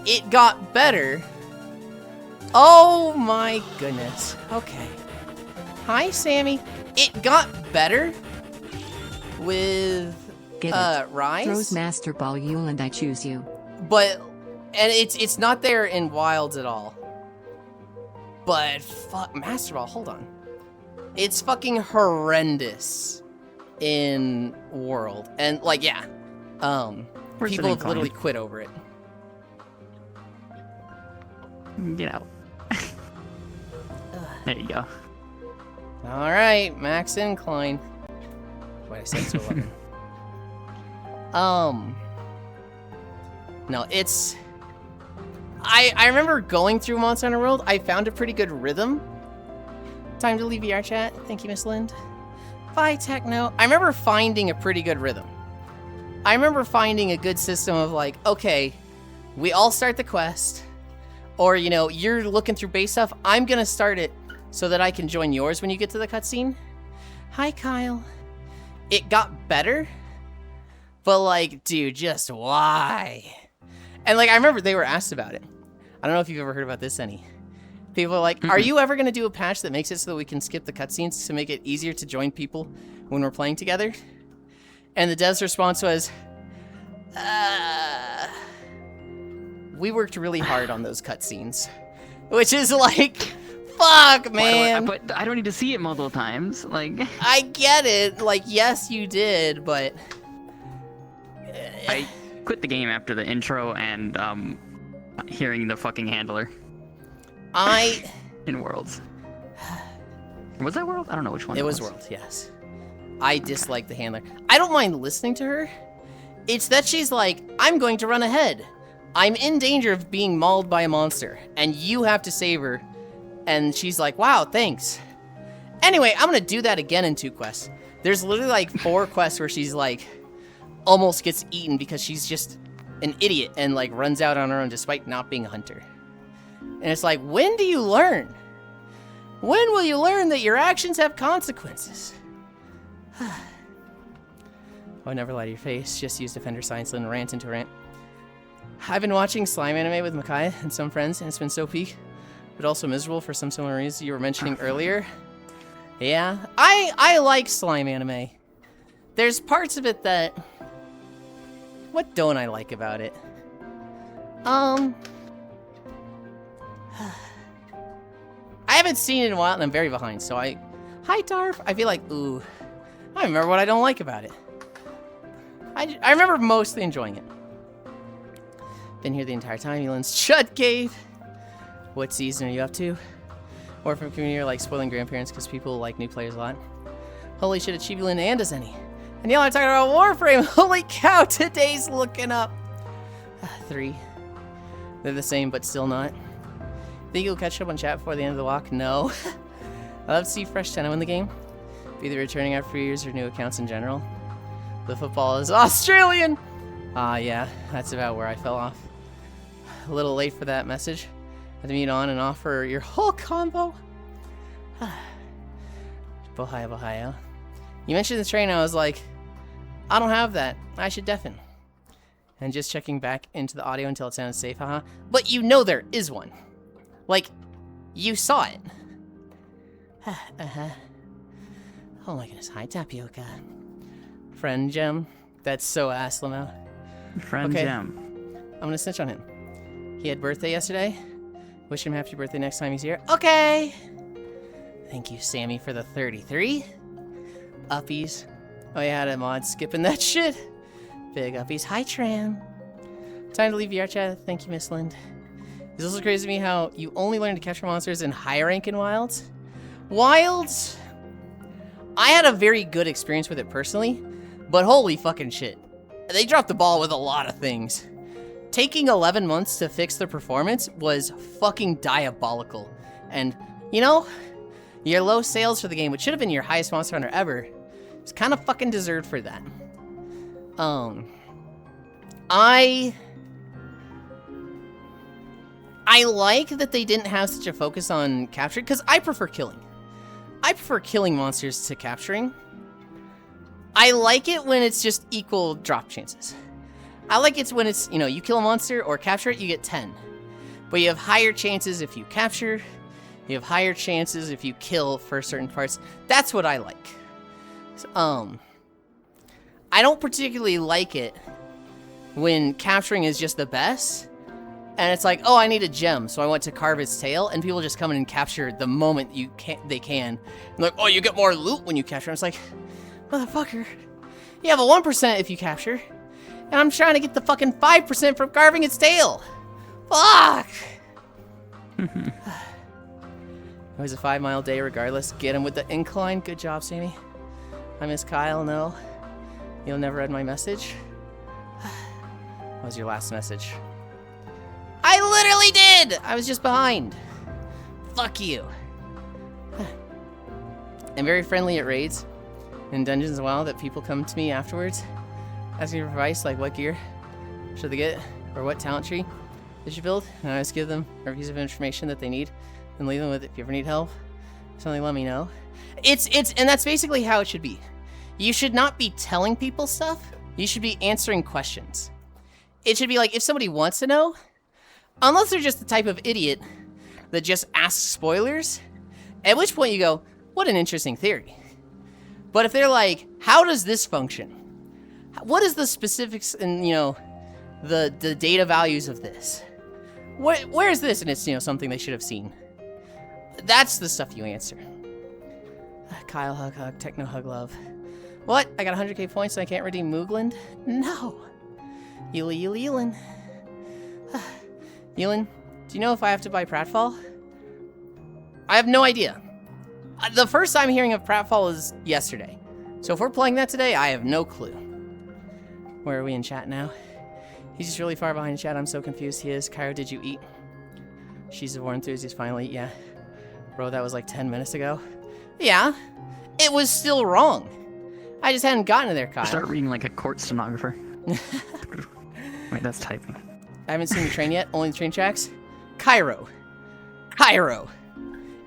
It got better. Oh my goodness. Okay. Hi, Sammy. It got better with Get it. Rise. Throws Master Ball Yulind, I choose you. But it's not there in Wilds at all. But fuck, Master Ball, hold on. It's fucking horrendous in World. And like, yeah. Where's People the have literally quit over it. Get out. There you go. Alright, max incline. Wait, I said to 11. No, it's... I remember going through Monster Hunter World, I found a pretty good rhythm. Time to leave VR chat. Thank you, Miss Lind. Bye, Techno. I remember finding a pretty good rhythm. I remember finding a good system of like, okay, we all start the quest, or, you know, you're looking through base stuff, I'm gonna start it so that I can join yours when you get to the cutscene. Hi, Kyle. It got better, but like, dude, just why? And like, I remember they were asked about it. I don't know if you've ever heard about this, any. People are like, are you ever gonna do a patch that makes it so that we can skip the cutscenes to make it easier to join people when we're playing together? And the dev's response was, we worked really hard on those cutscenes. Which is like, fuck, man. But I don't need to see it multiple times. Like, I get it. Like, yes, you did, but... I quit the game after the intro and hearing the fucking handler. In Worlds. Was that World? I don't know which one it was. World, yes. I dislike the handler. I don't mind listening to her. It's that she's like, I'm going to run ahead. I'm in danger of being mauled by a monster, and you have to save her. And she's like, wow, thanks. Anyway, I'm gonna do that again in 2 quests. There's literally like 4 quests where she's like, almost gets eaten because she's just an idiot and like runs out on her own despite not being a hunter. And it's like, when do you learn? When will you learn that your actions have consequences? Oh, never lie to your face. Just use Defender Science and rant into a rant. I've been watching slime anime with Makai and some friends, and it's been so peak, but also miserable for some similar reasons you were mentioning earlier. Yeah, I like slime anime. There's parts of it that... What don't I like about it? I haven't seen it in a while, and I'm very behind, so Hi, Tarf. I feel like, ooh. I remember what I don't like about it. I remember mostly enjoying it. Been here the entire time, Yulind's Chud Cave. What season are you up to? Or from community are like spoiling grandparents because people like new players a lot. Holy shit, it's Yulin and does any. And y'all are talking about Warframe. Holy cow, today's looking up. 3. They're the same, but still not. Think you'll catch up on chat before the end of the walk? No. I love to see fresh tenno in the game. Be either returning after 3 years or new accounts in general. The football is Australian! Yeah, that's about where I fell off. A little late for that message. Had to mute on and off for your whole combo. Bohio, Bohio. You mentioned the train, I was like, I don't have that. I should deafen. And just checking back into the audio until it sounded safe, haha. But you know there is one. Like, you saw it. Oh my goodness, hi Tapioca. Friend Gem. That's so ass, Lamo. Friend Gem. I'm gonna snitch on him. He had birthday yesterday. Wish him happy birthday next time he's here. Okay! Thank you, Sammy, for the 33. Uppies. Oh, yeah, I had a mod skipping that shit. Big uppies. Hi, Tram. Time to leave VR chat. Thank you, Miss Lind. It's also crazy to me how you only learn to capture monsters in high rank in Wilds. Wilds, I had a very good experience with it personally, but holy fucking shit. They dropped the ball with a lot of things. Taking 11 months to fix the performance was fucking diabolical. And, you know, your low sales for the game, which should have been your highest Monster Hunter ever, is kind of fucking deserved for that. I like that they didn't have such a focus on capturing, because I prefer killing. I prefer killing monsters to capturing. I like it when it's just equal drop chances. I like it when it's, you kill a monster or capture it, you get 10. But you have higher chances if you capture. You have higher chances if you kill for certain parts. That's what I like. So, I don't particularly like it when capturing is just the best. And it's like, oh, I need a gem, so I went to carve its tail, and people just come in and capture the moment they can. And like, oh, you get more loot when you capture. It's like, motherfucker, you have a 1% if you capture, and I'm trying to get the fucking 5% from carving its tail. Fuck! It was a 5-mile day regardless. Get him with the incline. Good job, Sammy. I miss Kyle. No, you'll never read my message. What was your last message? I literally did! I was just behind. Fuck you. I'm very friendly at raids and dungeons as well, that people come to me afterwards asking for advice, like what gear should they get or what talent tree they should build, and I just give them a piece of information that they need and leave them with it. If you ever need help, something, let me know. And that's basically how it should be. You should not be telling people stuff. You should be answering questions. It should be like, if somebody wants to know, unless they're just the type of idiot that just asks spoilers, at which point you go, what an interesting theory. But if they're like, how does this function? What is the specifics and, the data values of this? Where is this? And it's, something they should have seen. That's the stuff you answer. Kyle, hug, techno, hug, love. What? I got 100k points and I can't redeem Mooglind? No. Yulind. Yulind, do you know if I have to buy Pratfall? I have no idea. The first time hearing of Pratfall is yesterday. So if we're playing that today, I have no clue. Where are we in chat now? He's just really far behind chat. I'm so confused. He is. Cairo, did you eat? She's a war enthusiast. Finally, yeah. Bro, that was like 10 minutes ago. Yeah. It was still wrong. I just hadn't gotten to there, Kyle. Start reading like a court stenographer. Wait, that's typing. I haven't seen the train yet. Only the train tracks. Cairo.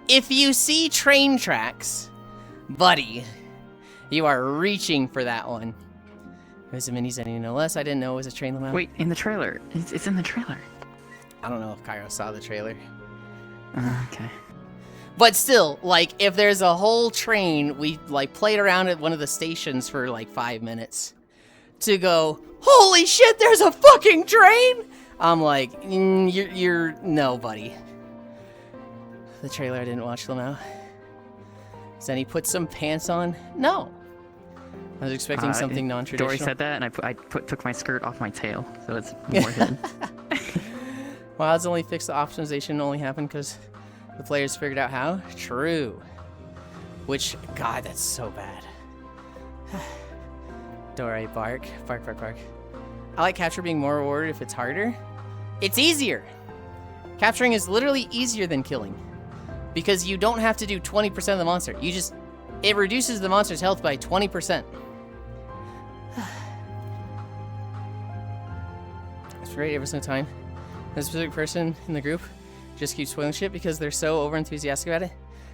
If you see train tracks, buddy, you are reaching for that one. It was a mini Zenny, no less. I didn't know it was a train limo. Wait, in the trailer. It's in the trailer. I don't know if Cairo saw the trailer. Okay. But still, like, if there's a whole train, we, like, played around at one of the stations for, like, 5 minutes to go, holy shit, there's a fucking train! I'm like, you're, no, buddy. The trailer, I didn't watch till now. Zenny put some pants on? No. I was expecting something non-traditional. Dory said that, and I took my skirt off my tail, so it's more hidden. Well, it's only fixed the optimization only happened because the players figured out how? True. Which, God, that's so bad. Dory, bark. Bark. I like capture being more rewarded if it's harder. It's easier. Capturing is literally easier than killing. Because you don't have to do 20% of the monster. It reduces the monster's health by 20%. It's great every single time. A specific person in the group just keeps spoiling shit because they're so over-enthusiastic about it.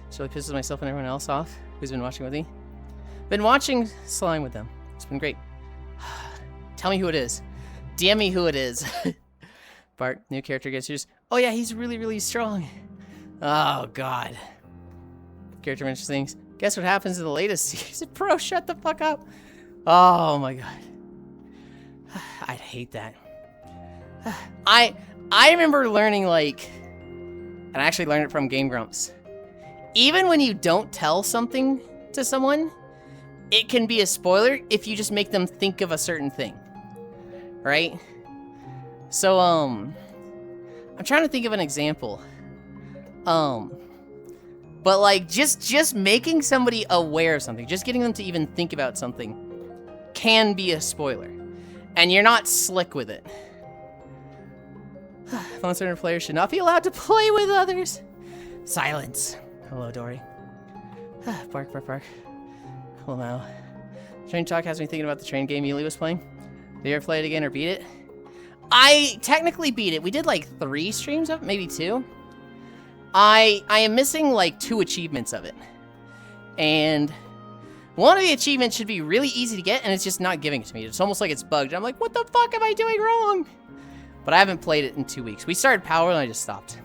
It really pisses myself and everyone else off who's been watching with me. Been watching Slime with them. It's been great. Tell me who it is. DM me who it is. Bart, new character gets yours. Oh yeah, he's really, really strong. Oh god. Character mentions things. Guess what happens in the latest season? Bro, shut the fuck up. Oh my god. I'd hate that. I remember learning, like, and I actually learned it from Game Grumps. Even when you don't tell something to someone, it can be a spoiler if you just make them think of a certain thing. Right? So, I'm trying to think of an example. But like, just making somebody aware of something, just getting them to even think about something can be a spoiler. And you're not slick with it. Phone center players should not be allowed to play with others. Silence. Hello, Dory. Bark. Hello, Mal. Train talk has me thinking about the train game Yuli was playing. you ever play it again or beat it? I technically beat it. We did like 3 streams of it, maybe 2. I am missing like 2 achievements of it. And one of the achievements should be really easy to get, and it's just not giving it to me. It's almost like it's bugged. I'm like, what the fuck am I doing wrong? But I haven't played it in 2 weeks. We started Power, and I just stopped.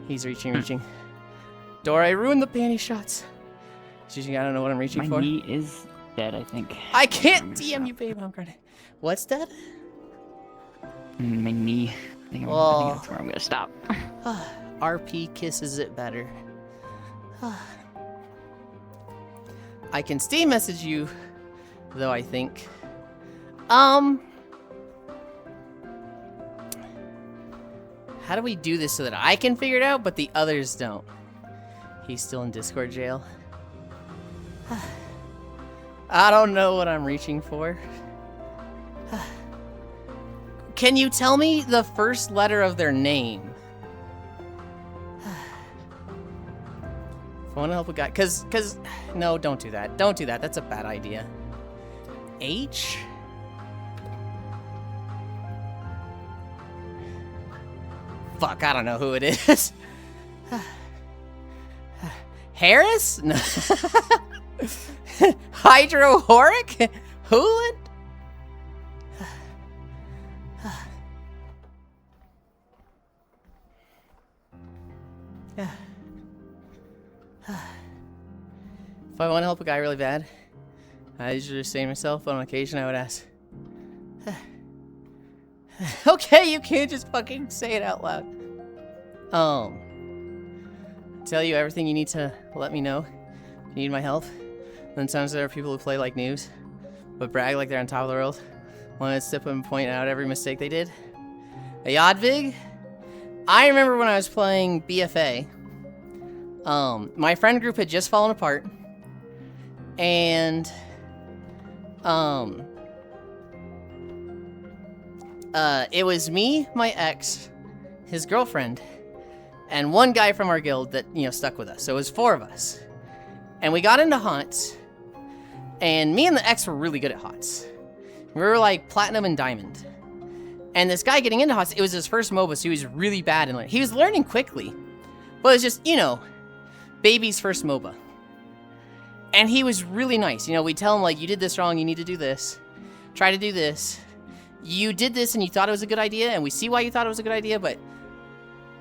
He's reaching. Dora, I ruined the panty shots. She's, I don't know what I'm reaching for. My knee is dead, I think. I can't DM you, babe. I'm gonna. What's dead? My knee. I think that's where I'm gonna stop. RP kisses it better. I can Steam message you, though, I think. How do we do this so that I can figure it out, but the others don't? He's still in Discord jail. I don't know what I'm reaching for. Can you tell me the first letter of their name? If I want to help a guy, cause, no, don't do that. Don't do that. That's a bad idea. H? Fuck, I don't know who it is. Harris? No. Hydrohoric? Yulind? If I want to help a guy really bad, I usually say to myself, but on occasion I would ask, okay, you can't just fucking say it out loud. Tell you everything you need to let me know. If you need my help. Then sometimes there are people who play like noobs, but brag like they're on top of the world. Want to step up and point out every mistake they did. A Yodvig? I remember when I was playing BFA, my friend group had just fallen apart, and it was me, my ex, his girlfriend, and one guy from our guild that, you know, stuck with us. So it was 4 of us. And we got into HOTS, and me and the ex were really good at HOTS. We were like platinum and diamond. And this guy getting into HOTS, it was his first MOBA, so he was really bad and he was learning quickly. But it's just, you know, baby's first MOBA. And he was really nice. You know, we tell him, like, you did this wrong, you need to do this. Try to do this. You did this and you thought it was a good idea, and we see why you thought it was a good idea, but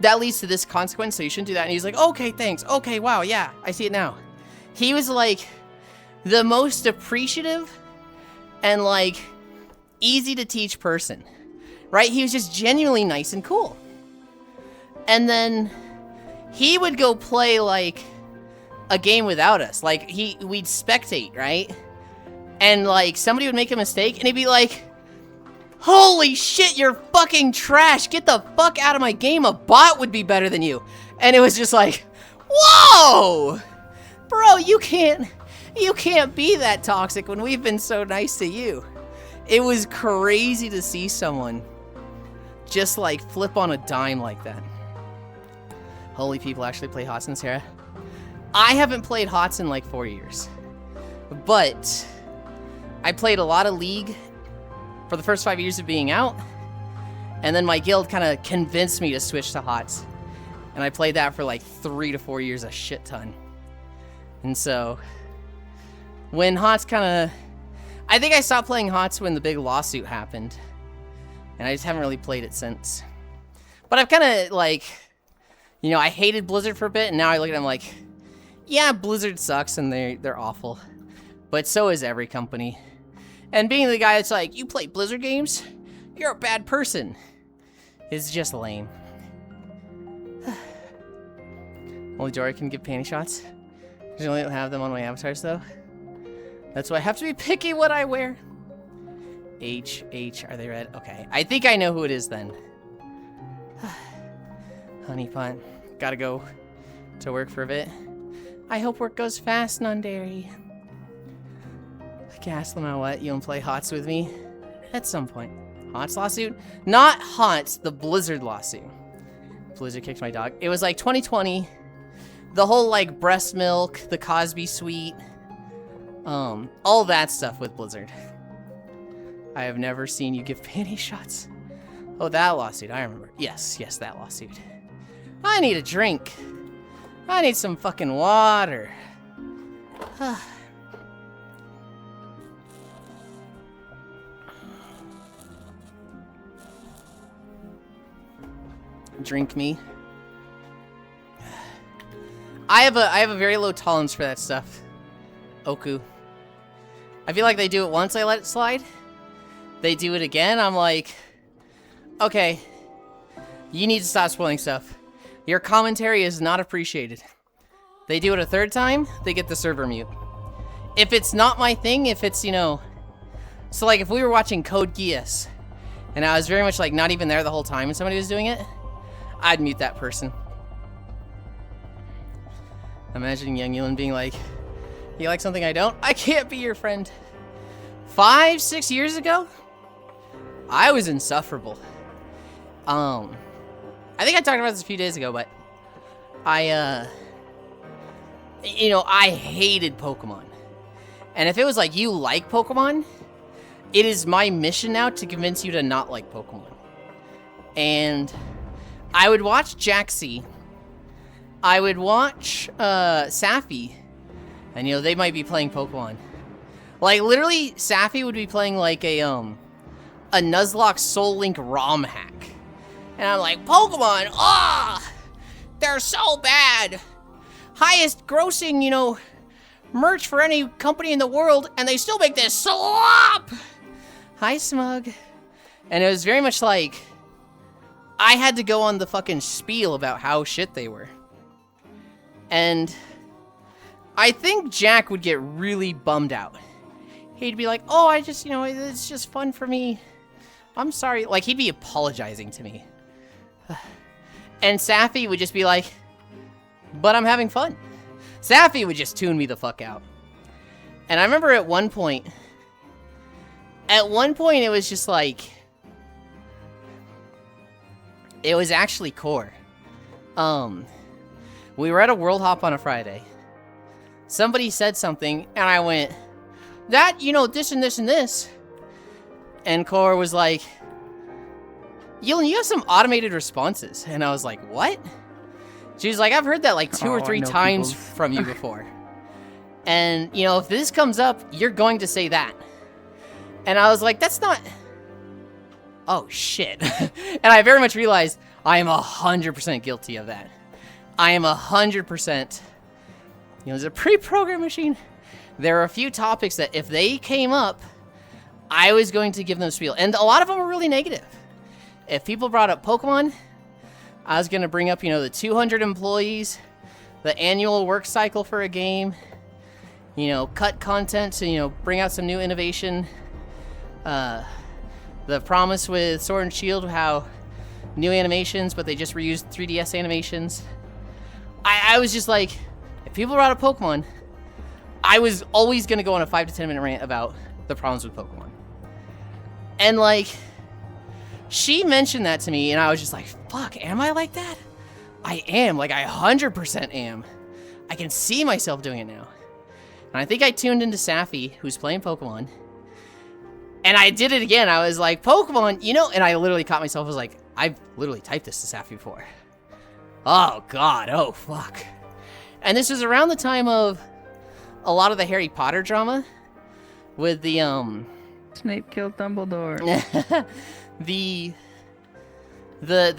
that leads to this consequence, so you shouldn't do that. And he's like, okay, thanks. Okay, wow, yeah, I see it now. He was, like, the most appreciative and, like, easy to teach person. Right? He was just genuinely nice and cool. And then he would go play, like, a game without us. Like, we'd spectate, right? And, like, somebody would make a mistake, and he'd be like, holy shit, you're fucking trash. Get the fuck out of my game. A bot would be better than you. And it was just like, whoa! Bro, you can't be that toxic when we've been so nice to you. It was crazy to see someone just, like, flip on a dime like that. Holy people actually play HOTS in Sarah. I haven't played HOTS in, like, 4 years. But I played a lot of League for the first 5 years of being out. And then my guild kind of convinced me to switch to HOTS. And I played that for, like, 3 to 4 years, a shit ton. And so when HOTS kind of... I think I stopped playing HOTS when the big lawsuit happened. And I just haven't really played it since. But I've kind of, like... You know, I hated Blizzard for a bit, and now I look at them like... Yeah, Blizzard sucks, and they're awful. But so is every company. And being the guy that's like, you play Blizzard games? You're a bad person. Is just lame. Only Dory can give panty shots. I only don't have them on my avatars, though. That's why I have to be picky what I wear. H, are they red? Okay, I think I know who it is then. Honey Pun, gotta go to work for a bit. I hope work goes fast, non-dairy. Gas them out what? You wanna play HOTS with me? At some point. HOTS lawsuit? Not HOTS, the Blizzard lawsuit. Blizzard kicked my dog. It was like 2020. The whole, like, breast milk, the Cosby suite. All that stuff with Blizzard. I have never seen you give panty shots. Oh, that lawsuit. I remember. Yes, that lawsuit. I need a drink. I need some fucking water. Drink me. I have a very low tolerance for that stuff. Oku. I feel like they do it once, I let it slide. They do it again, I'm like, okay, you need to stop spoiling stuff. Your commentary is not appreciated. They do it a third time, they get the server mute. If it's not my thing, if it's, you know, so like if we were watching Code Geass, and I was very much like not even there the whole time and somebody was doing it, I'd mute that person. Imagine young Yulind being like, you like something I don't? I can't be your friend. 5-6 years ago, I was insufferable. I think I talked about this a few days ago, but you know, I hated Pokemon. And if it was like, you like Pokemon, it is my mission now to convince you to not like Pokemon. And I would watch Jaxie. I would watch Safi. And, you know, they might be playing Pokemon. Like, literally, Safi would be playing, like, a Nuzlocke Soul Link ROM hack. And I'm like, Pokemon, they're so bad. Highest grossing, you know, merch for any company in the world, and they still make this slop! Hi, Smug. And it was very much like, I had to go on the fucking spiel about how shit they were. And I think Jack would get really bummed out. He'd be like, oh, I just, you know, it's just fun for me. I'm sorry. Like, he'd be apologizing to me. And Safi would just be like, but I'm having fun. Safi would just tune me the fuck out. And I remember at one point it was just like, it was actually Core. We were at a World Hop on a Friday. Somebody said something, and I went, that, you know, this and this and this. And Core was like, Yulind, you have some automated responses. And I was like, what? She was like, I've heard that like 2 or 3 times from you before. And, you know, if this comes up, you're going to say that. And I was like, that's not... Oh, shit. And I very much realized I am 100% guilty of that. I am 100%... You know, there's a pre-programmed machine. There are a few topics that if they came up, I was going to give them a spiel. And a lot of them were really negative. If people brought up Pokemon, I was going to bring up, you know, the 200 employees, the annual work cycle for a game, you know, cut content to, you know, bring out some new innovation. The promise with Sword and Shield, how new animations, but they just reused 3DS animations. I was just like, if people brought up Pokemon, I was always going to go on a 5 to 10 minute rant about the problems with Pokemon. And like, she mentioned that to me, and I was just like, fuck, am I like that? I am. Like, I 100% am. I can see myself doing it now. And I think I tuned into Safi, who's playing Pokemon. And I did it again. I was like, Pokemon, you know, and I literally caught myself. I was like, I've literally typed this to Safi before. Oh, God. Oh, fuck. And this was around the time of a lot of the Harry Potter drama with the, Snape killed Dumbledore. the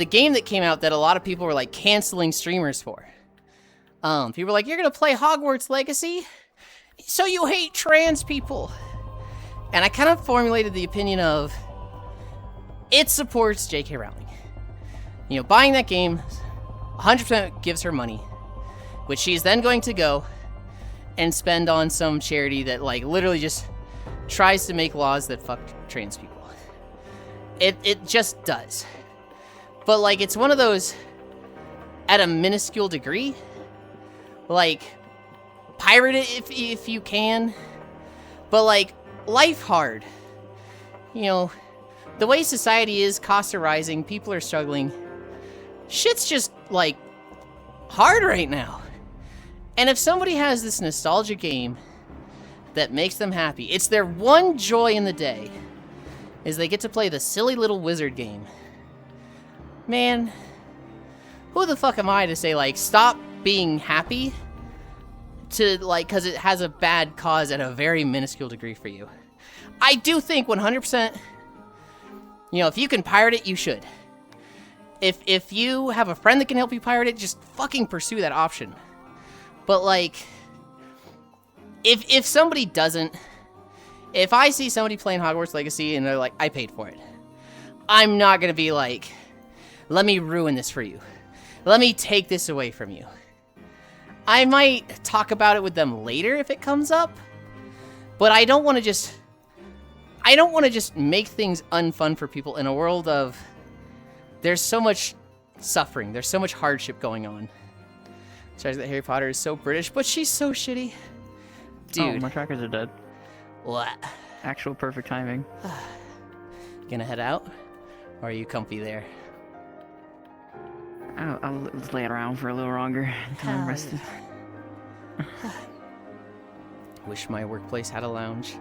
game that came out that a lot of people were like canceling streamers for. People were like, you're gonna play Hogwarts Legacy? So you hate trans people. And I kind of formulated the opinion of, it supports J.K. Rowling. You know, buying that game 100% gives her money, which she's then going to go and spend on some charity that like literally just tries to make laws that fuck trans people. It just does. But like, it's one of those at a minuscule degree. Like, pirate it if you can. But like, life hard. You know, the way society is, costs are rising, people are struggling. Shit's just like hard right now. And if somebody has this nostalgia game that makes them happy, it's their one joy in the day. is they get to play the silly little wizard game. Man, who the fuck am I to say, like, stop being happy to, like, because it has a bad cause at a very minuscule degree for you. I do think 100%, you know, if you can pirate it, you should. If you have a friend that can help you pirate it, just fucking pursue that option. But, like, if somebody doesn't, if I see somebody playing Hogwarts Legacy and they're like, I paid for it, I'm not gonna be like, let me ruin this for you. Let me take this away from you. I might talk about it with them later if it comes up, but I don't want to just make things unfun for people in a world of there's so much suffering, there's so much hardship going on. Sorry that Harry Potter is so British, but she's so shitty. Dude. Oh, my trackers are dead. What? Actual perfect timing. Gonna head out? Or are you comfy there? I'll just lay it around for a little longer until I'm rested. Wish my workplace had a lounge.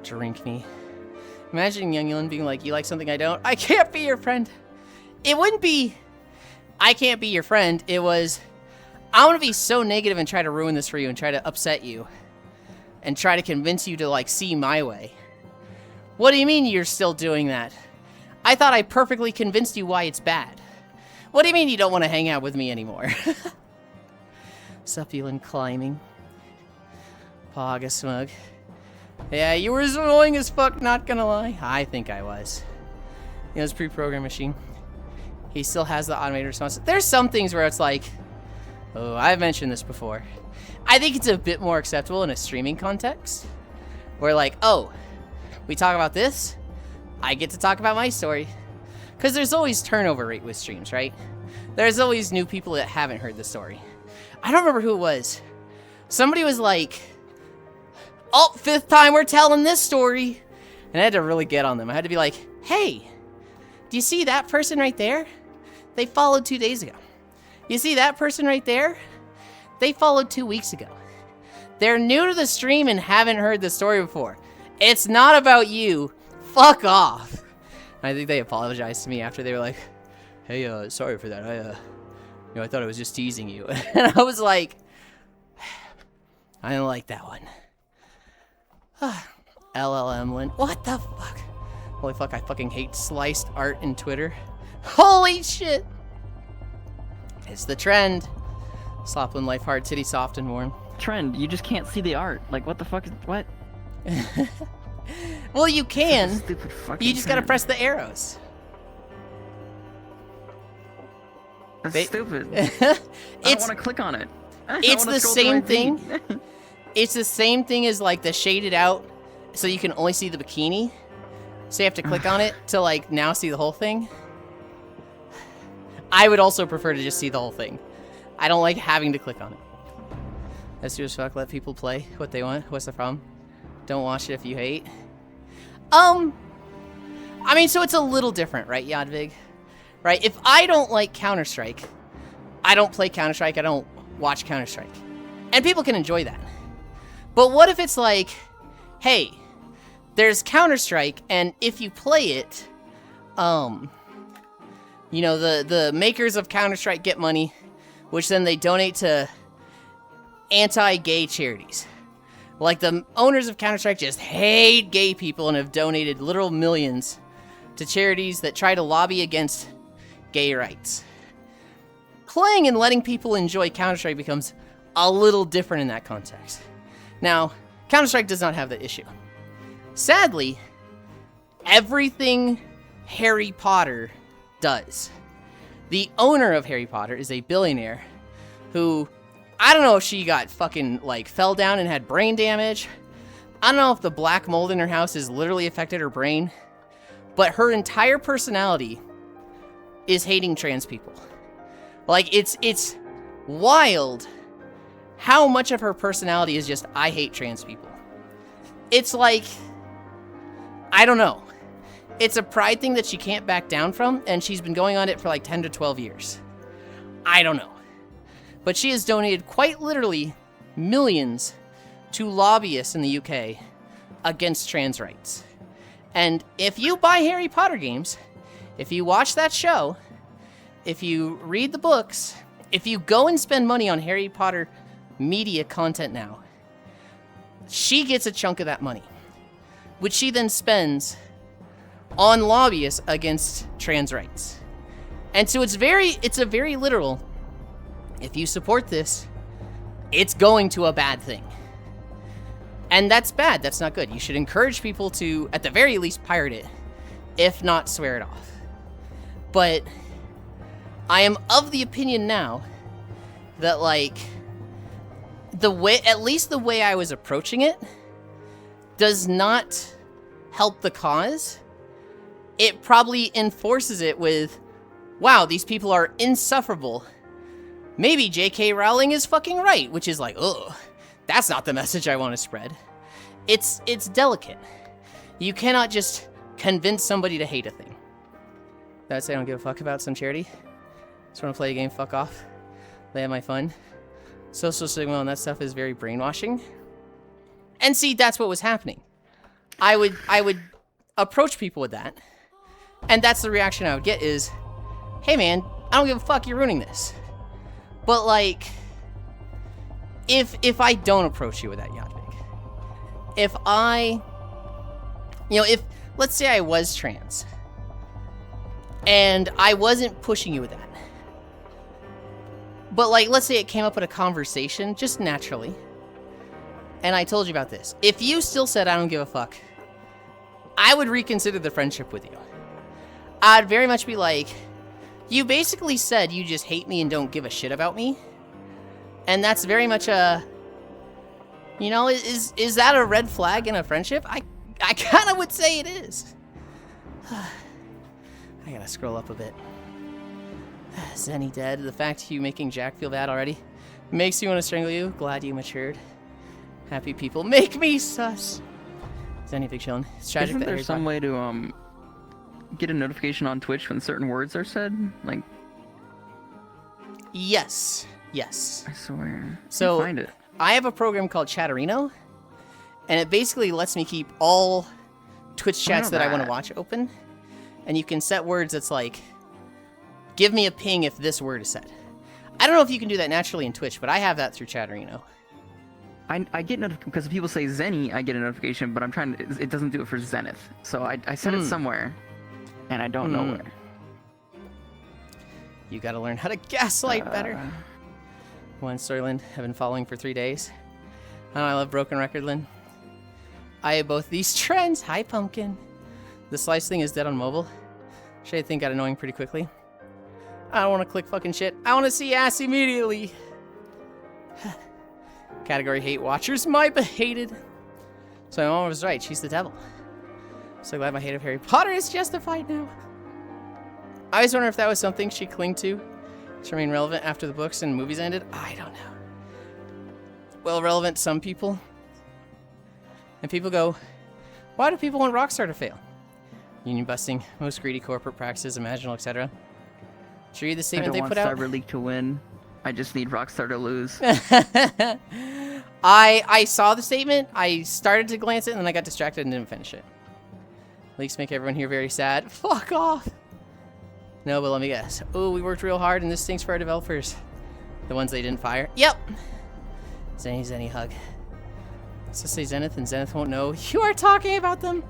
Drink me. Imagine young Yulind being like, you like something I don't? I can't be your friend. It wouldn't be, I can't be your friend. It was, I want to be so negative and try to ruin this for you and try to upset you. And try to convince you to, like, see my way. What do you mean you're still doing that? I thought I perfectly convinced you why it's bad. What do you mean you don't want to hang out with me anymore? Sup, Yulind climbing. Paga smug. Yeah, you were as annoying as fuck, not gonna lie. I think I was. You know, it's pre-programmed machine. He still has the automated response. There's some things where it's like, oh, I've mentioned this before. I think it's a bit more acceptable in a streaming context. Where like, oh, we talk about this, I get to talk about my story. Because there's always turnover rate with streams, right? There's always new people that haven't heard the story. I don't remember who it was. Somebody was like, oh, 5th time we're telling this story. And I had to really get on them. I had to be like, hey, do you see that person right there? They followed 2 days ago. You see that person right there? They followed 2 weeks ago. They're new to the stream and haven't heard the story before. It's not about you. Fuck off. And I think they apologized to me after they were like, hey, sorry for that. I thought I was just teasing you. And I was like, I didn't like that one. LLM Lin. What the fuck? Holy fuck, I fucking hate sliced art in Twitter. Holy shit. It's the trend. Slop when life hard, titty soft and warm. Trend, you just can't see the art. Like, what the fuck is, what? Well, you can. Stupid fucking You just gotta trend. press the arrows. That's stupid. I don't It's want to click on it. it's the same thing. It's the same thing as like the shaded out, so you can only see the bikini. So you have to click on it to like now see the whole thing. I would also prefer to just see the whole thing. I don't like having to click on it. As soon as fuck, let people play what they want. What's the problem? Don't watch it if you hate. I mean, so it's a little different, right, Yadvig? Right? If I don't like Counter-Strike, I don't play Counter-Strike, I don't watch Counter-Strike. And people can enjoy that. But what if it's like, hey, there's Counter-Strike, and if you play it, you know, the makers of Counter-Strike get money, which then they donate to anti-gay charities. Like, the owners of Counter-Strike just hate gay people and have donated literal millions to charities that try to lobby against gay rights. Playing and letting people enjoy Counter-Strike becomes a little different in that context. Now, Counter-Strike does not have that issue. Sadly, everything Harry Potter does. The owner of Harry Potter is a billionaire who, I don't know if she got fucking, like, fell down and had brain damage. I don't know if the black mold in her house has literally affected her brain. But her entire personality is hating trans people. Like, it's wild how much of her personality is just, I hate trans people. It's like, I don't know. It's a pride thing that she can't back down from, and she's been going on it for like 10 to 12 years. I don't know. But she has donated quite literally millions to lobbyists in the UK against trans rights. And if you buy Harry Potter games, if you watch that show, if you read the books, if you go and spend money on Harry Potter media content now, she gets a chunk of that money, which she then spends on lobbyists against trans rights. And so it's a very literal, if you support this, it's going to a bad thing. And that's bad, that's not good. You should encourage people to, at the very least, pirate it, if not swear it off. But I am of the opinion now that, like, at least the way I was approaching it does not help the cause. It probably enforces it with, wow, these people are insufferable. Maybe J.K. Rowling is fucking right, which is like, ugh, that's not the message I want to spread. It's delicate. You cannot just convince somebody to hate a thing. Did I say I don't give a fuck about some charity? Just want to play a game, fuck off. They have my fun. Social signal and that stuff is very brainwashing. And see, that's what was happening. I would approach people with that, and that's the reaction I would get is, hey man, I don't give a fuck, you're ruining this. But like, if I don't approach you with that, Yadvig, if let's say I was trans, and I wasn't pushing you with that, but like, let's say it came up in a conversation, just naturally, and I told you about this. If you still said I don't give a fuck, I would reconsider the friendship with you. I'd very much be like, you basically said you just hate me and don't give a shit about me. And that's very much a, is that a red flag in a friendship? I kind of would say it is. I gotta scroll up a bit. Zenny dead. The fact you making Jack feel bad already makes you want to strangle you. Glad you matured. Happy people make me sus. Zenny big chillin'. It's tragic. Isn't there some way to get a notification on Twitch when certain words are said? Like, yes. I swear. So Find it. I have a program called Chatterino, and it basically lets me keep all Twitch chats that I want to watch open. And you can set words that's like, give me a ping if this word is said. I don't know if you can do that naturally in Twitch, but I have that through Chatterino. I get notification because if people say Zenny, I get a notification, but I'm trying to. It doesn't do it for Zenith, so I set it somewhere, and I don't know where. You gotta learn how to gaslight better. One Storyland, have been following for 3 days. Oh, I love Broken Record, Lynn. I have both these trends. Hi, Pumpkin. The slice thing is dead on mobile. Shade thing got annoying pretty quickly. I don't want to click fucking shit. I want to see ass immediately. Category hate watchers, my behated. So my mom was right, she's the devil. So glad my hate of Harry Potter is justified now. I always wonder if that was something she clung to remain relevant after the books and movies ended. I don't know. Well, relevant to some people. And people go, why do people want Rockstar to fail? Union busting, most greedy corporate practices imaginable, etc. Should you read the statement they put out? I don't want Cyber League to win. I just need Rockstar to lose. I saw the statement, I started to glance at it, and then I got distracted and didn't finish it. Leaks make everyone here very sad. Fuck off! No, but let me guess. Oh, we worked real hard, and this stinks for our developers. The ones they didn't fire? Yep! Zenny hug. So say Zenith, and Zenith won't know you are talking about them!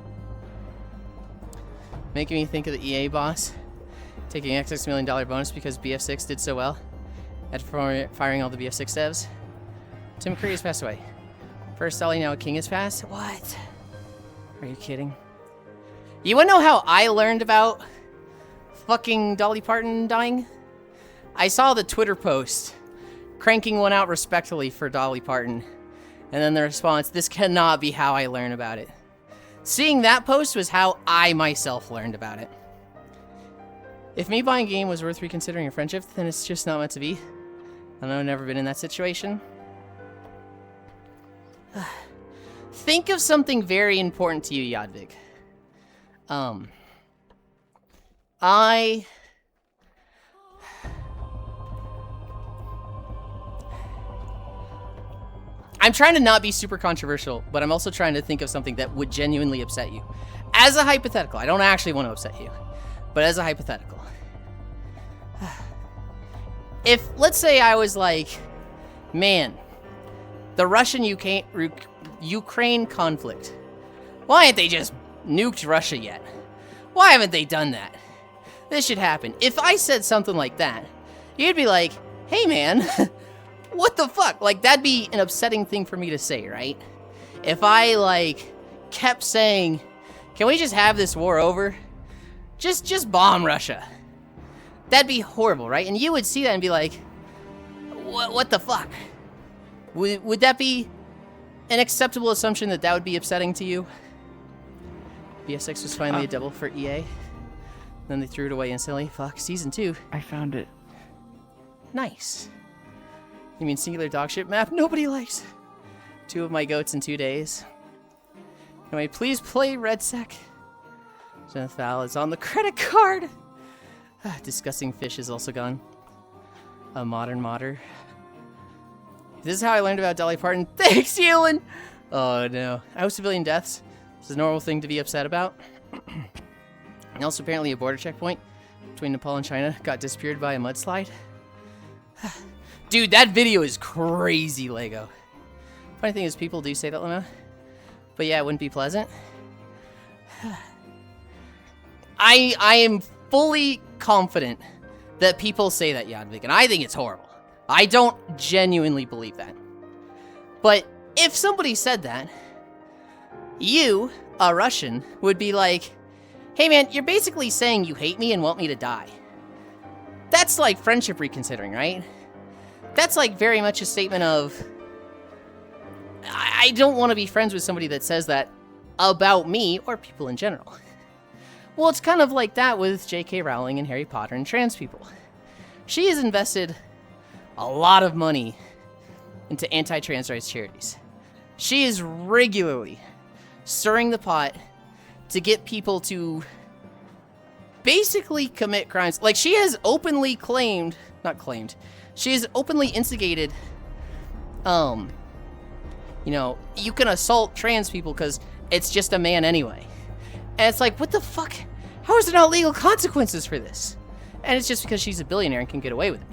Making me think of the EA boss. Taking $X million bonus because BF6 did so well. After firing all the BF6 devs. Tim McCree has passed away. First Ollie, now a king has passed? What? Are you kidding? You wanna know how I learned about fucking Dolly Parton dying? I saw the Twitter post cranking one out respectfully for Dolly Parton. And then the response, this cannot be how I learn about it. Seeing that post was how I myself learned about it. If me buying a game was worth reconsidering a friendship, then it's just not meant to be. I know I've never been in that situation. Think of something very important to you, Yadvig. I'm trying to not be super controversial, but I'm also trying to think of something that would genuinely upset you. As a hypothetical, I don't actually want to upset you, but as a hypothetical. If, let's say I was like, man, the Russian-Ukraine conflict, why ain't they just nuked Russia yet? Why haven't they done that? This should happen. If I said something like that, you'd be like, hey man, what the fuck? Like, that'd be an upsetting thing for me to say, right? If I, like, kept saying, can we just have this war over? Just bomb Russia. That'd be horrible, right? And you would see that and be like, what the fuck? Would that be an acceptable assumption that would be upsetting to you? BSX was finally a double for EA. Then they threw it away instantly. Fuck, season 2. I found it. Nice. You mean singular dogshit map? Nobody likes. 2 of my goats in 2 days. Can I please play Red Sec? Jennifer Val is on the credit card. Disgusting fish is also gone. A modern modder. This is how I learned about Dolly Parton. Thanks, Yulind! Oh no. I hope civilian deaths. This is a normal thing to be upset about. And also apparently a border checkpoint between Nepal and China got disappeared by a mudslide. Dude, that video is crazy, Lego. Funny thing is people do say that, Lama. But yeah, it wouldn't be pleasant. I am fully confident that people say that, Yadvik, and I think it's horrible. I don't genuinely believe that. But if somebody said that, you, a Russian, would be like, hey man, you're basically saying you hate me and want me to die. That's like friendship reconsidering, right? That's like very much a statement of, I don't want to be friends with somebody that says that about me or people in general. Well, it's kind of like that with J.K. Rowling and Harry Potter and trans people. She has invested a lot of money into anti-trans rights charities. She is regularly stirring the pot to get people to basically commit crimes. Like, she has openly claimed, not claimed, she has openly instigated, you know, you can assault trans people because it's just a man anyway. And it's like, what the fuck? How is there not legal consequences for this? And it's just because she's a billionaire and can get away with it.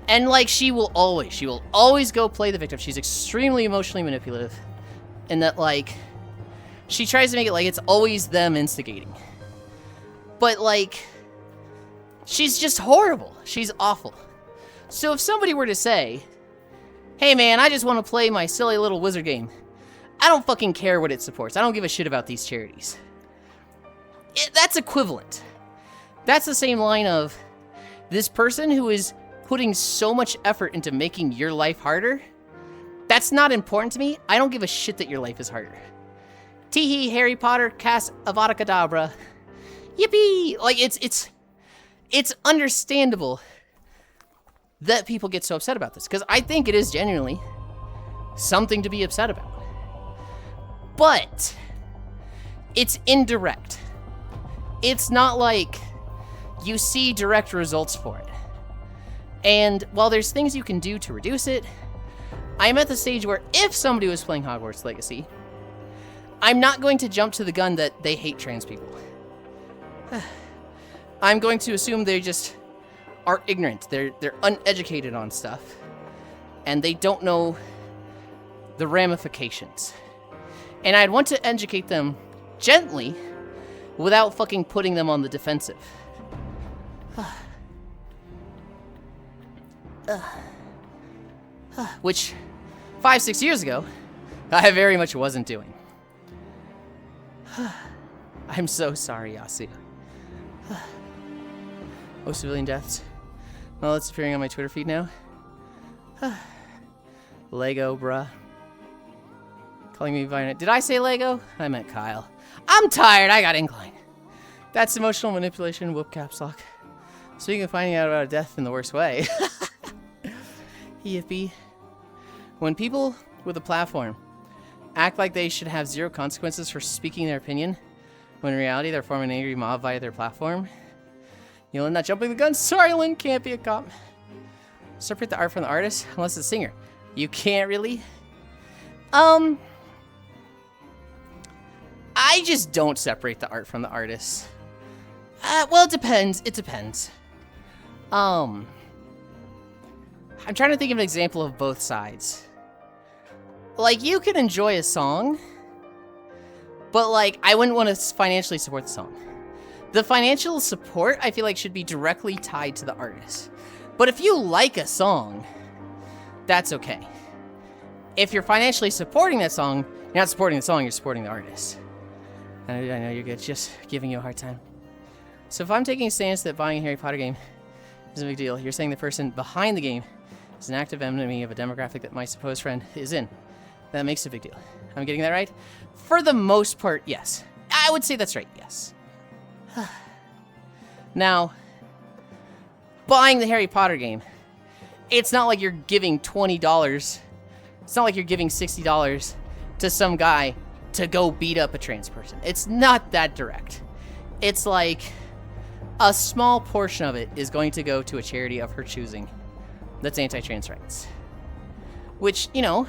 And like, she will always go play the victim. She's extremely emotionally manipulative. And that, like, she tries to make it like it's always them instigating. But like, she's just horrible. She's awful. So if somebody were to say, hey man, I just want to play my silly little wizard game. I don't fucking care what it supports. I don't give a shit about these charities. That's equivalent. That's the same line of, this person who is putting so much effort into making your life harder, that's not important to me. I don't give a shit that your life is harder. Teehee, Harry Potter, cast Avada Kedavra. Yippee! Like, it's understandable that people get so upset about this, because I think it is genuinely something to be upset about. But it's indirect. It's not like you see direct results for it. And while there's things you can do to reduce it, I'm at the stage where if somebody was playing Hogwarts Legacy, I'm not going to jump to the gun that they hate trans people. I'm going to assume they just are ignorant. They're uneducated on stuff. And they don't know the ramifications. And I'd want to educate them gently without fucking putting them on the defensive. Which, 5-6 years ago, I very much wasn't doing. I'm so sorry, Yasu. Oh, civilian deaths. Well, it's appearing on my Twitter feed now. Lego, bruh. Calling me violent. Did I say Lego? I meant Kyle. I'm tired. I got incline. That's emotional manipulation. Whoop caps lock. Speaking of finding out about a death in the worst way. Yippee. When people with a platform act like they should have zero consequences for speaking their opinion, when in reality they're forming an angry mob via their platform. Yulind not jumping the gun. Sorry, Lynn, can't be a cop. Separate the art from the artist, unless it's a singer. You can't really? I just don't separate the art from the artist. Well, it depends. It depends. I'm trying to think of an example of both sides. Like, you can enjoy a song, but, like, I wouldn't want to financially support the song. The financial support, I feel like, should be directly tied to the artist. But if you like a song, that's okay. If you're financially supporting that song, you're not supporting the song, you're supporting the artist. I know you're good, just giving you a hard time. So if I'm taking a stance that buying a Harry Potter game is a big deal, you're saying the person behind the game is an active enemy of a demographic that my supposed friend is in. That makes it a big deal. I'm getting that right? For the most part, yes. I would say that's right, yes. Now, buying the Harry Potter game, it's not like you're giving $20. It's not like you're giving $60 to some guy to go beat up a trans person. It's not that direct. It's like a small portion of it is going to go to a charity of her choosing that's anti-trans rights. Which, you know,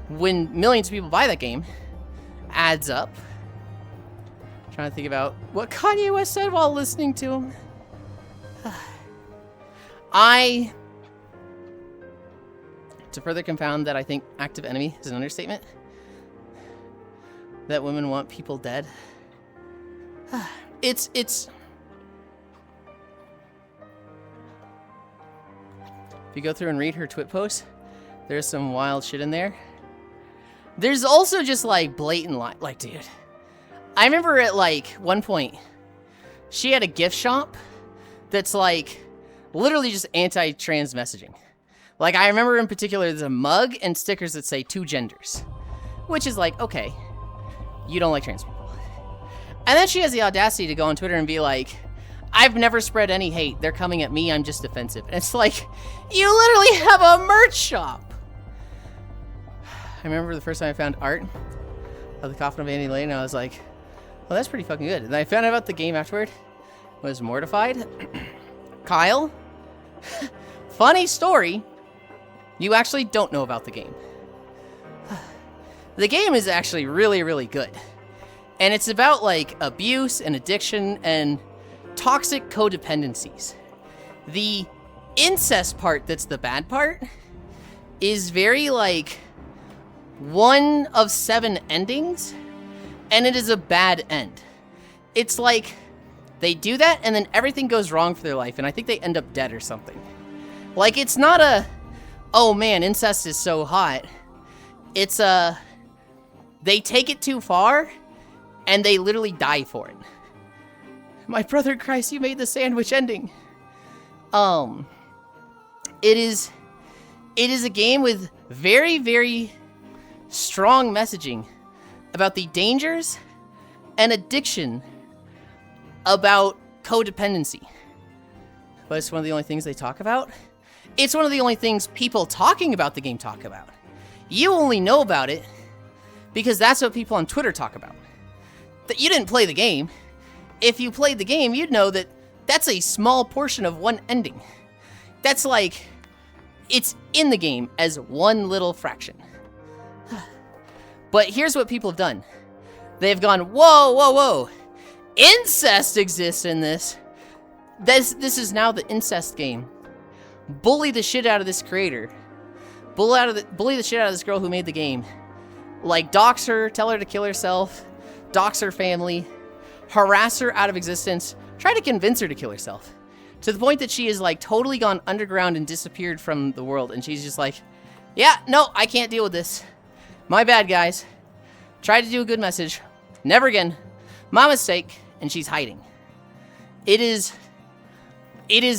when millions of people buy that game, adds up. Trying to think about what Kanye West said while listening to him. To further confound that, I think active enemy is an understatement. That women want people dead. It's... If you go through and read her twit posts, there's some wild shit in there. There's also just, like, blatant like, dude. I remember at, like, one point, she had a gift shop that's, like, literally just anti-trans messaging. Like, I remember in particular, there's a mug and stickers that say 2 genders. Which is like, okay, you don't like trans people. And then she has the audacity to go on Twitter and be like, I've never spread any hate. They're coming at me. I'm just defensive. And it's like, you literally have a merch shop. I remember the first time I found art of the Coffin of Andy Lane, and I was like, well, that's pretty fucking good. And I found out about the game afterward. Was mortified. Kyle, funny story. You actually don't know about the game. The game is actually really, really good. And it's about, like, abuse and addiction and toxic codependencies. The incest part that's the bad part is very, like, 1 of 7 endings, and it is a bad end. It's like they do that and then everything goes wrong for their life, and I think they end up dead or something. Like, it's not a, oh man, incest is so hot. It's a, they take it too far and they literally die for it. My brother in Christ, you made the sandwich ending. It is a game with very, very strong messaging about the dangers and addiction about codependency. But it's one of the only things they talk about. It's one of the only things people talking about the game talk about. You only know about it because that's what people on Twitter talk about. That you didn't play the game. If you played the game, you'd know that that's a small portion of one ending. That's like, it's in the game as one little fraction. But here's what people have done. They've gone, whoa, whoa, whoa. Incest exists in this. This is now the incest game. Bully the shit out of this creator. Bully the shit out of this girl who made the game. Like, dox her, tell her to kill herself, dox her family, harass her out of existence, try to convince her to kill herself. To the point that she is, like, totally gone underground and disappeared from the world. And she's just like, yeah, no, I can't deal with this. My bad, guys. Tried to do a good message. Never again. My mistake. And she's hiding. It is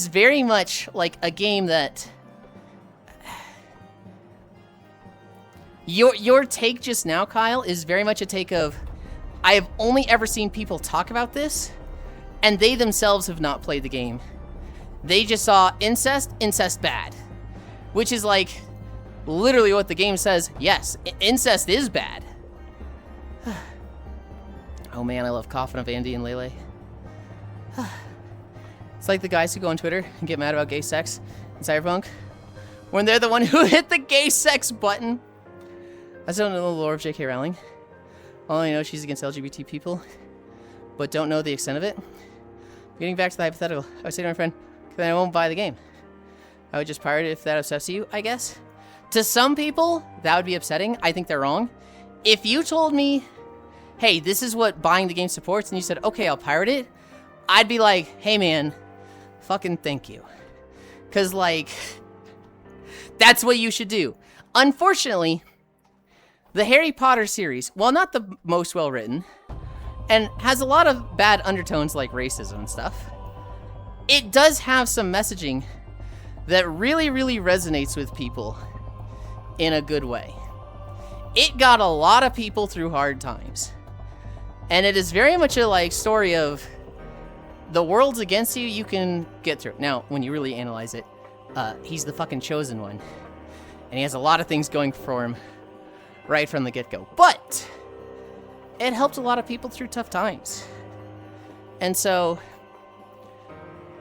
very much like a game that... Your take just now, Kyle, is very much a take of, I have only ever seen people talk about this, and they themselves have not played the game. They just saw incest bad. Which is like, literally what the game says. Yes, incest is bad. Oh man, I love Coffin of Andy and Lele. It's like the guys who go on Twitter and get mad about gay sex in Cyberpunk, when they're the one who hit the gay sex button. I still don't know the lore of J.K. Rowling. All I know is she's against LGBT people, but don't know the extent of it. Getting back to the hypothetical, I would say to my friend, then I won't buy the game. I would just pirate it if that upsets you, I guess. To some people, that would be upsetting. I think they're wrong. If you told me, hey, this is what buying the game supports, and you said, okay, I'll pirate it, I'd be like, hey man, fucking thank you. Because, like, that's what you should do. Unfortunately, the Harry Potter series, while not the most well-written, and has a lot of bad undertones like racism and stuff, it does have some messaging that really, really resonates with people in a good way. It got a lot of people through hard times. And it is very much a, like, story of the world's against you, you can get through it. Now, when you really analyze it, he's the fucking chosen one. And he has a lot of things going for him right from the get-go. But it helped a lot of people through tough times. And so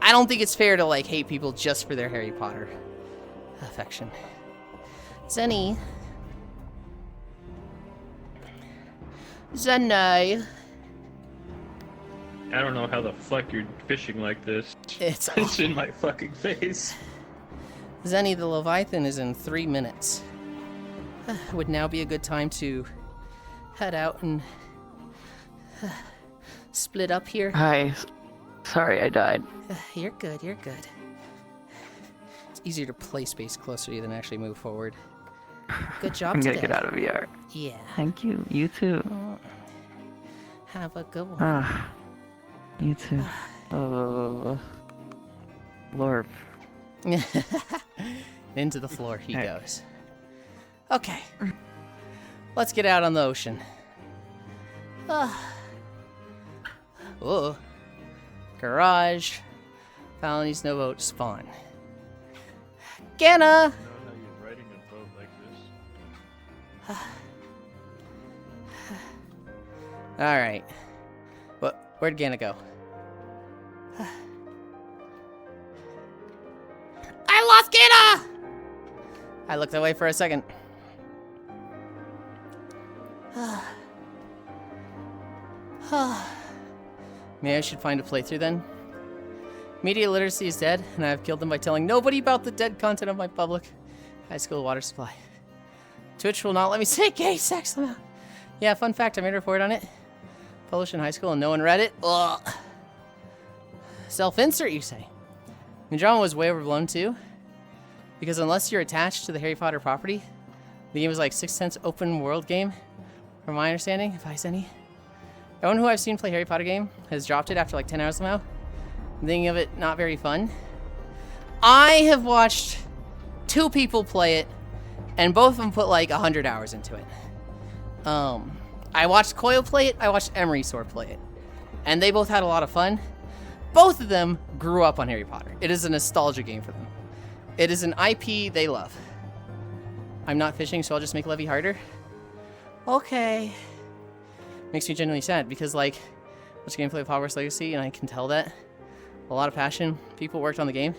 I don't think it's fair to, like, hate people just for their Harry Potter affection. Zenny. Zenny. I don't know how the fuck you're fishing like this. It's It's in my fucking face. Zenny, the Leviathan is in 3 minutes. Would now be a good time to head out and split up here? Hi. Sorry I died. You're good, you're good. It's easier to play space closer to you than actually move forward. Good job I'm gonna today. get out of VR. Yeah. Thank you. You too. Have a good one. Ah. You too. Lord. Into the floor he goes. Okay. Let's get out on the ocean. Oh. Garage. Colonies, no boat, spawn. Ganna! I don't know how you're riding a boat like this. Alright. Where'd Ganna go? I lost Ganna! I looked away for a second. Maybe I should find a playthrough then? Media literacy is dead, and I've killed them by telling nobody about the dead content of my public high school water supply. Twitch will not let me say gay sex somehow. Yeah, fun fact, I made a report on it. Published in high school and no one read it. Ugh. Self-insert, you say? The drama was way overblown too. Because unless you're attached to the Harry Potter property, the game is like 6/10 open world game. From my understanding, if I any. Everyone who I've seen play Harry Potter game has dropped it after like 10 hours somehow. I'm thinking of it not very fun. I have watched 2 people play it, and both of them put like 100 hours into it. I watched Coyle play it, I watched Emery Sword play it. And they both had a lot of fun. Both of them grew up on Harry Potter. It is a nostalgia game for them. It is an IP they love. I'm not fishing, so I'll just make Levy harder. Okay. Makes me genuinely sad because, like, watch gameplay of Hogwarts Legacy, and I can tell that a lot of passion people worked on the game.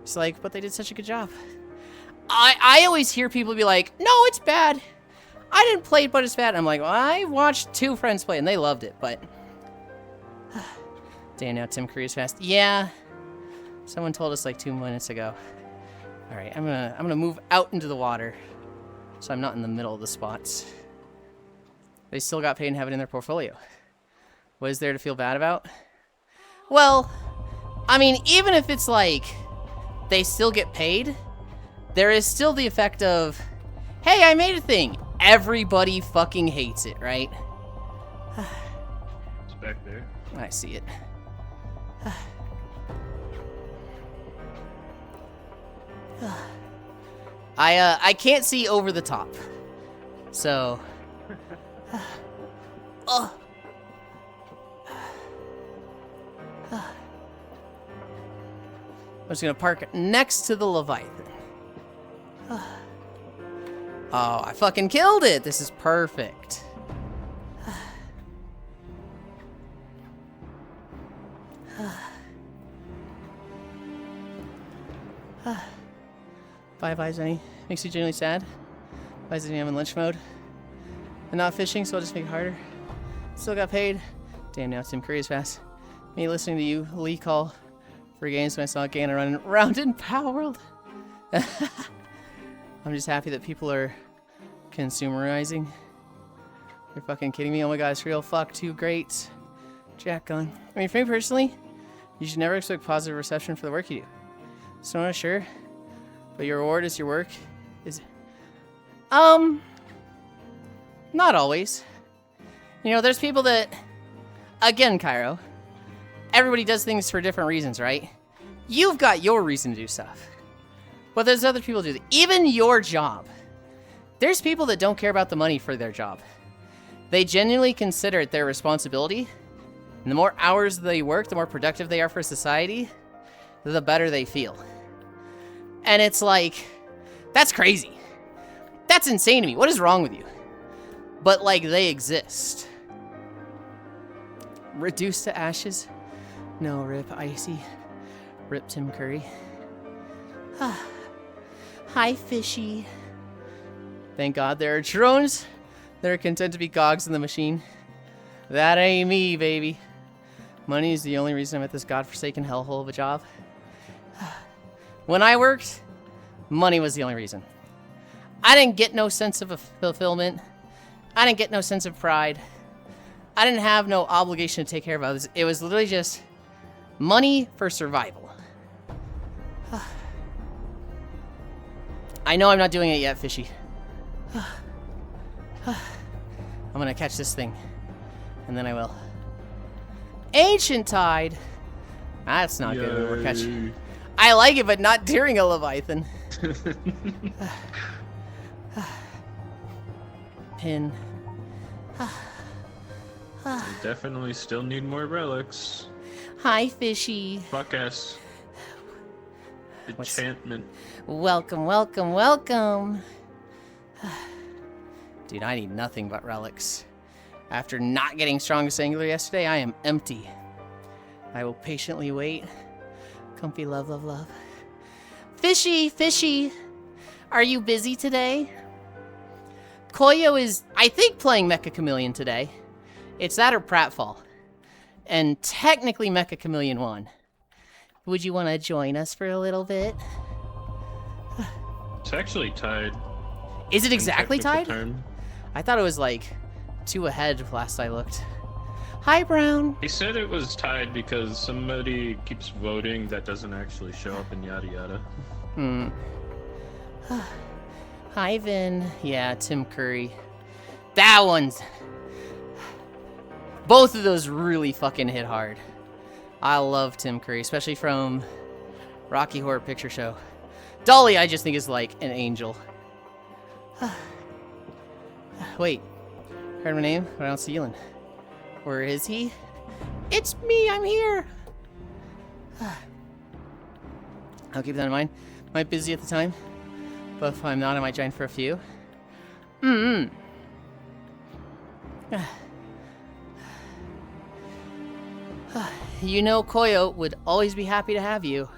It's like, but they did such a good job. I always hear people be like, no, it's bad. I didn't play it, but it's bad. I'm like, well, I watched 2 friends play, and they loved it, but... Damn, now Tim Curry is fast. Yeah. Someone told us like 2 minutes ago. Alright, I'm gonna move out into the water, so I'm not in the middle of the spots. They still got paid and have it in their portfolio. What is there to feel bad about? Well, I mean, even if it's like they still get paid, there is still the effect of, hey, I made a thing. Everybody fucking hates it, right? It's back there. I see it. I can't see over the top, so. I'm just gonna park next to the Leviathan. Oh, I fucking killed it! This is perfect. Bye-bye, Zenny. Makes you genuinely sad. Bye, Zenny, I'm in lunch mode. and not fishing, so I'll just make it harder. Still got paid. Damn, now Tim Curry is fast. Me listening to you, Lee call for games when I saw Gainer running around in Power World. I'm just happy that people are consumerizing. You're fucking kidding me? Oh my god, it's real. Fuck, too great. Jack gun. I mean, for me personally, you should never expect positive reception for the work you do. So I'm not sure, but your reward is your work. Is not always. You know, there's people that, again, Cairo, everybody does things for different reasons, right? You've got your reason to do stuff. But there's other people who do that. Even your job. There's people that don't care about the money for their job. They genuinely consider it their responsibility. And the more hours they work, the more productive they are for society, the better they feel. And it's like, that's crazy. That's insane to me. What is wrong with you? But, like, they exist. Reduced to ashes? No, rip Icy. Rip Tim Curry. Hi, fishy. Thank God there are drones that are content to be cogs in the machine. That ain't me, baby. Money is the only reason I'm at this godforsaken hellhole of a job. When I worked, money was the only reason. I didn't get no sense of fulfillment. I didn't get no sense of pride. I didn't have no obligation to take care of others. It was literally just money for survival. I know I'm not doing it yet, fishy. I'm gonna catch this thing, and then I will. Ancient Tide. That's not good when we're catching. I like it, but not during a Leviathan. Pin. Definitely still need more relics. Hi, fishy. Fuck us. Enchantment. Welcome, welcome, welcome. Dude, I need nothing but relics. After not getting strongest angular yesterday, I am empty. I will patiently wait. Comfy love, love, love. Fishy, fishy. Are you busy today? Koyo is, I think, playing Mecha Chameleon today. It's that or Pratfall. And technically Mecha Chameleon won. Would you want to join us for a little bit? It's actually tied. Is it exactly in technical tied? term. I thought it was like 2 ahead last I looked. Hi, Brown. He said it was tied because somebody keeps voting that doesn't actually show up in yada yada. Hi, Vin. Yeah, Tim Curry. That one's... Both of those really fucking hit hard. I love Tim Curry, especially from Rocky Horror Picture Show. Dolly, I just think, is like an angel. Wait. Heard my name, but I don't see Yulind. Where is he? It's me, I'm here! I'll keep that in mind. Might be busy at the time, but if I'm not, I might join for a few. You know Koyo would always be happy to have you.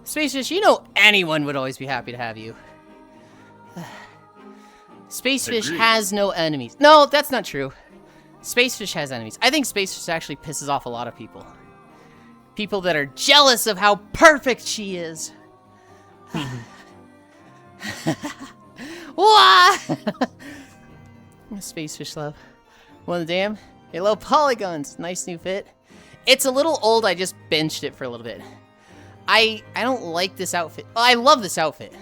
Spacefish, you know anyone would always be happy to have you. Spacefish Agreed. has no enemies. No, that's not true. Spacefish has enemies. I think Spacefish actually pisses off a lot of people. People that are jealous of how perfect she is. Wah! Spacefish love. One of the damn yellow polygons. Nice new fit. It's a little old. I just benched it for a little bit. I don't like this outfit. Well, I love this outfit,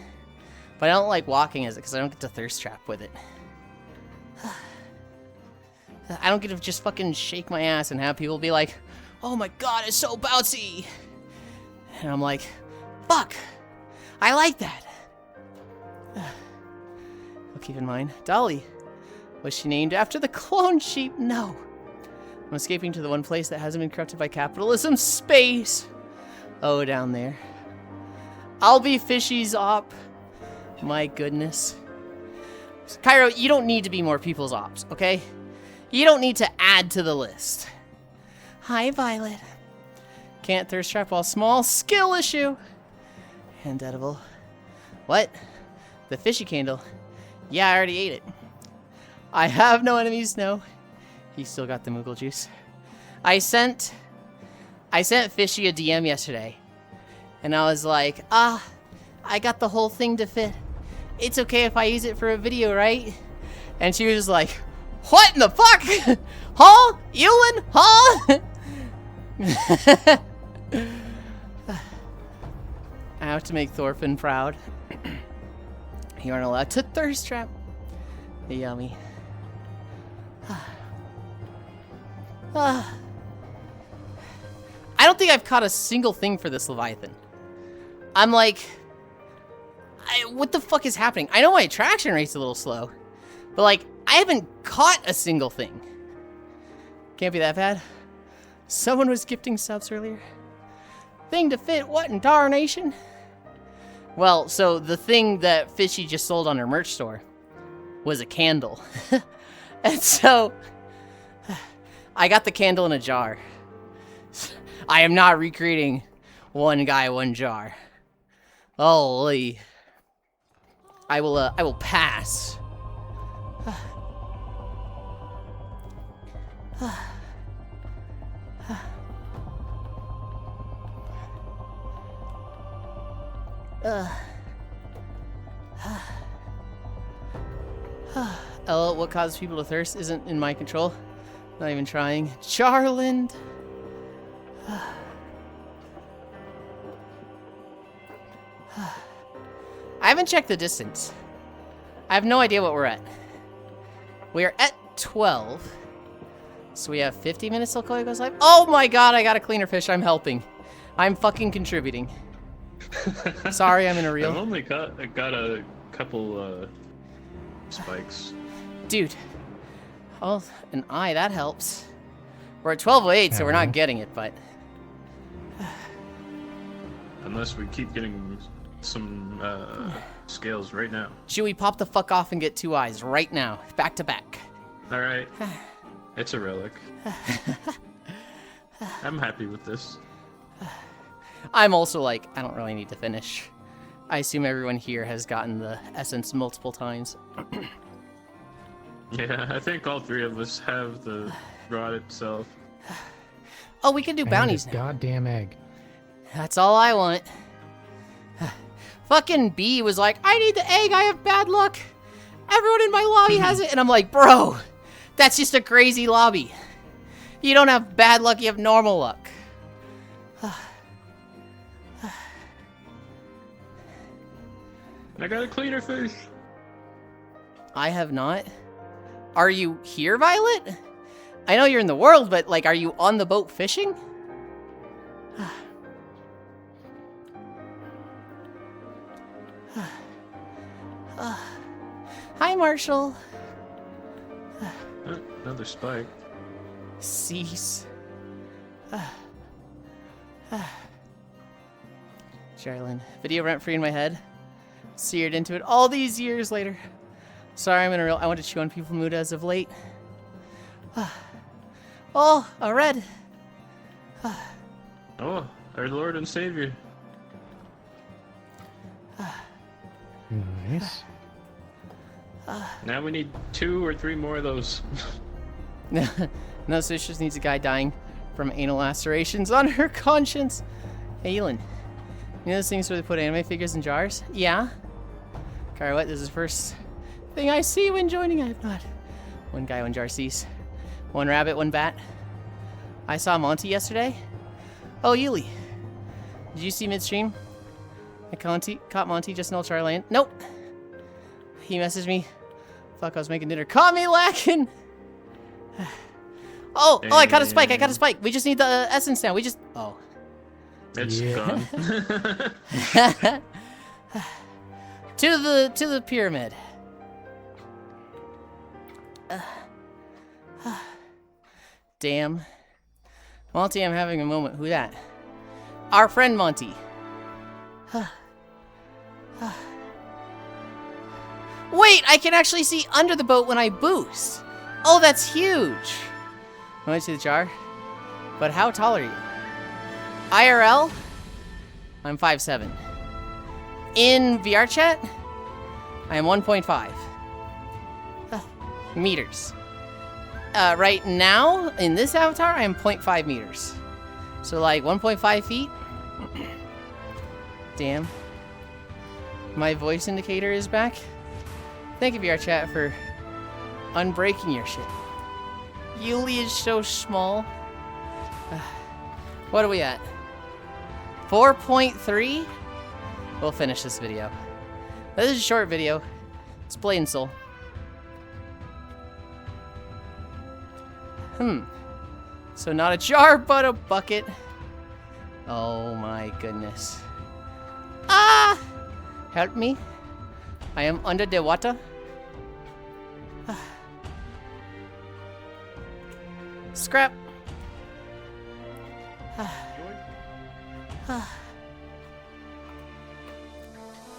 but I don't like walking as it because I don't get to thirst trap with it. I don't get to just fucking shake my ass and have people be like, "Oh my god, it's so bouncy," and I'm like, "Fuck, I like that." I'll keep in mind, Dolly. Was she named after the clone sheep? No. I'm escaping to the one place that hasn't been corrupted by capitalism. Space. Oh, down there. I'll be Fishy's op. My goodness. Cairo, you don't need to be more people's ops, okay? You don't need to add to the list. Hi, Violet. Can't thirst trap while small. Skill issue. And edible. What? The fishy candle. Yeah, I already ate it. I have no enemies, no. He still got the Moogle juice. I sent Fishy a DM yesterday. And I was like, I got the whole thing to fit. It's okay if I use it for a video, right? And she was like, what in the fuck? Huh? Yulind? Huh? I have to make Thorfinn proud. You aren't allowed to thirst trap. Yummy. I don't think I've caught a single thing for this Leviathan. I'm like, what the fuck is happening? I know my attraction rate's a little slow, but like, I haven't caught a single thing. Can't be that bad. Someone was gifting subs earlier. Thing to fit, what in darnation? Well, so the thing that Fishy just sold on her merch store was a candle. And so, I got the candle in a jar. I am not recreating one guy, one jar. Holy. I will pass. Oh, what causes people to thirst isn't in my control. Not even trying. Charland. I haven't checked the distance. I have no idea what we're at. We are at 12. So we have 50 minutes till Koya goes live. Oh my god, I got a cleaner fish. I'm helping. I'm fucking contributing. Sorry, I'm in a reel. I've only got a couple spikes. Dude. Oh, an eye, that helps. We're at 12:08, so we're not getting it, but... Unless we keep getting some scales right now. Should we pop the fuck off and get 2 eyes right now? Back to back. Alright. It's a relic. I'm happy with this. I'm also like, I don't really need to finish. I assume everyone here has gotten the essence multiple times. Yeah, I think all three of us have the rod itself. Oh, we can do bounties now. Goddamn egg. That's all I want. Fucking B was like, I need the egg, I have bad luck. Everyone in my lobby has it. And I'm like, bro, that's just a crazy lobby. You don't have bad luck, you have normal luck. I got a cleaner fish. I have not. Are you here, Violet? I know you're in the world, but like, are you on the boat fishing? Hi, Marshall. Another spike. Cease. Sherilyn, video rent free in my head. Seared into it all these years later. Sorry, I'm in a real. I want to chew on people's mood as of late. Oh, a red. Oh, our Lord and Savior. Nice. Now we need 2 or 3 more of those. No, so she just needs a guy dying from anal lacerations on her conscience. Hey, Yulind. You know those things where they put anime figures in jars? Yeah. Kara, what? This is the first thing I see when joining. I have not. One guy, one jar cease. One rabbit, one bat. I saw Monty yesterday. Oh, Yuli. Did you see midstream? I caught Monty just in Ultra Land. Nope. He messaged me. Fuck, I was making dinner. Caught me lacking. Oh, I caught a spike. I caught a spike. We just need the essence now. We just. Oh. It's gone. To the pyramid. Damn. Monty, I'm having a moment. Who that? Our friend Monty. Wait, I can actually see under the boat when I boost. Oh, that's huge. Want to see the jar? But how tall are you? IRL? I'm 5'7". In VR chat? I am 1.5. meters. Right now, in this avatar, I am 0.5 meters. So like 1.5 feet. Damn. My voice indicator is back. Thank you, VR chat, for unbreaking your shit. Yuli is so small. What are we at? 4.3? We'll finish this video. This is a short video. It's Blade and Soul. So not a jar, but a bucket. Oh my goodness. Ah! Help me. I am under the water. Scrap.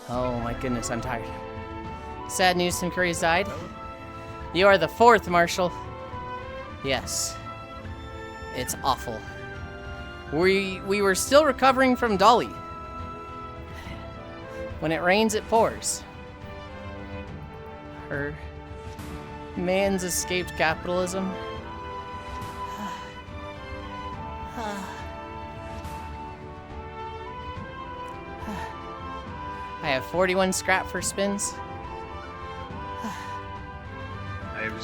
Oh my goodness, I'm tired. Sad news, Tim Curry's died. You are the 4th, Marshall. Yes. It's awful. We were still recovering from Dolly. When it rains, it pours. Her man's escaped capitalism. I have 41 scrap for spins.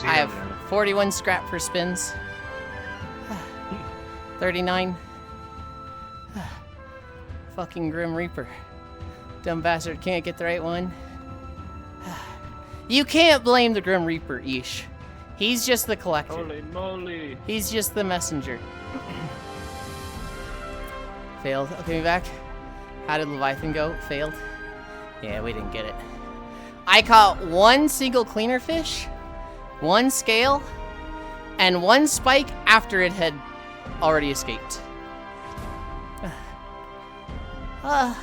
I have 41 scrap for spins. 39. Fucking Grim Reaper. Dumb bastard can't get the right one. You can't blame the Grim Reaper, Ish. He's just the collector. Holy moly. He's just the messenger. Failed. Okay, back. How did Leviathan go? Failed. Yeah, we didn't get it. I caught 1 single cleaner fish, 1 scale, and 1 spike after it had already escaped. Can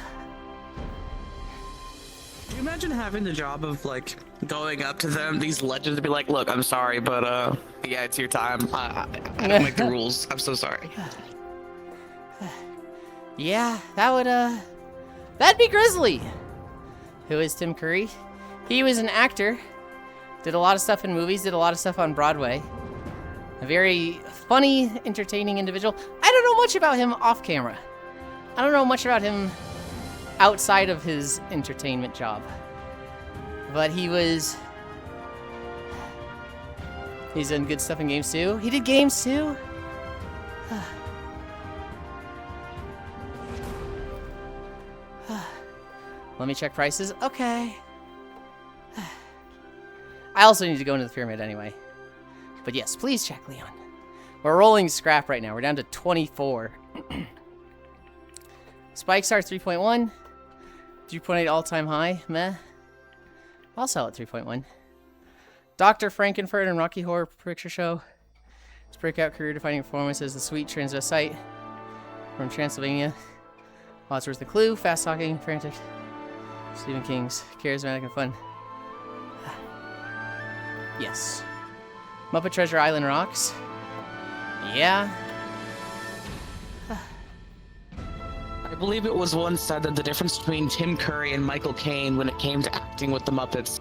you imagine having the job of, like, going up to them, these legends, and be like, look, I'm sorry, but, yeah, it's your time. I don't make the rules. I'm so sorry. Yeah, that would, that'd be grisly. Who is Tim Curry? He was an actor, did a lot of stuff in movies, did a lot of stuff on Broadway. A very funny, entertaining individual. I don't know much about him off camera. I don't know much about him outside of his entertainment job. But he's done good stuff in games too. He did games too. Let me check prices. Okay. I also need to go into the pyramid anyway. But yes, please check, Leon. We're rolling scrap right now. We're down to 24. Spikes are 3.1. 3.8 all-time high. Meh. I'll sell at 3.1. Dr. Frankenfurt and Rocky Horror Picture Show. His breakout career-defining performance as the sweet transvestite from Transylvania. Wadsworth the Clue. Fast-talking, frantic. Stephen King's charismatic and fun. Yes. Muppet Treasure Island rocks. Yeah. I believe it was once said that the difference between Tim Curry and Michael Caine when it came to acting with the Muppets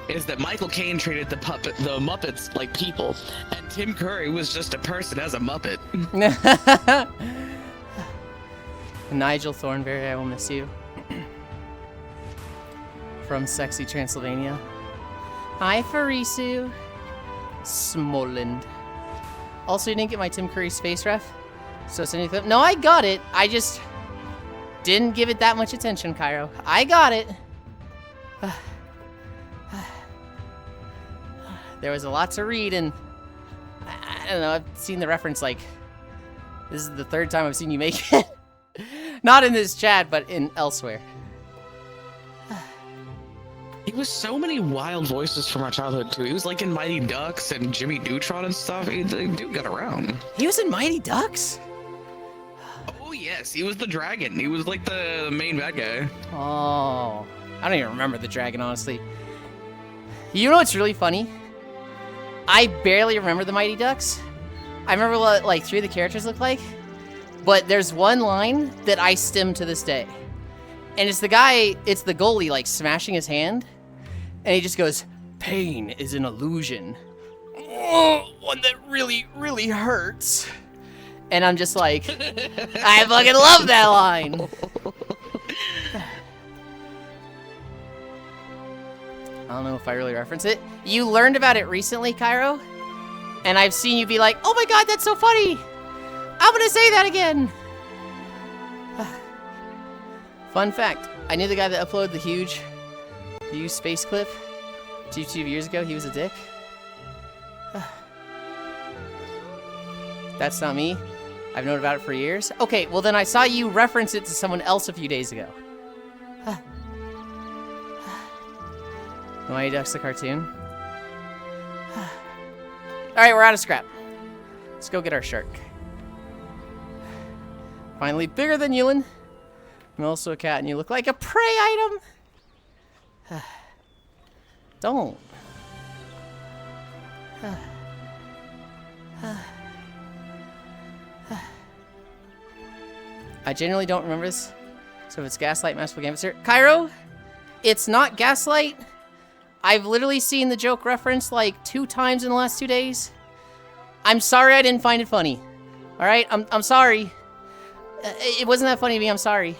is that Michael Caine treated the Muppets like people, and Tim Curry was just a person as a Muppet. Nigel Thornberry, I will miss you. From Sexy Transylvania. Hi, Farisu. Smoland. Also, you didn't get my Tim Curry's face ref? So it's anything. No, I got it. I just didn't give it that much attention, Cairo. I got it. There was a lot to read, and I don't know, I've seen the reference like, this is the 3rd time I've seen you make it. Not in this chat, but in elsewhere. He was so many wild voices from our childhood, too. He was like in Mighty Ducks and Jimmy Neutron and stuff. The dude got around. He was in Mighty Ducks? Oh, yes. He was the dragon. He was like the main bad guy. Oh. I don't even remember the dragon, honestly. You know what's really funny? I barely remember the Mighty Ducks. I remember what, like, 3 of the characters look like. But there's one line that I stim to this day. And it's the goalie, like, smashing his hand. And he just goes, "Pain is an illusion." oh, one that really, really hurts. And I'm just like, I fucking love that line. I don't know if I really reference it. You learned about it recently, Cairo? And I've seen you be like, oh my god, that's so funny! I'm gonna say that again! Fun fact, I knew the guy that uploaded the huge view space clip 2 years ago. He was a dick. That's not me. I've known about it for years. Okay, well then I saw you reference it to someone else a few days ago. Mighty Ducks the cartoon. Alright, we're out of scrap. Let's go get our shark. Finally, bigger than Yulind. I'm also a cat and you look like a prey item. Don't. I genuinely don't remember this. So if it's Gaslight, Masterful Gambler. Cairo, it's not Gaslight. I've literally seen the joke referenced like 2 times in the last 2 days. I'm sorry I didn't find it funny. Alright, I'm sorry. It wasn't that funny to me, I'm sorry.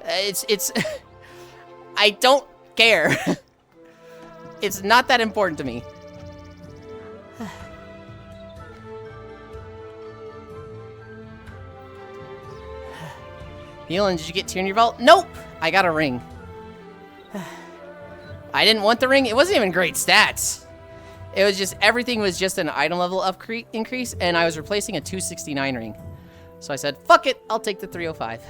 It's I don't care. It's not that important to me. Yulind, did you get tier in your vault? Nope! I got a ring. I didn't want the ring. It wasn't even great stats. It was just, everything was just an item level increase, and I was replacing a 269 ring. So I said, fuck it, I'll take the 305.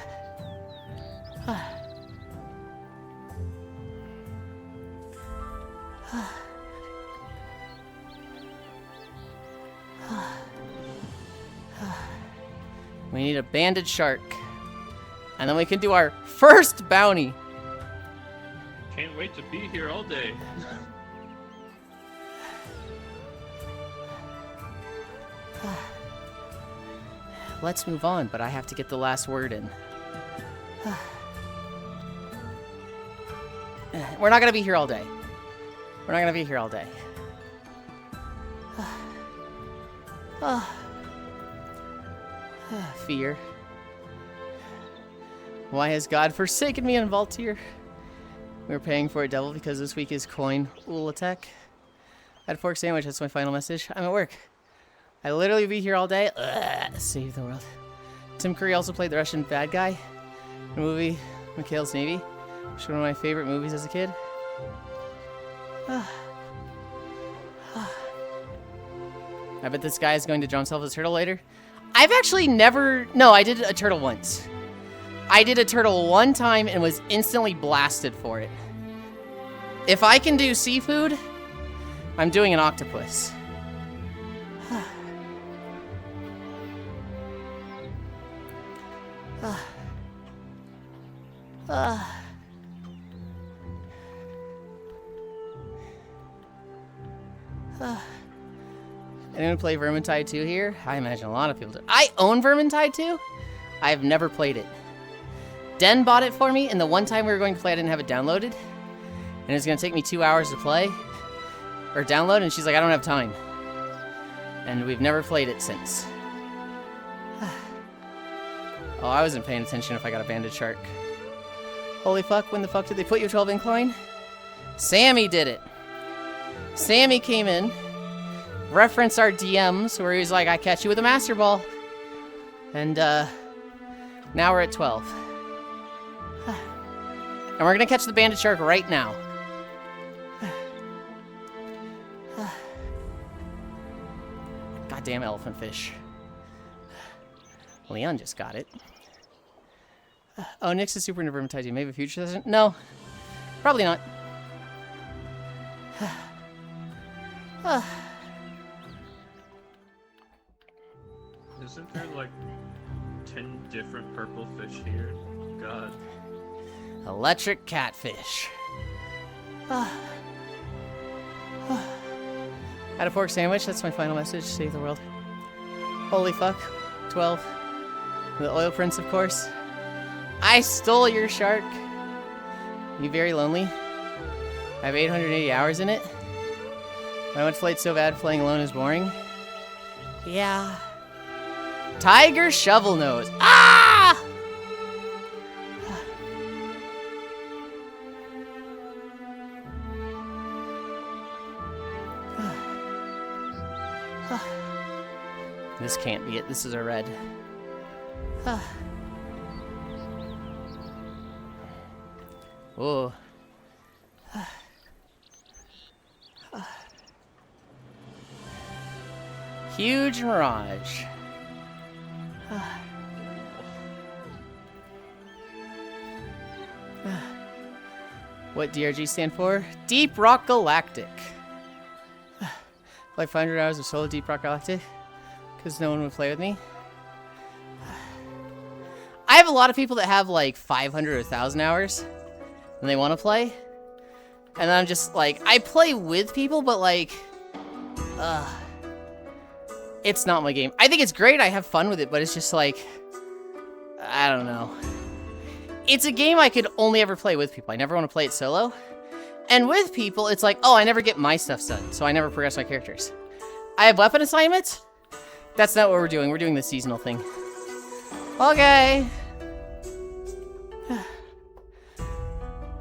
We need a banded shark. And then we can do our first bounty. Can't wait to be here all day. Let's move on, but I have to get the last word in. We're not gonna be here all day. We're not gonna be here all day. Fear. Why has God forsaken me in Vaultier? We're paying for a devil because this week is coin ul attack. I had a fork sandwich, that's my final message. I'm at work. I literally be here all day. Ugh, save the world. Tim Curry also played the Russian bad guy in the movie Mikhail's Navy, which was one of my favorite movies as a kid. I bet this guy is going to draw himself as a turtle later. I've actually never... No, I did a turtle once. I did a turtle one time and was instantly blasted for it. If I can do seafood, I'm doing an octopus. Anyone play Vermintide 2 here? I imagine a lot of people do. I own Vermintide 2. I have never played it. Den bought it for me, and the one time we were going to play, I didn't have it downloaded. And it was going to take me 2 hours to play. Or download, and she's like, I don't have time. And we've never played it since. Oh, I wasn't paying attention if I got a banded shark. Holy fuck, when the fuck did they put you 12 incline? Sammy did it. Sammy came in, referenced our DMs, where he was like, I catch you with a master ball. And, now we're at 12. And we're gonna catch the banded shark right now. Goddamn elephant fish. Leon just got it. Oh, Nick's a super into Vermintide. Maybe a future session? No. Probably not. Isn't there like 10 different purple fish here? God. Electric catfish. Had a pork sandwich. That's my final message. Save the world. Holy fuck. 12. The oil prince, of course. I stole your shark. You very lonely? I have 880 hours in it. I went to play it so bad playing alone is boring. Yeah. Tiger Shovel Nose. Ah! This can't be it. This is a red. Oh. Huge mirage. What DRG stand for? Deep Rock Galactic. Like 500 hours of solo Deep Rock Galactic? Because no one would play with me? I have a lot of people that have like 500 or 1,000 hours and they want to play. And I'm just like, I play with people, but like, it's not my game. I think it's great, I have fun with it, but it's just like, I don't know. It's a game I could only ever play with people. I never want to play it solo. And with people, it's like, oh, I never get my stuff done, so I never progress my characters. I have weapon assignments? That's not what we're doing. We're doing the seasonal thing. Okay.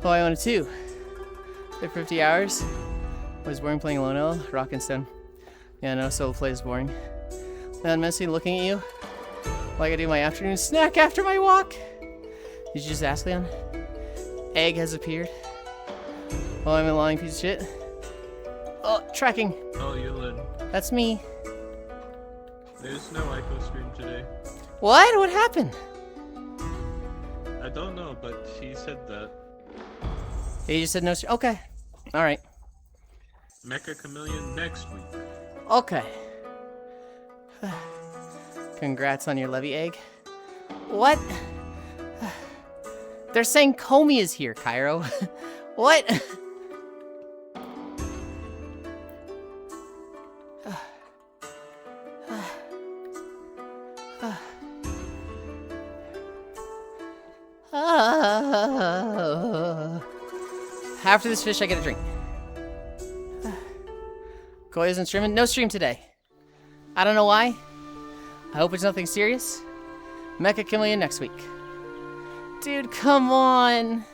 Oh, I own it too. Did 50 hours. Was boring playing alone, L. Rock and Stone. Yeah, no, solo play is boring. Then messy looking at you. Like I do my afternoon snack after my walk. Did you just ask, Leon? Egg has appeared. Oh, I'm a lying piece of shit. Oh, tracking. Oh, Yulind. That's me. There's no Ico stream today. What? What happened? I don't know, but he said that. He just said no. Okay. All right. Mecha Chameleon next week. Okay. Congrats on your levy egg. What? They're saying Comey is here, Cairo. What? After this fish, I get a drink. Koi isn't streaming? No stream today. I don't know why. I hope it's nothing serious. Mecha Chameleon next week. Dude, come on.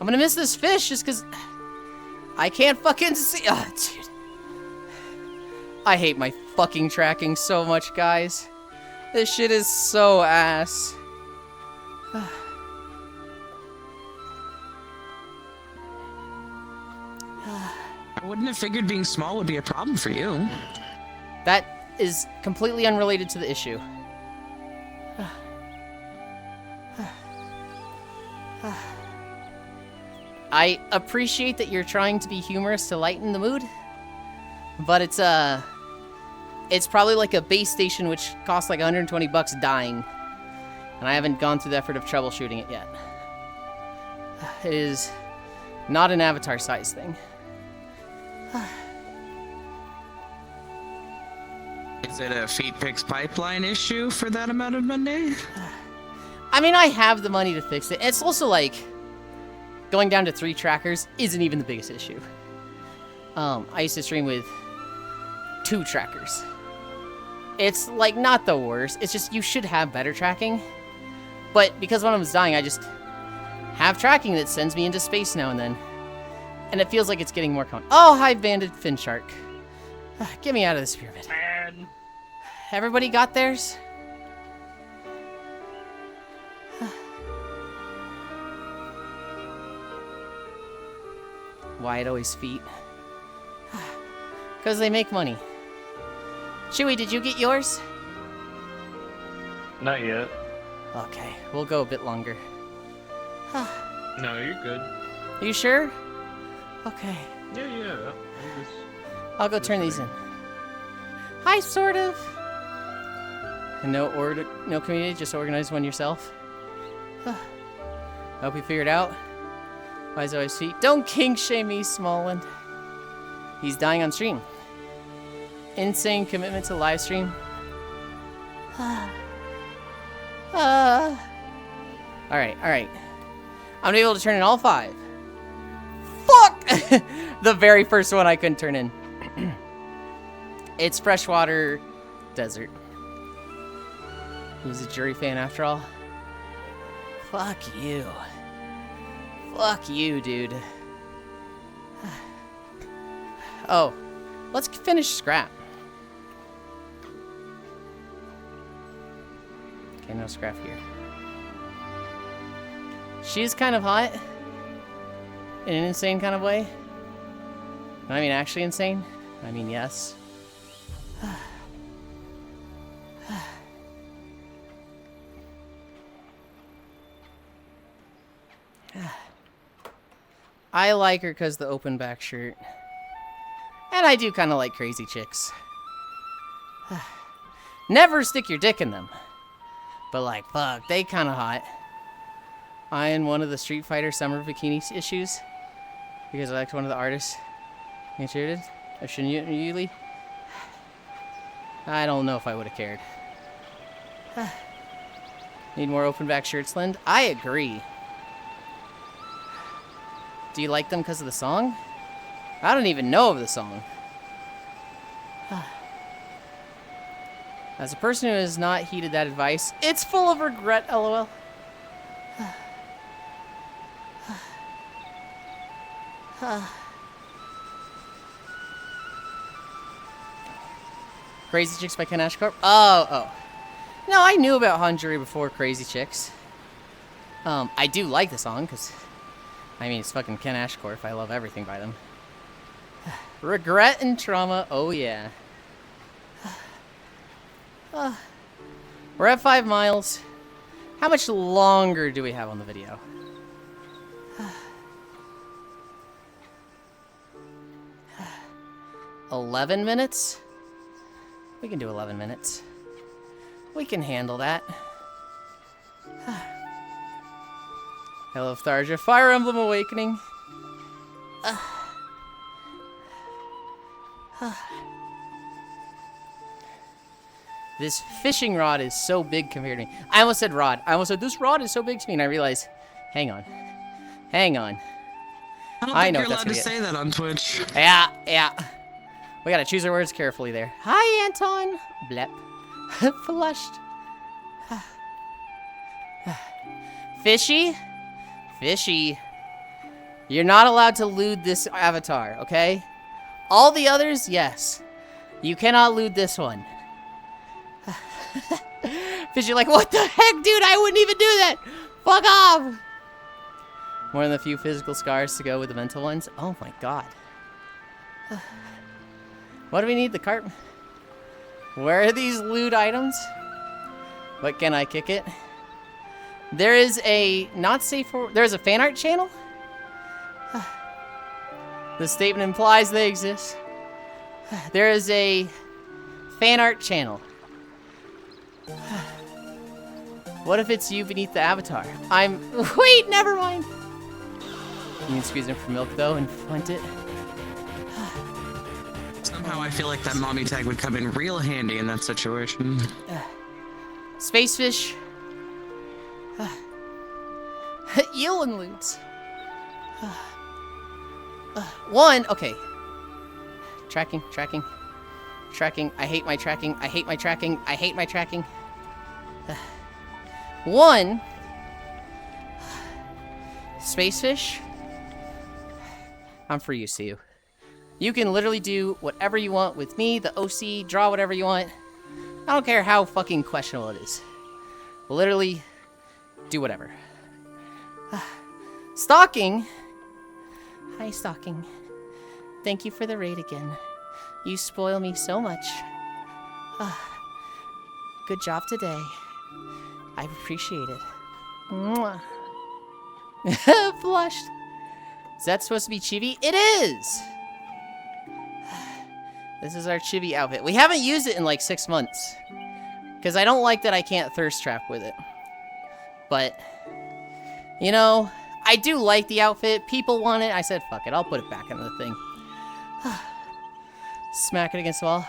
I'm gonna miss this fish just because I can't fucking see. Oh, dude. I hate my fucking tracking so much, guys. This shit is so ass. I wouldn't have figured being small would be a problem for you. That is completely unrelated to the issue. I appreciate that you're trying to be humorous to lighten the mood, but it's probably like a base station which costs like 120 bucks dying, and I haven't gone through the effort of troubleshooting it yet. It is not an avatar size thing. Is it a feet picks pipeline issue for that amount of money? I mean, I have the money to fix it. It's also like going down to 3 trackers isn't even the biggest issue. I used to stream with 2 trackers. It's like not the worst. It's just you should have better tracking. But because one of them's dying, I just have tracking that sends me into space now and then. And it feels like it's getting more common. Oh, hi, banded fin shark. Get me out of this pyramid. Man. Everybody got theirs? Why it always feet? Because they make money. Chewy, did you get yours? Not yet. Okay, we'll go a bit longer. No, you're good. Are you sure? Okay. Yeah. I'm just... I'll go turn these in. Hi, sort of. And no community, just organize one yourself. I hope you figured out. Why is always feet? Don't kink shame me, Smallland. He's dying on stream. Insane commitment to live stream. Alright. I'm gonna be able to turn in all 5. Fuck! The very first one I couldn't turn in. It's freshwater desert. He's a jury fan after all. Fuck you. Fuck you, dude. Oh, let's finish Scrap. Okay, no Scrap here. She's kind of hot. In an insane kind of way. I mean, actually insane. I mean, yes. I like her because the open back shirt. And I do kind of like crazy chicks. Never stick your dick in them. But like, fuck, they kind of hot. I in one of the Street Fighter summer bikini issues. Because I liked one of the artists. Contributed? Or Yulind? I don't know if I would have cared. Need more open back shirts, Lind? I agree. Do you like them because of the song? I don't even know of the song. As a person who has not heeded that advice, it's full of regret, lol. Crazy Chicks by Ken Ashcorp? Oh. No, I knew about Hanjuri before Crazy Chicks. I do like the song, because, I mean, it's fucking Ken Ashcorp. I love everything by them. Regret and trauma, oh yeah. We're at 5 miles. How much longer do we have on the video? 11 minutes? We can do 11 minutes. We can handle that. Hello, Tharja. Fire Emblem Awakening. This fishing rod is so big compared to me. I almost said rod. I almost said this rod is so big to me, and I realized, hang on. Hang on. I don't I think know you're what that's allowed to gonna say that on Twitch. Yeah. We gotta choose our words carefully there. Hi, Anton. Blep. Flushed. Fishy? Fishy. You're not allowed to loot this avatar, okay? All the others, yes. You cannot loot this one. Fishy like, what the heck, dude? I wouldn't even do that. Fuck off. More than a few physical scars to go with the mental ones. Oh my god. What do we need? The cart? Where are these loot items? What can I kick it? There is a not safe for. There's a fan art channel. The statement implies they exist. There is a fan art channel. What if it's you beneath the avatar? Wait, never mind. You can squeeze in for milk though and flint it. Somehow I feel like that mommy tag would come in real handy in that situation. Space fish. Yulind loots. One, okay. Tracking. I hate my tracking. I hate my tracking. One. Space fish. I'm for use to you. You can literally do whatever you want with me, the OC, draw whatever you want. I don't care how fucking questionable it is. Literally, do whatever. Stalking. Hi, Stalking. Thank you for the raid again. You spoil me so much. Good job today. I appreciate it. Mwah. Flushed. Is that supposed to be Chibi? It is! This is our Chibi outfit. We haven't used it in like 6 months. Because I don't like that I can't thirst trap with it. But, you know, I do like the outfit. People want it. I said, fuck it. I'll put it back in the thing. Smack it against the wall.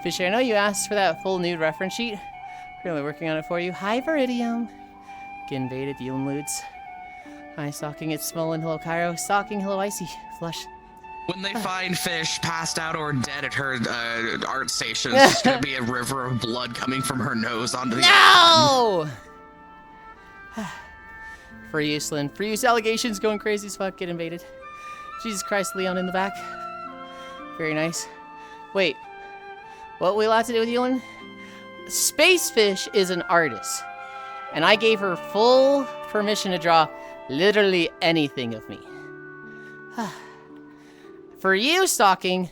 Fisher, I know you asked for that full nude reference sheet. Really working on it for you. Hi, Viridium. Get invaded, Yulind loots. Hi, Stalking. It's Smolin. Hello, Cairo. Stalking. Hello, Icy. Flush. When they find fish passed out or dead at her art station, it's just gonna be a river of blood coming from her nose onto the No! For use, Lynn. For use, allegations going crazy as fuck. Get invaded. Jesus Christ, Leon in the back. Very nice. Wait. What we allowed to do with Yulind? Spacefish is an artist. And I gave her full permission to draw literally anything of me. For you, Stalking,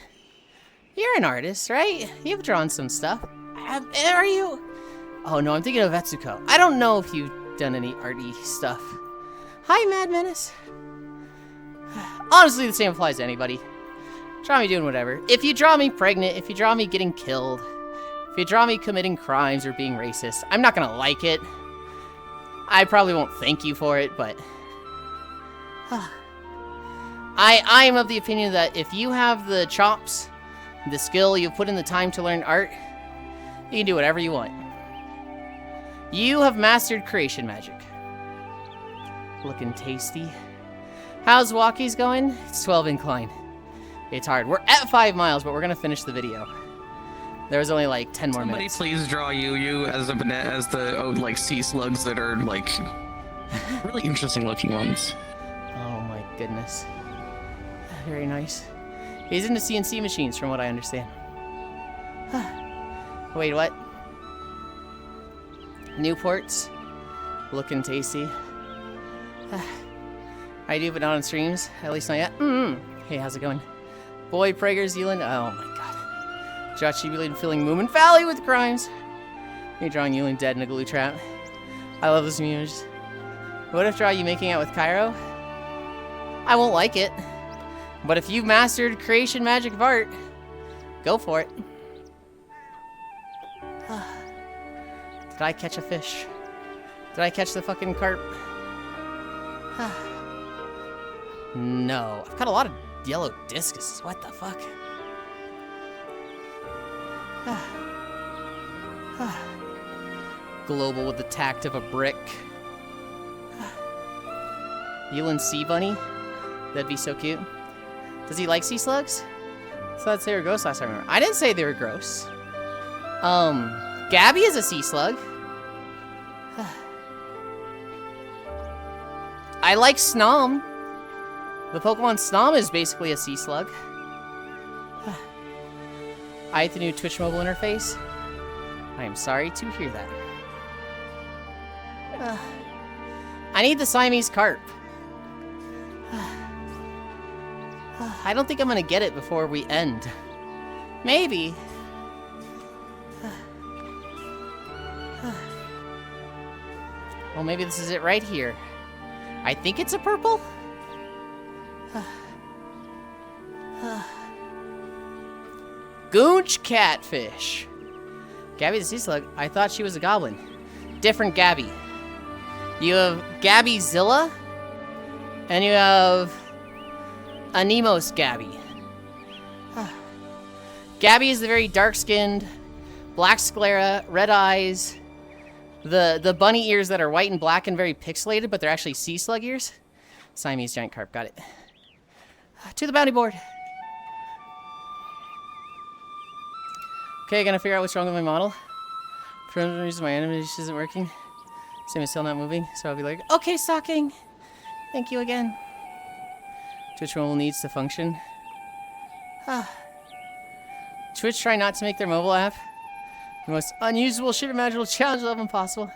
you're an artist, right? You've drawn some stuff. Are you? Oh no, I'm thinking of Etsuko. I don't know if you've done any arty stuff. Hi, Mad Menace. Honestly, the same applies to anybody. Draw me doing whatever. If you draw me pregnant, if you draw me getting killed, if you draw me committing crimes or being racist, I'm not gonna like it. I probably won't thank you for it, but... I am of the opinion that if you have the chops, the skill, you've put in the time to learn art, you can do whatever you want. You have mastered creation magic. Looking tasty. How's walkies going? It's 12 incline. It's hard. We're at 5 miles, but we're gonna finish the video. There's only like 10 more minutes. Somebody please draw you as the like sea slugs that are like really interesting looking ones. Oh my goodness. Very nice. He's into CNC machines from what I understand. Wait, what? Newports. Looking tasty. I do, but not on streams. At least not yet. Hey, how's it going? Boy, Prager's Yulind. Oh my god. Josh Yulind filling Moomin Valley with crimes. You're drawing Yulind dead in a glue trap. I love this muse. What if draw you making out with Cairo? I won't like it. But if you've mastered creation magic of art, go for it. Did I catch a fish? Did I catch the fucking carp? No. I've got a lot of yellow discus. What the fuck? Global with the tact of a brick. Yulind Sea Bunny? That'd be so cute. Does he like sea slugs? So I'd say they were gross last time I remember. I didn't say they were gross. Gabby is a sea slug. I like Snom. The Pokemon Snom is basically a sea slug. I hate the new Twitch mobile interface. I am sorry to hear that. I need the Siamese carp. I don't think I'm gonna get it before we end. Maybe. Well, maybe this is it right here. I think it's a purple? Goonch catfish. Gabby the sea slug. I thought she was a goblin. Different Gabby. You have Gabby Zilla, and you have Anemos Gabby. Gabby is the very dark-skinned, black sclera, red eyes, the bunny ears that are white and black and very pixelated, but they're actually sea slug ears. Siamese giant carp, got it. To the bounty board. Okay, gonna figure out what's wrong with my model. For some reason, my animation isn't working. Same is still not moving, so I'll be like, okay, Stalking. Thank you again. Twitch mobile needs to function. Twitch try not to make their mobile app the most unusable shit imaginable challenge level possible.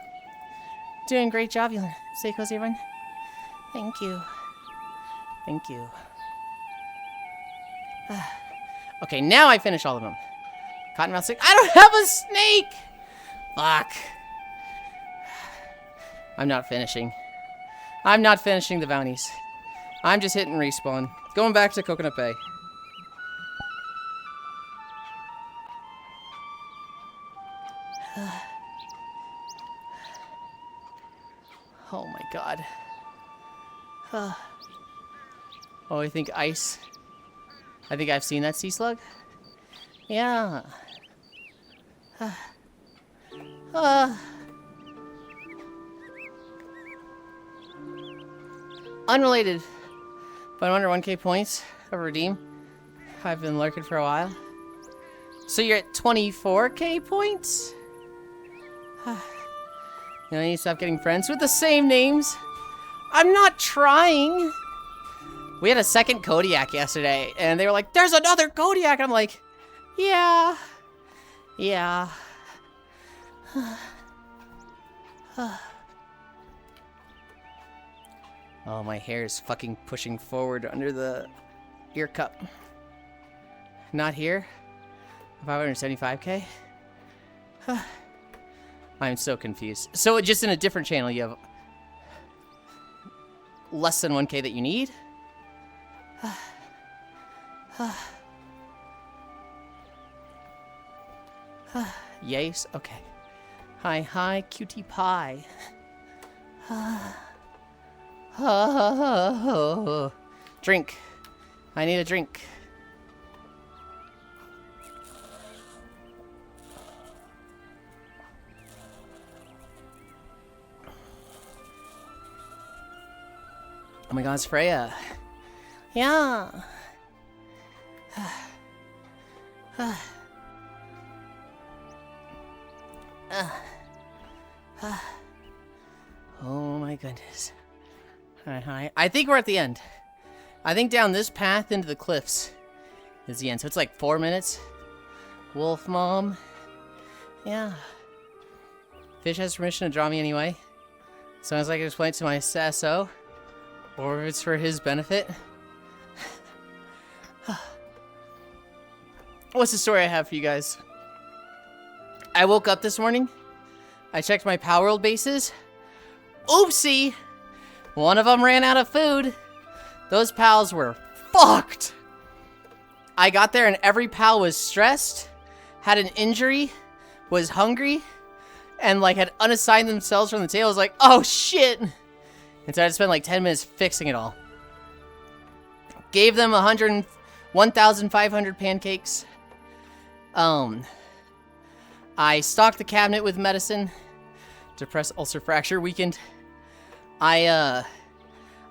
Doing a great job, Yulind. Stay cozy, everyone. Thank you. Thank you. Okay, now I finish all of them. Cottonmouth snake. I don't have a snake! Fuck. I'm not finishing. I'm not finishing the bounties. I'm just hitting respawn. Going back to Coconut Bay. Oh my god. Oh, I think ice. I think I've seen that sea slug. Yeah. Unrelated, but I'm under 1k points of redeem. I've been lurking for a while. So you're at 24k points? You know, I need to stop getting friends with the same names. I'm not trying. We had a second Kodiak yesterday, and they were like, there's another Kodiak. And I'm like, yeah. Yeah. Oh, my hair is fucking pushing forward under the ear cup. Not here? 575k? I'm so confused. So just in a different channel, you have less than 1k that you need? Yes? Okay. Hi, cutie pie. Drink. I need a drink. Oh my god, it's Freya. Yeah. Oh my goodness. Hi. I think we're at the end. I think down this path into the cliffs is the end. So it's like 4 minutes. Wolf mom. Yeah. Fish has permission to draw me anyway. Sounds like I just went to my sasso. Or if it's for his benefit. What's the story I have for you guys? I woke up this morning. I checked my Power World bases. Oopsie! One of them ran out of food. Those pals were fucked. I got there and every pal was stressed, had an injury, was hungry, and like had unassigned themselves from the table. I was like, oh shit! And so I had to spend like 10 minutes fixing it all. Gave them 1,500 pancakes. I stocked the cabinet with medicine. Depressed ulcer fracture weakened. I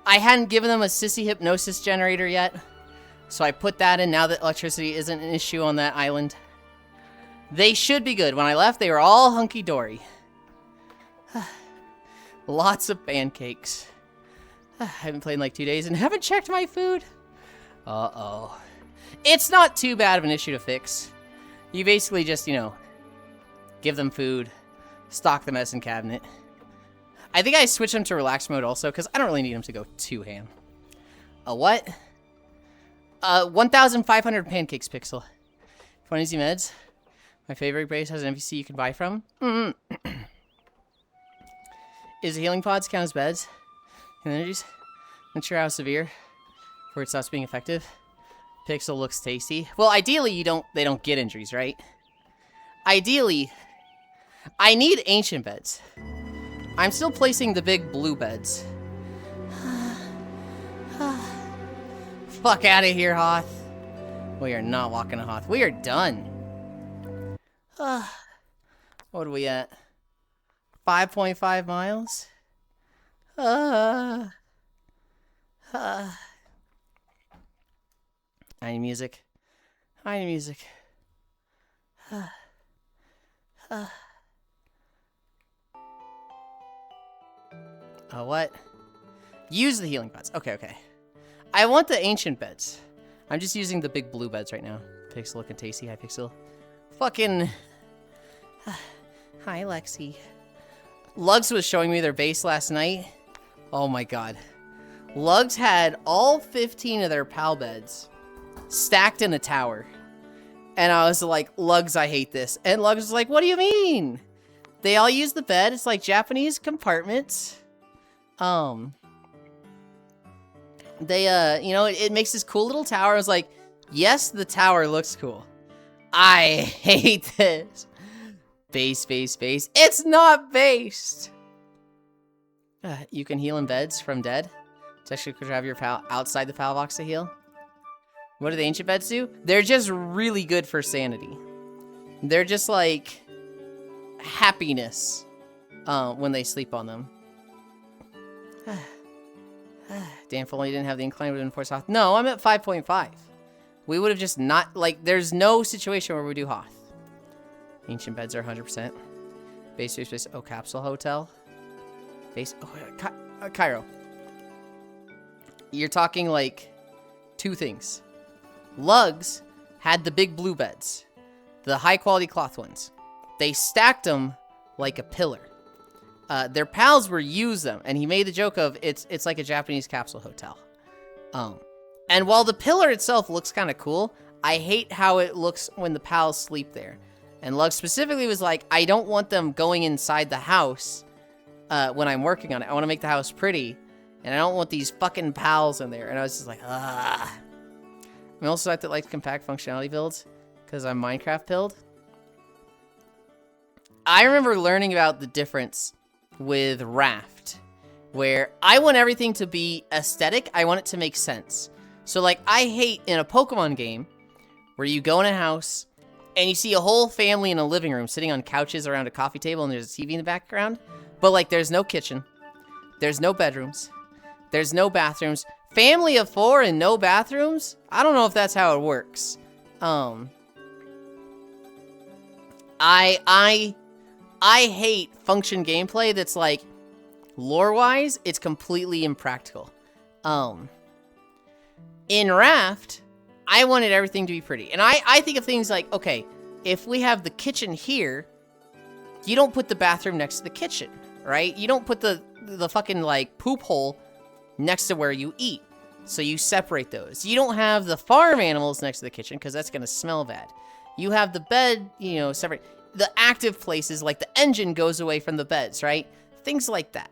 hadn't given them a sissy hypnosis generator yet. So I put that in now that electricity isn't an issue on that island. They should be good. When I left, they were all hunky-dory. Lots of pancakes. I haven't played in like 2 days and haven't checked my food. Uh-oh. It's not too bad of an issue to fix. You basically just, you know, give them food, stock the medicine cabinet. I think I switched them to relax mode also because I don't really need them to go too ham. A what? 1,500 pancakes, Pixel. 20 easy meds. My favorite base has an NPC you can buy from. Is the healing pods count as beds? Energies? Not sure how severe before it stops being effective. Pixel looks tasty. Well, ideally they don't get injuries, right? Ideally, I need ancient beds. I'm still placing the big blue beds. Fuck out of here, Hoth. We are not walking to Hoth. We are done. What are we at? 5.5 miles? I need music. I need music. What? Use the healing pods. Okay. I want the ancient beds. I'm just using the big blue beds right now. Pixel looking tasty. Hi, Pixel. Fucking... Hi, Lexi. Lugs was showing me their base last night. Oh my god. Lugs had all 15 of their pal beds stacked in a tower. And I was like, Lugs, I hate this. And Lugs was like, what do you mean? They all use the bed. It's like Japanese compartments. They, you know, it makes this cool little tower. I was like, yes, the tower looks cool. I hate this. Base. It's not based. You can heal in beds from dead. It's actually good to have your pal outside the pal box to heal. What do the ancient beds do? They're just really good for sanity. They're just like happiness when they sleep on them. Damn, if only I didn't have the incline, would have been forced off. No, I'm at 5.5. We would have just not, like, there's no situation where we do Hoth. Ancient beds are 100%. Base space, oh, capsule hotel. Base, oh, Cairo. You're talking, like, two things. Lugs had the big blue beds. The high-quality cloth ones. They stacked them like a pillar. Their pals were use them, and he made the joke of, it's like a Japanese capsule hotel. And while the pillar itself looks kind of cool, I hate how it looks when the pals sleep there. And Lug specifically was like, I don't want them going inside the house when I'm working on it. I want to make the house pretty, and I don't want these fucking pals in there. And I was just like, ah. I also like to like compact functionality builds, because I'm Minecraft build. I remember learning about the difference with Raft, where I want everything to be aesthetic. I want it to make sense. So, like, I hate in a Pokemon game where you go in a house and you see a whole family in a living room sitting on couches around a coffee table and there's a TV in the background, but, like, there's no kitchen, there's no bedrooms, there's no bathrooms. Family of 4 and no bathrooms? I don't know if that's how it works. I hate function gameplay that's like, lore-wise, it's completely impractical. In Raft, I wanted everything to be pretty. And I think of things like, okay, if we have the kitchen here, you don't put the bathroom next to the kitchen, right? You don't put the fucking, like, poop hole next to where you eat. So you separate those. You don't have the farm animals next to the kitchen because that's going to smell bad. You have the bed, you know, separate. The active places, like the engine, goes away from the beds, right? Things like that.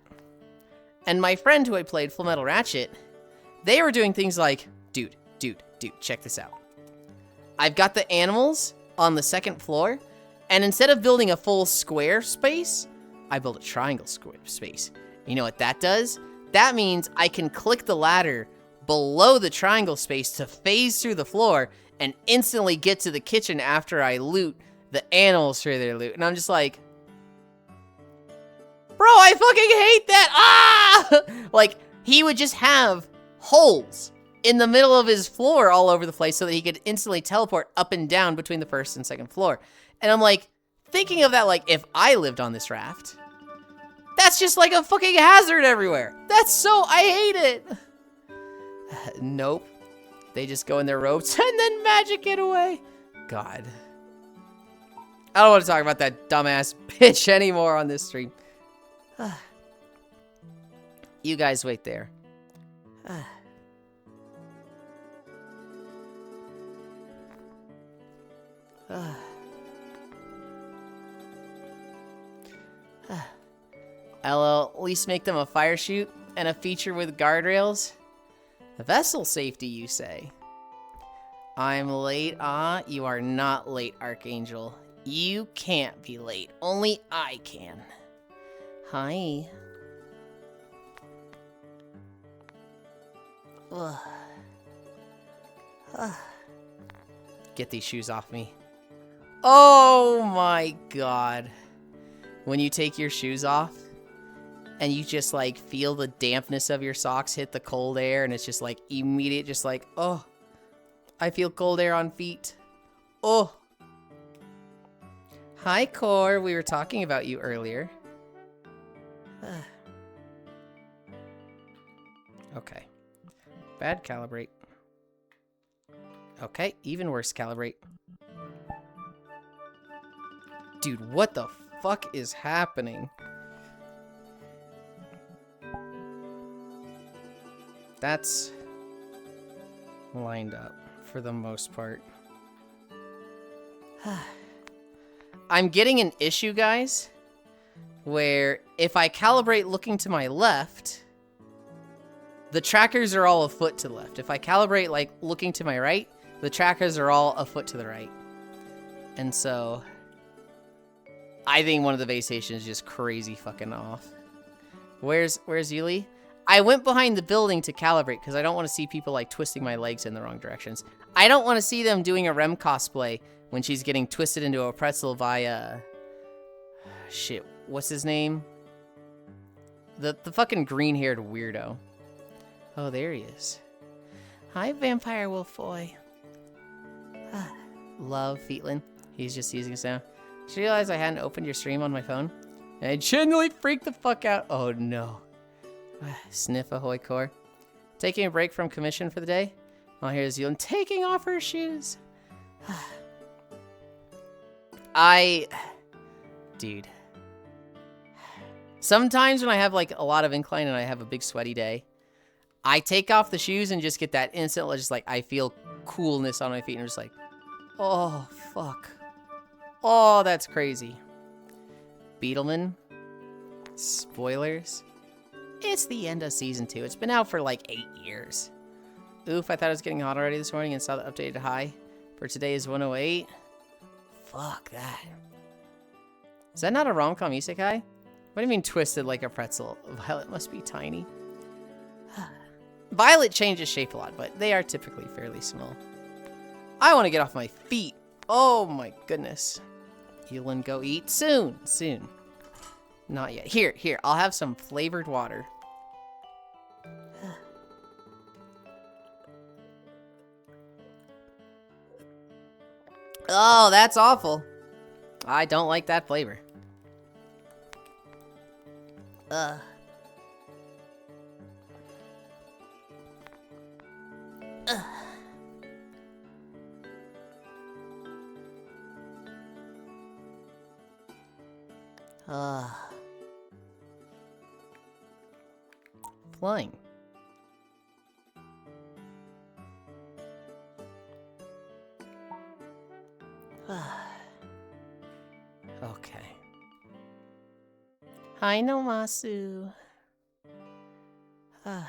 And my friend who I played Full Metal Ratchet, they were doing things like, dude, check this out. I've got the animals on the second floor, and instead of building a full square space, I built a triangle square space. You know what that does? That means I can click the ladder below the triangle space to phase through the floor and instantly get to the kitchen after I loot the animals for their loot. And I'm just like, bro, I fucking hate that. Ah! Like, he would just have holes in the middle of his floor all over the place so that he could instantly teleport up and down between the first and second floor. And I'm like, thinking of that, like, if I lived on this raft, that's just like a fucking hazard everywhere. That's so, I hate it. Nope. They just go in their robes and then magic it away. God. I don't want to talk about that dumbass bitch anymore on this stream. You guys wait there. I'll at least make them a fire chute and a feature with guardrails. Vessel safety, you say? I'm late. You are not late, Archangel. You can't be late. Only I can. Hi. Get these shoes off me. Oh my god. When you take your shoes off and you just like feel the dampness of your socks hit the cold air and it's just like immediate, just like, oh, I feel cold air on feet. Oh. Hi, Core. We were talking about you earlier. Okay. Bad calibrate. Okay, even worse calibrate. Dude, what the fuck is happening? That's lined up for the most part. I'm getting an issue, guys, where if I calibrate looking to my left, the trackers are all a foot to the left. If I calibrate like looking to my right, the trackers are all a foot to the right. And so I think one of the base stations is just crazy fucking off. Where's Yuli? I went behind the building to calibrate because I don't want to see people like twisting my legs in the wrong directions. I don't want to see them doing a Rem cosplay when she's getting twisted into a pretzel by shit, what's his name? The fucking green-haired weirdo. Oh, there he is. Hi, Vampire Wolf Boy. Love Feetland. He's just using us now. Did you realize I hadn't opened your stream on my phone? And I genuinely freaked the fuck out. Oh no. Sniff ahoy core. Taking a break from commission for the day. Oh, here's Yulind taking off her shoes. Dude. Sometimes when I have like a lot of incline and I have a big sweaty day, I take off the shoes and just get that instant, just like, I feel coolness on my feet and I'm just like, oh, fuck. Oh, that's crazy. Beetleman. Spoilers. It's the end of season 2. It's been out for like 8 years. Oof, I thought it was getting hot already this morning and saw the updated high. For today is 108. Fuck that. Is that not a rom-com isekai? What do you mean twisted like a pretzel? Violet must be tiny. Violet changes shape a lot, but they are typically fairly small. I want to get off my feet. Oh my goodness. Yulind, go eat soon. Soon. Not yet. Here. I'll have some flavored water. Oh, that's awful. I don't like that flavor. Flying. Okay. Hi, no Masu. Had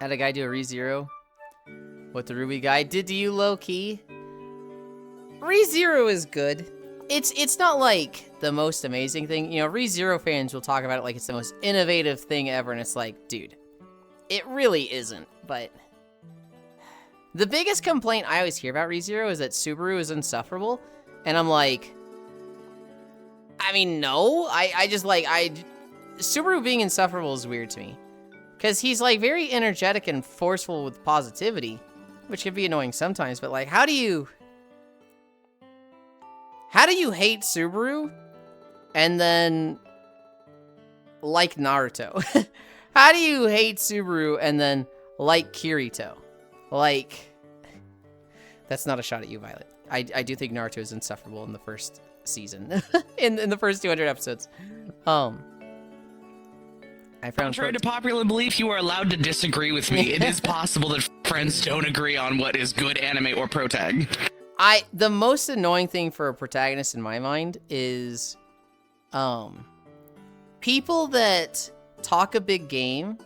a guy do a ReZero. What the Ruby guy did to you, low-key. ReZero is good. It's not like the most amazing thing. You know, ReZero fans will talk about it like it's the most innovative thing ever, and it's like, dude, it really isn't, but... The biggest complaint I always hear about ReZero is that Subaru is insufferable, and I'm like... I mean, no. Subaru being insufferable is weird to me. Because he's, like, very energetic and forceful with positivity, which can be annoying sometimes, but, like, how do you hate Subaru and then like Naruto? How do you hate Subaru and then like Kirito? Like, that's not a shot at you, Violet. I do think Naruto is insufferable in the first season. in the first 200 episodes. I found contrary to popular belief, you are allowed to disagree with me. It is possible that friends don't agree on what is good anime or protag. The most annoying thing for a protagonist in my mind is people that talk a big game.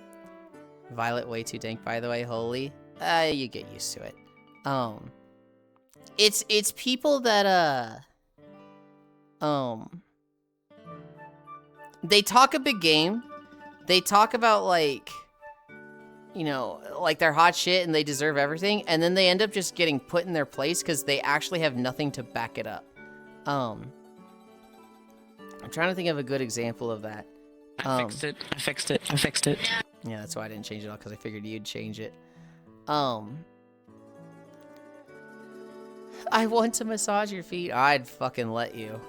Violet way too dank, by the way, holy. You get used to it. It's people that they talk a big game. They talk about, like, you know, like they're hot shit and they deserve everything, and then they end up just getting put in their place because they actually have nothing to back it up. I'm trying to think of a good example of that. I fixed it. Yeah, that's why I didn't change it all, because I figured you'd change it. I want to massage your feet. I'd fucking let you.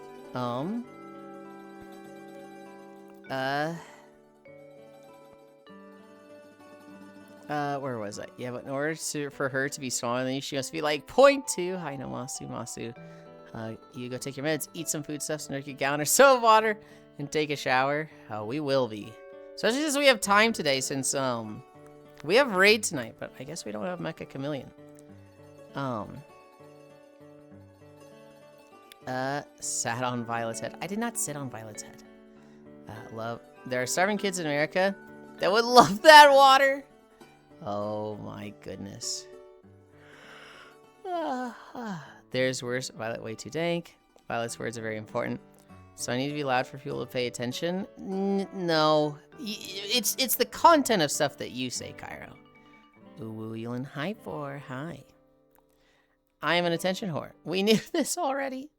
Where was I? Yeah, but in order for her to be smaller than you, she must be like 0.2. Hi, no, Masu. You go take your meds, eat some foodstuffs, drink a gallon or so of water, and take a shower. Oh, we will be. Especially since we have time today, since, we have raid tonight, but I guess we don't have Mecha Chameleon. Sat on Violet's head. I did not sit on Violet's head. There are starving kids in America that would love that water. Oh my goodness. There's worse. Violet way too dank. Violet's words are very important. So I need to be loud for people to pay attention? No. It's the content of stuff that you say, Cairo. Ooh, Yulind, hi. I am an attention whore. We knew this already.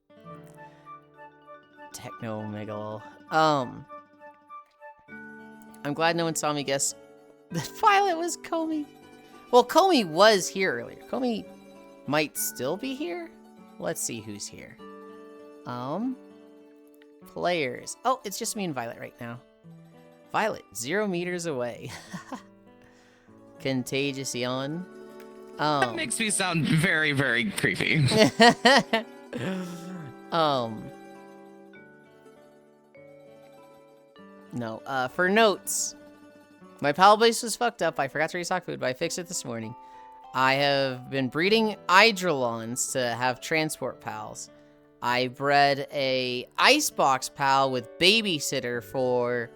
Techno-megal. I'm glad no one saw me guess that Violet was Comey. Well, Comey was here earlier. Comey might still be here. Let's see who's here. Players. Oh, it's just me and Violet right now. Violet, 0 meters away. Contagious yawn. That makes me sound very, very creepy. No, for notes. My pal base was fucked up. I forgot to restock food, but I fixed it this morning. I have been breeding Eidrolons to have transport pals. I bred a icebox pal with babysitter for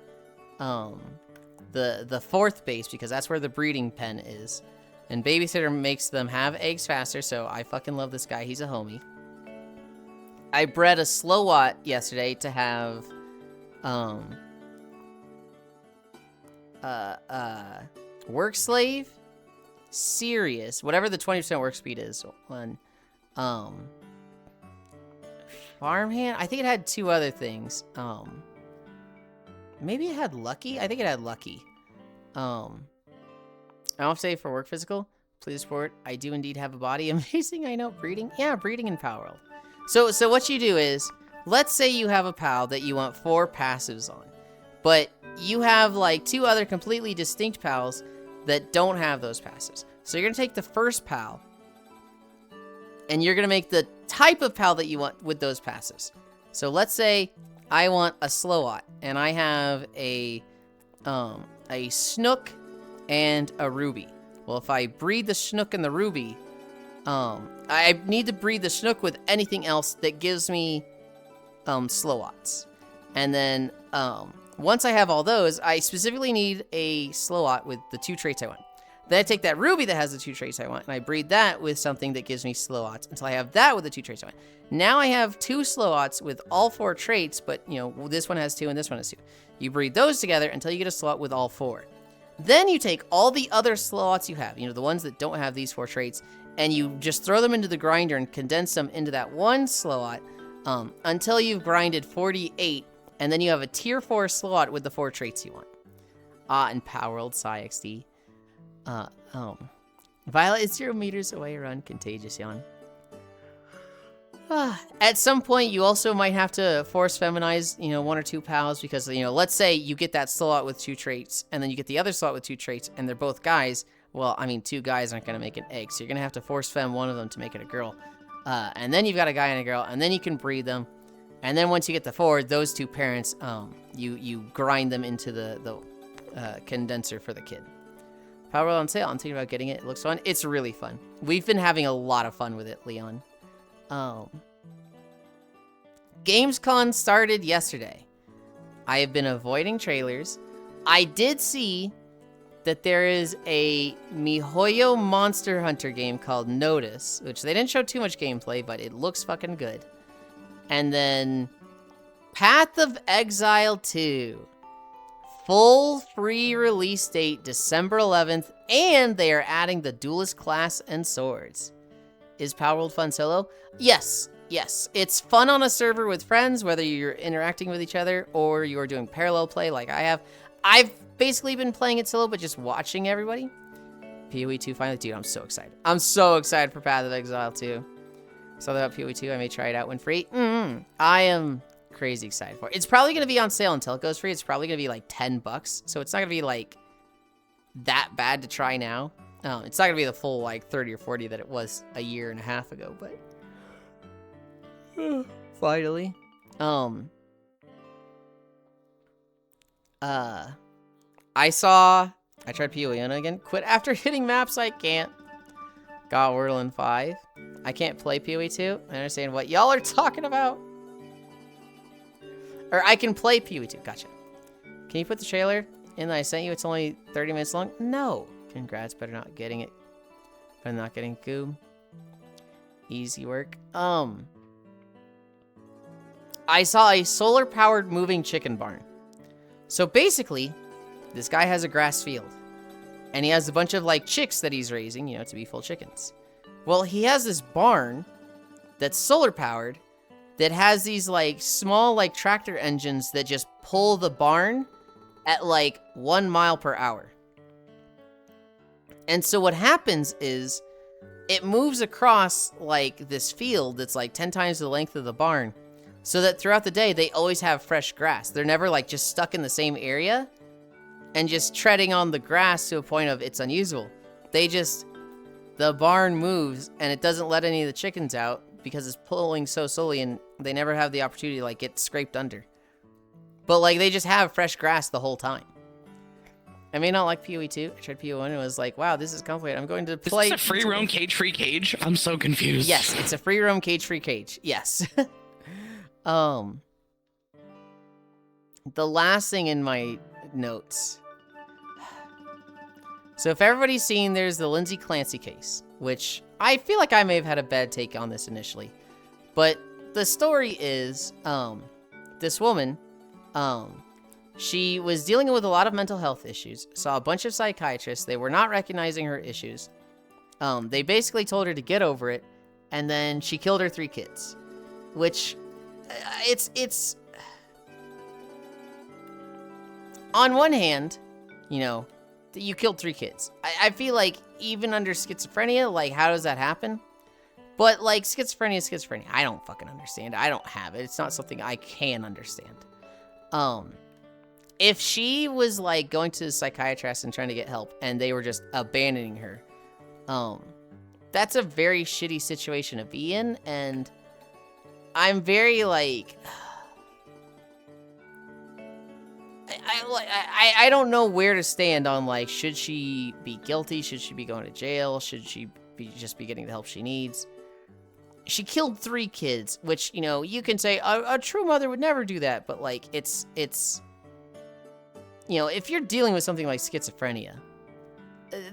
the 4th base because that's where the breeding pen is. And babysitter makes them have eggs faster, so I fucking love this guy. He's a homie. I bred a Slowat yesterday to have work slave, serious, whatever the 20% work speed is on farmhand. I think it had 2 other things. Maybe it had lucky. I think it had lucky. I don't have to say for work physical. Please support. I do indeed have a body. Amazing. I know. Breeding. Yeah, breeding in Power World. So what you do is, let's say you have a pal that you want 4 passives on, but you have like 2 other completely distinct pals that don't have those passives. So you're gonna take the first pal, and you're gonna make the type of pal that you want with those passives. So let's say I want a Slowat, and I have a Snook and a Ruby. Well, if I breed the Snook and the Ruby, I need to breed the Snook with anything else that gives me Slowats. And then once I have all those, I specifically need a Slowat with the 2 traits I want. Then I take that Ruby that has the 2 traits I want, and I breed that with something that gives me Slowats until I have that with the 2 traits I want. Now I have 2 Slowats with all 4 traits, but, you know, this one has 2 and this one has 2. You breed those together until you get a Slowat with all 4. Then you take all the other Slowats you have, you know, the ones that don't have these 4 traits, and you just throw them into the grinder and condense them into that one Slowat until you've grinded 48, and then you have a tier 4 Slowat with the 4 traits you want. And Power World Psy XD. Violet is 0 meters away, run Contagious Yawn. At some point, you also might have to force feminize, you know, 1 or 2 pals because, you know, let's say you get that Slowat with 2 traits, and then you get the other Slowat with 2 traits, and they're both guys. Well, I mean, 2 guys aren't going to make an egg, so you're going to have to force fem one of them to make it a girl. And then you've got a guy and a girl, and then you can breed them. And then once you get the 4, those 2 parents, you grind them into the condenser for the kid. Power World on sale. I'm thinking about getting it. It looks fun. It's really fun. We've been having a lot of fun with it, Leon. Gamescom started yesterday. I have been avoiding trailers. I did see that there is a MiHoYo Monster Hunter game called Notice, which they didn't show too much gameplay, but it looks fucking good. And then Path of Exile 2. Full free release date December 11th, and they are adding the Duelist class and swords. Is Power World fun solo? Yes, yes. It's fun on a server with friends, whether you're interacting with each other or you're doing parallel play like I have. I've basically been playing it solo, but just watching everybody. PoE 2 finally, dude, I'm so excited. I'm so excited for Path of Exile 2. Saw that about PoE 2, I may try it out when free. I am crazy excited for it. It's probably going to be on sale until it goes free. It's probably going to be like $10, so it's not going to be like that bad to try now. It's not going to be the full like 30 or 40 that it was a year and a half ago, but finally. I tried PoE again. Quit after hitting maps I can't. Got Whirlin 5. I can't play PoE 2. I understand what y'all are talking about. Or I can play PoE 2. Gotcha. Can you put the trailer in that I sent you? It's only 30 minutes long. No. Congrats. Better not getting it. Better not getting Goob. Easy work. I saw a solar-powered moving chicken barn. So basically, this guy has a grass field. And he has a bunch of, like, chicks that he's raising, you know, to be full chickens. Well, he has this barn that's solar-powered that has these, like, small, like, tractor engines that just pull the barn at, like, 1 mile per hour. And so what happens is it moves across like this field that's like 10 times the length of the barn, so that throughout the day they always have fresh grass. They're never like just stuck in the same area and just treading on the grass to a point of it's unusable. The barn moves and it doesn't let any of the chickens out because it's pulling so slowly, and they never have the opportunity to like get scraped under. But like they just have fresh grass the whole time. I may not like PoE 2. I tried PoE 1 and it was like, wow, this is complicated. I'm going to play. Is this a free roam cage-free cage? I'm so confused. Yes, it's a free roam cage-free cage. Yes. The last thing in my notes. So if everybody's seen, there's the Lindsay Clancy case, which I feel like I may have had a bad take on this initially. But the story is, this woman, she was dealing with a lot of mental health issues, saw a bunch of psychiatrists. They were not recognizing her issues. They basically told her to get over it, and then she killed her 3 kids, which it's on one hand, you know, you killed 3 kids. I feel like even under schizophrenia, like, how does that happen? But, like, schizophrenia is schizophrenia. I don't fucking understand. I don't have it. It's not something I can understand. If she was, like, going to the psychiatrist and trying to get help, and they were just abandoning her, that's a very shitty situation to be in, and I'm very, like... I don't know where to stand on, like, should she be guilty? Should she be going to jail? Should she just be getting the help she needs? She killed 3 kids, which, you know, you can say a true mother would never do that, but, like, it's, you know, if you're dealing with something like schizophrenia,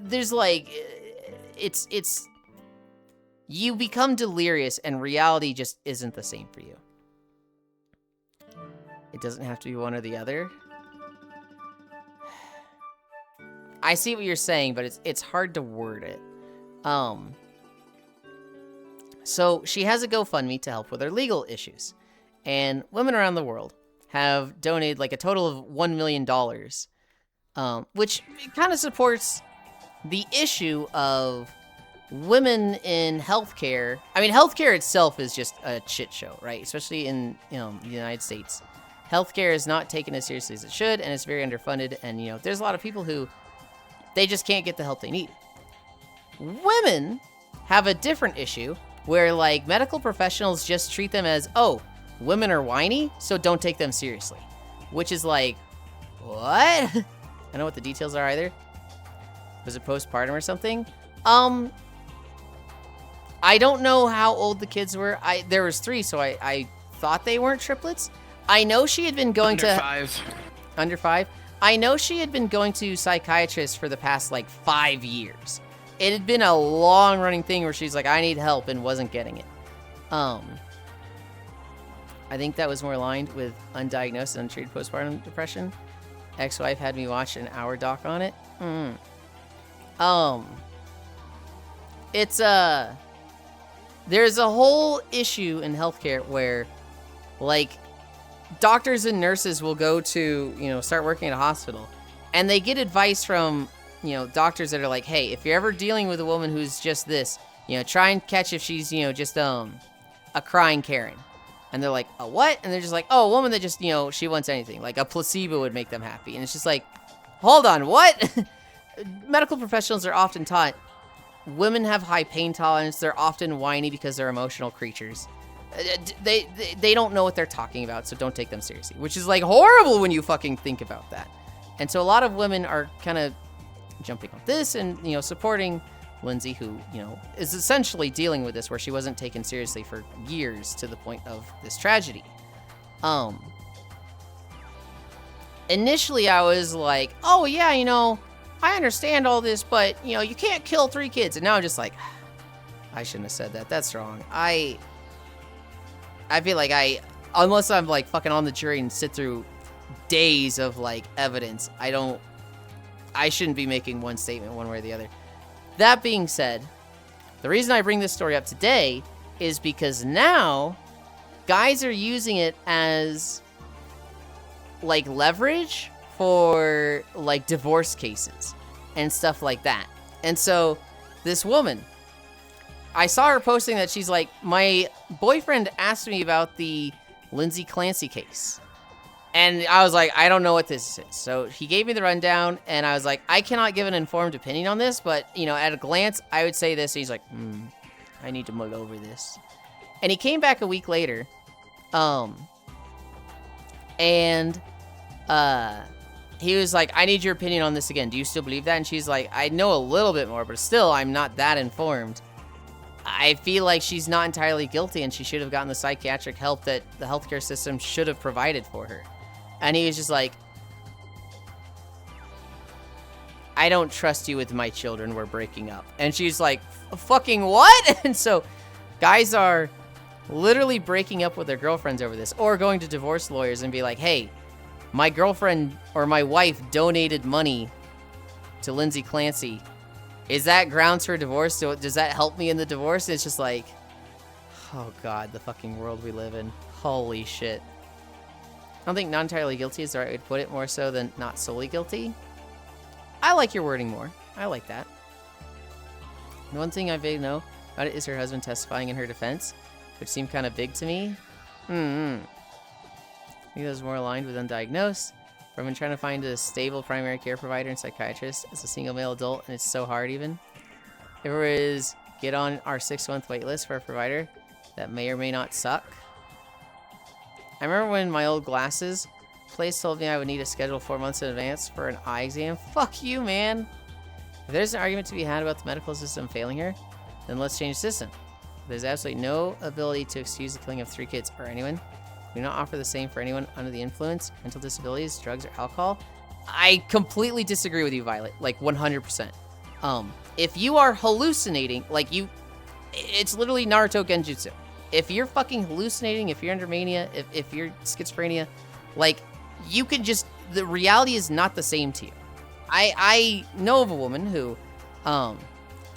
there's, like, it's, you become delirious and reality just isn't the same for you. It doesn't have to be one or the other. I see what you're saying, but it's hard to word it. So she has a GoFundMe to help with her legal issues. And women around the world have donated like a total of $1 million, which kind of supports the issue of women in healthcare. I mean, healthcare itself is just a shit show, right? Especially in, you know, the United States. Healthcare is not taken as seriously as it should, and it's very underfunded. And, you know, there's a lot of people who, they just can't get the help they need. Women have a different issue where, like, medical professionals just treat them as, oh, women are whiny, so don't take them seriously. Which is like, what? I don't know what the details are either. Was it postpartum or something? I don't know how old the kids were. There was 3, so I thought they weren't triplets. I know she had been going Under 5. Under 5? I know she had been going to psychiatrists for the past, like, 5 years. It had been a long-running thing where she's like, I need help, and wasn't getting it. I think that was more aligned with undiagnosed and untreated postpartum depression. Ex-wife had me watch an hour doc on it. It's, there's a whole issue in healthcare where, like, doctors and nurses will go to, you know, start working at a hospital, and they get advice from, you know, doctors that are like, hey, if you're ever dealing with a woman who's just this, you know, try and catch if she's, you know, just, a crying Karen. And they're like, a what? And they're just like, oh, a woman that just, you know, she wants anything. Like, a placebo would make them happy. And it's just like, hold on, what? Medical professionals are often taught women have high pain tolerance. They're often whiny because they're emotional creatures. They don't know what they're talking about, so don't take them seriously. Which is, like, horrible when you fucking think about that. And so a lot of women are kind of jumping on this and, you know, supporting Lindsay, who, you know, is essentially dealing with this where she wasn't taken seriously for years to the point of this tragedy. Initially I was like, oh yeah, you know, I understand all this, but, you know, you can't kill 3 kids. And now I'm just like, I shouldn't have said that. That's wrong. I feel like unless I'm, like, fucking on the jury and sit through days of, like, evidence, I shouldn't be making one statement one way or the other. That being said, the reason I bring this story up today is because now guys are using it as, like, leverage for, like, divorce cases and stuff like that. And so this woman, I saw her posting that she's like, my boyfriend asked me about the Lindsay Clancy case. And I was like, I don't know what this is. So he gave me the rundown, and I was like, I cannot give an informed opinion on this, but, you know, at a glance, I would say this. And he's like, I need to mull over this. And he came back a week later, and he was like, I need your opinion on this again. Do you still believe that? And she's like, I know a little bit more, but still, I'm not that informed. I feel like she's not entirely guilty, and she should have gotten the psychiatric help that the healthcare system should have provided for her. And he was just like, I don't trust you with my children. We're breaking up. And she's like, fucking what? And so guys are literally breaking up with their girlfriends over this, or going to divorce lawyers and be like, hey, my girlfriend or my wife donated money to Lindsay Clancy. Is that grounds for divorce? So does that help me in the divorce? And it's just like, oh God, the fucking world we live in. Holy shit. I don't think not entirely guilty is the right way to put it, more so than not solely guilty. I like your wording more. I like that. The one thing I vaguely know about it is her husband testifying in her defense, which seemed kind of big to me. I think that was more aligned with undiagnosed. I've been trying to find a stable primary care provider and psychiatrist as a single male adult, and it's so hard even. If it was get on our 6-month wait list for a provider that may or may not suck. I remember when my old glasses place told me I would need a schedule 4 months in advance for an eye exam. Fuck you, man. If there's an argument to be had about the medical system failing her, then let's change the system. There's absolutely no ability to excuse the killing of 3 kids or anyone. We do not offer the same for anyone under the influence, mental disabilities, drugs, or alcohol. I completely disagree with you, Violet. Like 100%. If you are hallucinating, like it's literally Naruto Genjutsu. If you're fucking hallucinating, if you're under mania, if you're schizophrenia, like you can just, the reality is not the same to you. I know of a woman who,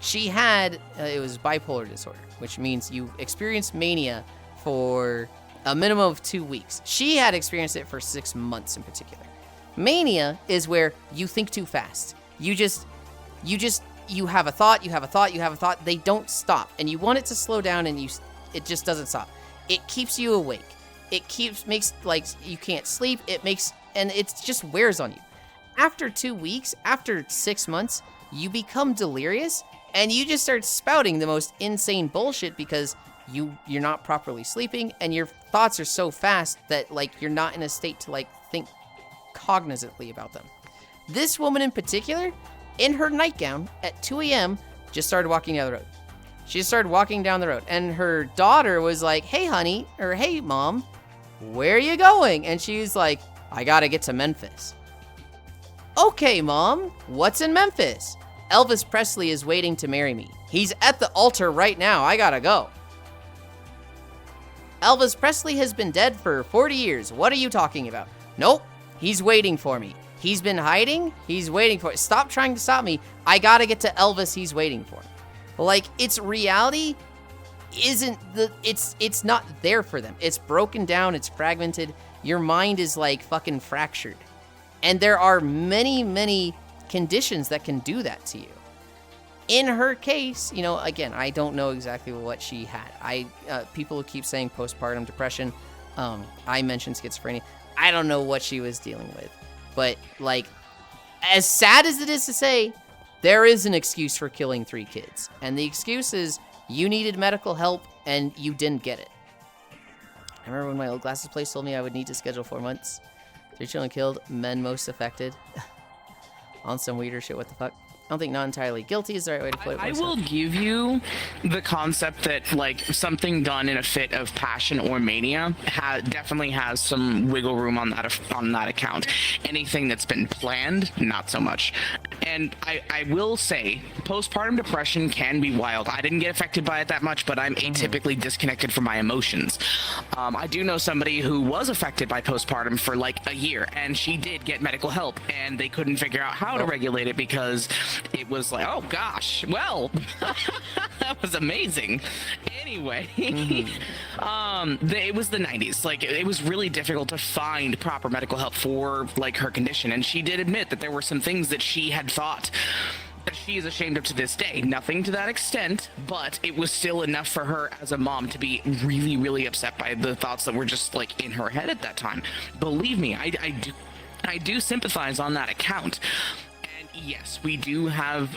she had, it was bipolar disorder, which means you experience mania for a minimum of 2 weeks. She had experienced it for 6 months in particular. Mania is where you think too fast. You have a thought, they don't stop, and you want it to slow down, and it just doesn't stop. It keeps you awake. It makes like you can't sleep. And it just wears on you. After 2 weeks, after 6 months, you become delirious, and you just start spouting the most insane bullshit because you're not properly sleeping, and your thoughts are so fast that like you're not in a state to like think cognizantly about them. This woman in particular, in her nightgown at 2 a.m., just started walking down the road. She started walking down the road, and her daughter was like, hey honey, or hey mom, where are you going? And she's like, I gotta get to Memphis. Okay mom, what's in Memphis? Elvis Presley is waiting to marry me. He's at the altar right now, I gotta go. Elvis Presley has been dead for 40 years. What are you talking about? Nope, he's waiting for me. He's been hiding. He's waiting for it. Stop trying to stop me. I gotta get to Elvis. He's waiting for me. Like, it's reality it's not there for them. It's broken down. It's fragmented. Your mind is like fucking fractured. And there are many, many conditions that can do that to you. In her case, you know, again, I don't know exactly what she had. People keep saying postpartum depression. I mentioned schizophrenia. I don't know what she was dealing with. But, like, as sad as it is to say, there is an excuse for killing 3 kids. And the excuse is you needed medical help and you didn't get it. I remember when my old glasses place told me I would need to schedule 4 months. 3 children killed, men most affected. On some weirder shit, what the fuck? I don't think not entirely guilty is the right way to put it. I will give you the concept that like something done in a fit of passion or mania definitely has some wiggle room on that account. Anything that's been planned, not so much. And I will say, postpartum depression can be wild. I didn't get affected by it that much, but I'm atypically disconnected from my emotions. I do know somebody who was affected by postpartum for like a year, and she did get medical help, and they couldn't figure out how to regulate it because it was like, oh gosh, well, that was amazing. Anyway, it was the 90s. Like, it was really difficult to find proper medical help for like her condition, and she did admit that there were some things that she had thought that she is ashamed of to this day. Nothing to that extent, but it was still enough for her as a mom to be really, really upset by the thoughts that were just like in her head at that time. Believe me, I do sympathize on that account. And yes, we do have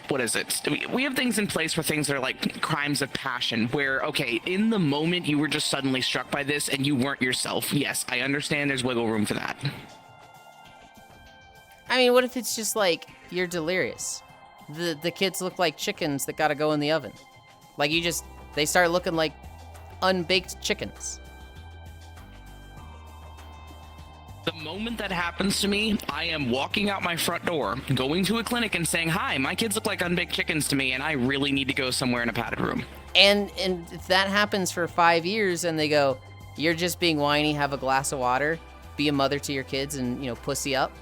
what is it? We have things in place for things that are like crimes of passion, where okay, in the moment you were just suddenly struck by this and you weren't yourself. Yes, I understand there's wiggle room for that. I mean, what if it's just like you're delirious? The kids look like chickens that gotta go in the oven. Like they start looking like unbaked chickens. The moment that happens to me, I am walking out my front door, going to a clinic and saying, "Hi, my kids look like unbaked chickens to me, and I really need to go somewhere in a padded room." And if that happens for 5 years and they go, "You're just being whiny, have a glass of water, be a mother to your kids, and pussy up."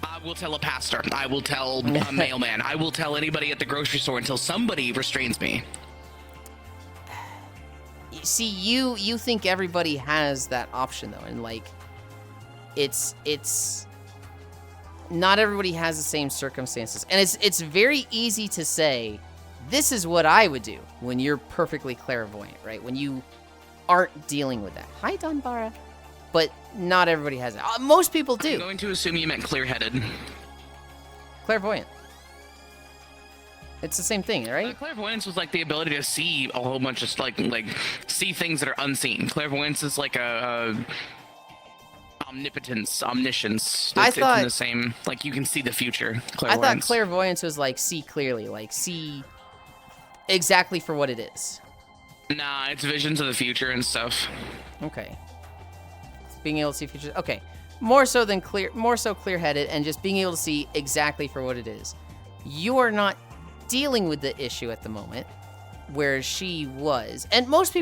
I will tell a pastor. I will tell a mailman. I will tell anybody at the grocery store until somebody restrains me. See, you think everybody has that option though, and like, it's not everybody has the same circumstances, and it's very easy to say, this is what I would do when you're perfectly clairvoyant, right? When you aren't dealing with that. Hi, Donbara. But not everybody has it. Most people do. I'm going to assume you meant clear-headed. Clairvoyant. It's the same thing, right? Clairvoyance was like the ability to see a whole bunch of like see things that are unseen. Clairvoyance is like a omnipotence, omniscience. It's in the same, like you can see the future. I thought clairvoyance was like see clearly, like see exactly for what it is. Nah, it's visions of the future and stuff. Okay. Being able to see futures. Okay. More so clear-headed and just being able to see exactly for what it is. You are not dealing with the issue at the moment, where she was. And this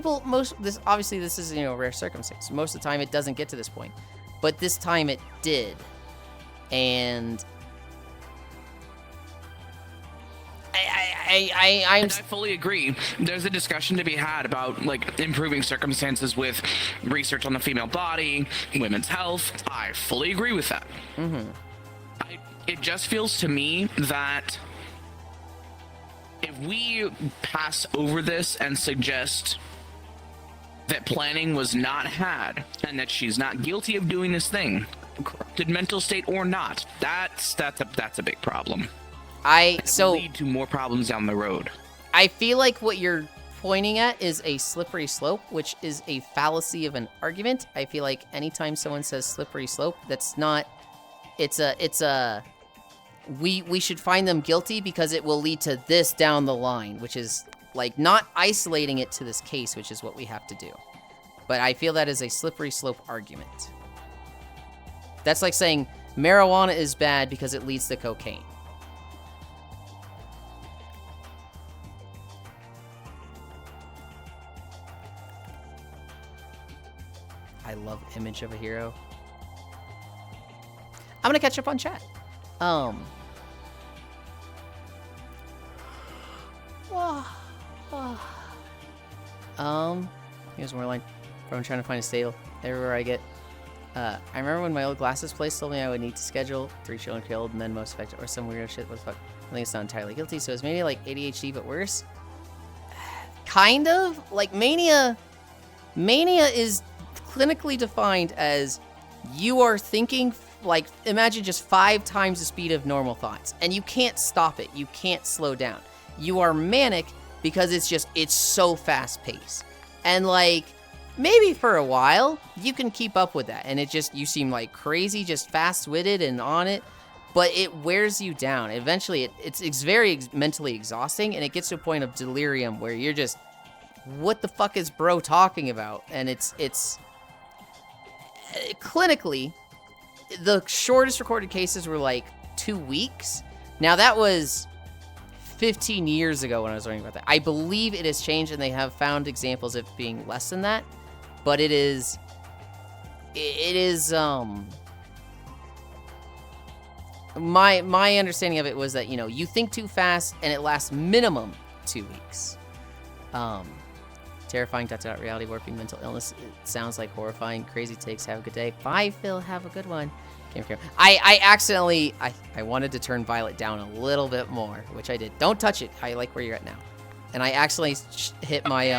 is, a rare circumstance. Most of the time it doesn't get to this point. But this time it did. And I fully agree. There's a discussion to be had about like improving circumstances with research on the female body, women's health. I fully agree with that. Mm-hmm. It just feels to me that if we pass over this and suggest that planning was not had and that she's not guilty of doing this thing, corrupted mental state or not, that's a big problem. It will lead to more problems down the road. I feel like what you're pointing at is a slippery slope, which is a fallacy of an argument. I feel like anytime someone says slippery slope, that's not. We should find them guilty because it will lead to this down the line, which is like not isolating it to this case, which is what we have to do. But I feel that is a slippery slope argument. That's like saying marijuana is bad because it leads to cocaine. I love Image of a Hero. I'm gonna catch up on chat. Here's more line from trying to find a stable everywhere I get. I remember when my old glasses place told me I would need to schedule 3 children killed and then most affected or some weirdo shit. What the fuck? I think it's not entirely guilty, so it's maybe like ADHD but worse. Kind of like mania. Mania is clinically defined as you are thinking, like, imagine just 5 times the speed of normal thoughts, and you can't stop it. You can't slow down. You are manic because it's so fast paced. And like, maybe for a while you can keep up with that, and you seem like crazy, just fast witted and on it, but it wears you down. Eventually it's very mentally exhausting, and it gets to a point of delirium where you're just, what the fuck is bro talking about? And it's clinically, the shortest recorded cases were like 2 weeks. Now that was 15 years ago when I was learning about that. I believe it has changed, and they have found examples of it being less than that. But it is my understanding of it was that, you think too fast and it lasts minimum 2 weeks. Terrifying, reality warping, mental illness. It sounds like horrifying. Crazy takes. Have a good day. Bye, Phil. Have a good one. I accidentally, I wanted to turn Violet down a little bit more, which I did. Don't touch it. I like where you're at now. And I accidentally hit my,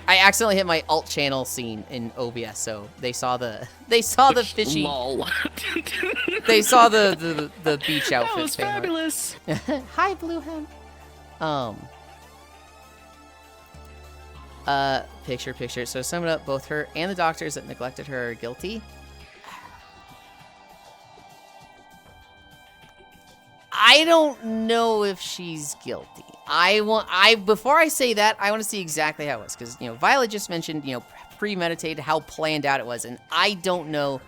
I accidentally hit my alt channel scene in OBS, so they saw the fishy. Lol. They saw the beach outfit. That was fabulous. Hi, Blue Hen. Picture. So sum it up, both her and the doctors that neglected her are guilty. I don't know if she's guilty. Before I say that, I want to see exactly how it was, because, Violet just mentioned, premeditated, how planned out it was, and I don't know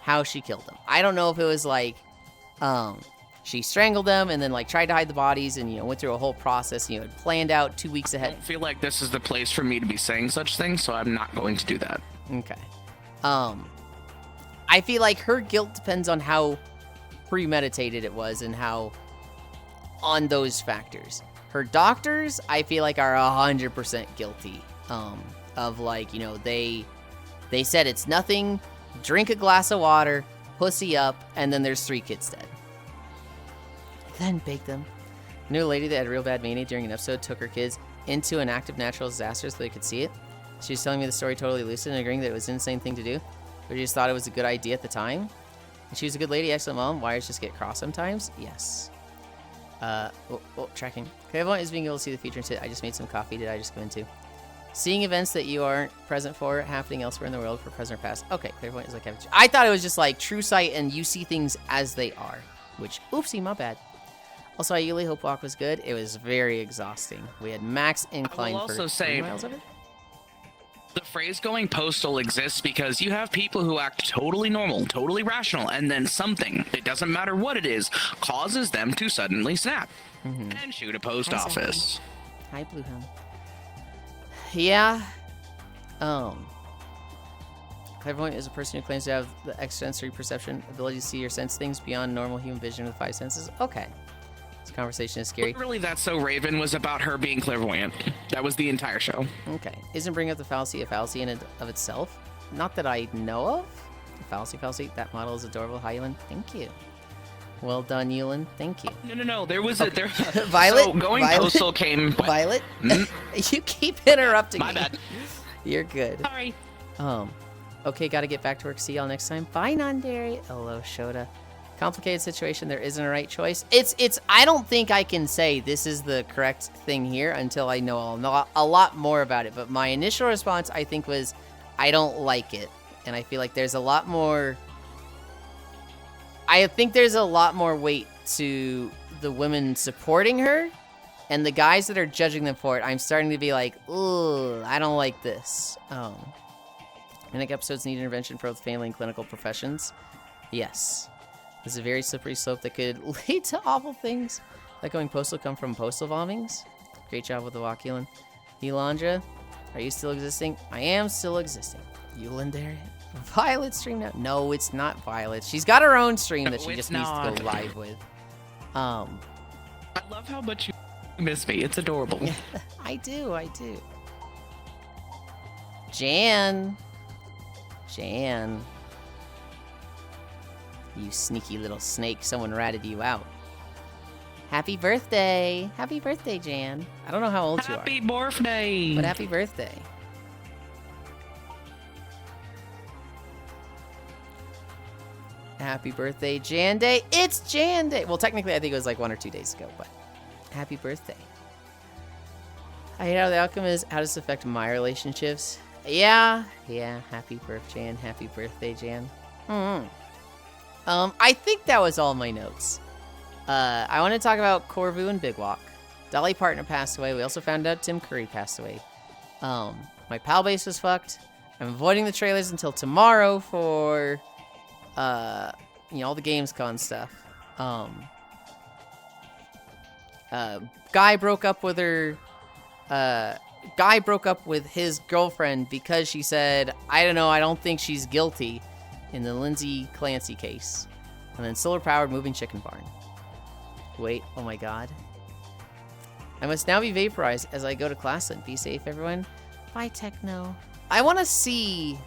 how she killed them. I don't know if it was like, she strangled them and then, like, tried to hide the bodies and, went through a whole process, had planned out 2 weeks I ahead. don't feel like this is the place for me to be saying such things, so I'm not going to do that. Okay. I feel like her guilt depends on how premeditated it was and how on those factors. Her doctors, I feel like, are 100% guilty. Of like, they said it's nothing, drink a glass of water, pussy up, and then there's 3 kids dead. Then bake them. I knew a lady that had real bad mania during an episode took her kids into an active natural disaster so they could see it. She was telling me the story totally lucid and agreeing that it was an insane thing to do, but she just thought it was a good idea at the time. And she was a good lady, excellent mom. Wires just get crossed sometimes? Yes. Tracking. Clairvoyant is being able to see the future and I just made some coffee. Did I just go into? Seeing events that you aren't present for happening elsewhere in the world for present or past. Okay, clairvoyant is like... I thought it was just like true sight and you see things as they are. Which, oopsie, my bad. Also, I really hope walk was good. It was very exhausting. We had max incline for 3 miles of it. The phrase going postal exists because you have people who act totally normal, totally rational, and then something, it doesn't matter what it is, causes them to suddenly snap and shoot a post office. Hi, Blue Helm. Yeah. Clairvoyant is a person who claims to have the extrasensory perception, ability to see or sense things beyond normal human vision with 5 senses. Okay. This conversation is scary. But really, That's So Raven was about her being clairvoyant. That was the entire show. Okay. Isn't bringing up the fallacy a fallacy in and of itself? Not that I know of. Fallacy. That model is adorable. Hi, Yulind. Thank you. Well done, Yulind. Thank you. No. There was a... Violet? So going Violet? postal came... Violet? You keep interrupting My me. bad. You're good. Sorry. Okay, gotta get back to work. See y'all next time. Bye, Nandari. Hello, Shota. Complicated situation. There isn't a right choice. I don't think I can say this is the correct thing here until I know a lot more about it. But my initial response, I think, was I don't like it. And I feel like there's a lot more... I think there's a lot more weight to the women supporting her. And the guys that are judging them for it, I'm starting to be like, ugh, I don't like this. Manic episodes need intervention for both family and clinical professions. Yes. This is a very slippery slope that could lead to awful things. Like going postal come from postal bombings. Great job with the walk, Yulind. Elandra, are you still existing? I am still existing. Yulind there. Violet stream now? No, it's not Violet. She's got her own stream that she just needs to go live with. I love how much you miss me. It's adorable. I do. Jan. You sneaky little snake. Someone ratted you out. Happy birthday. Happy birthday, Jan. I don't know how old you are. Happy birthday. But happy birthday. Happy birthday, Jan Day. It's Jan Day. Well, technically, I think it was like 1 or 2 days ago, but happy birthday. I hate how the outcome is. How does this affect my relationships? Yeah. Happy birthday, Jan. Happy birthday, Jan. I think that was all my notes. I want to talk about Corvu and Big Walk. Dolly Partner passed away. We also found out Tim Curry passed away. My pal base was fucked. I'm avoiding the trailers until tomorrow for, all the Gamescom stuff. Guy broke up with his girlfriend because she said, I don't know, I don't think she's guilty in the Lindsay Clancy case. And then solar-powered moving chicken barn. Wait, oh my god. I must now be vaporized as I go to class then. Be safe, everyone. Bye, Techno. I want to see...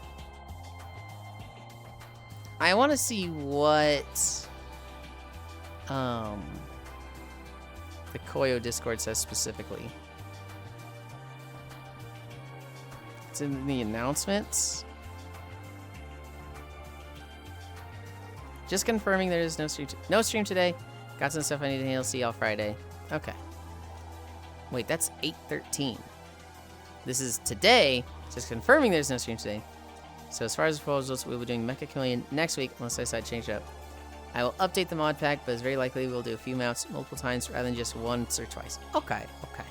I want to see what the Koyo Discord says specifically. It's in the announcements. Just confirming there is no stream. No stream today. Got some stuff I need to handle. See y'all Friday. Okay. Wait, that's 8:13. This is today. Just confirming there's no stream today. So as far as proposals, we'll be doing Mecha Chameleon next week, unless I decide to change it up. I will update the mod pack, but it's very likely we'll do a few mounts multiple times rather than just once or twice. Okay, okay.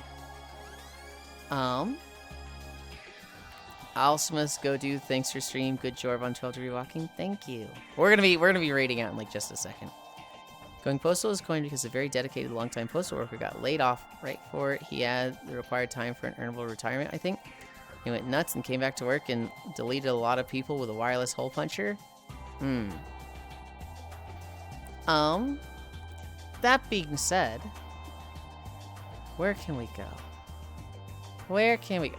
Alsmus, go do. Thanks for stream. Good job on 12 degree walking. Thank you. We're gonna be raiding out in like just a second. Going postal is coined because a very dedicated, long-time postal worker got laid off right before he had the required time for an earnable retirement, I think. He went nuts and came back to work and deleted a lot of people with a wireless hole puncher. That being said, where can we go? Where can we go?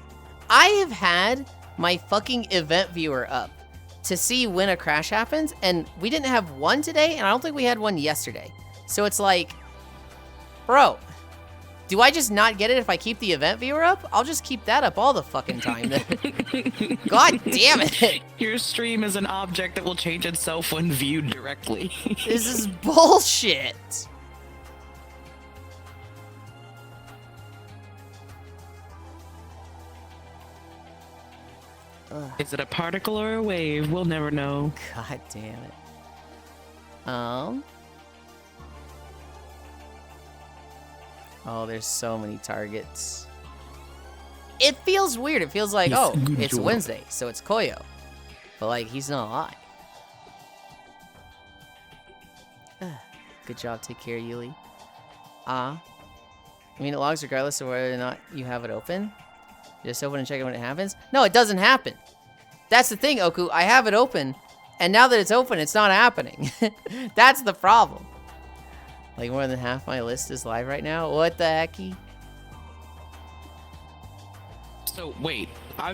I have had my fucking event viewer up to see when a crash happens, and we didn't have one today, and I don't think we had one yesterday. So it's like, bro, do I just not get it if I keep the event viewer up? I'll just keep that up all the fucking time then. God damn it. Your stream is an object that will change itself when viewed directly. This is bullshit. Ugh. Is it a particle or a wave? We'll never know. God damn it. Oh, there's so many targets. It feels weird. It feels like, oh, it's Wednesday, so it's Koyo. But, like, he's not alive. Good job. Take care, Yuli. I mean, it logs regardless of whether or not you have it open. You just open and check it when it happens? No, it doesn't happen. That's the thing, Oku. I have it open, and now that it's open, it's not happening. That's the problem. Like, more than half my list is live right now? What the hecky? So, wait. I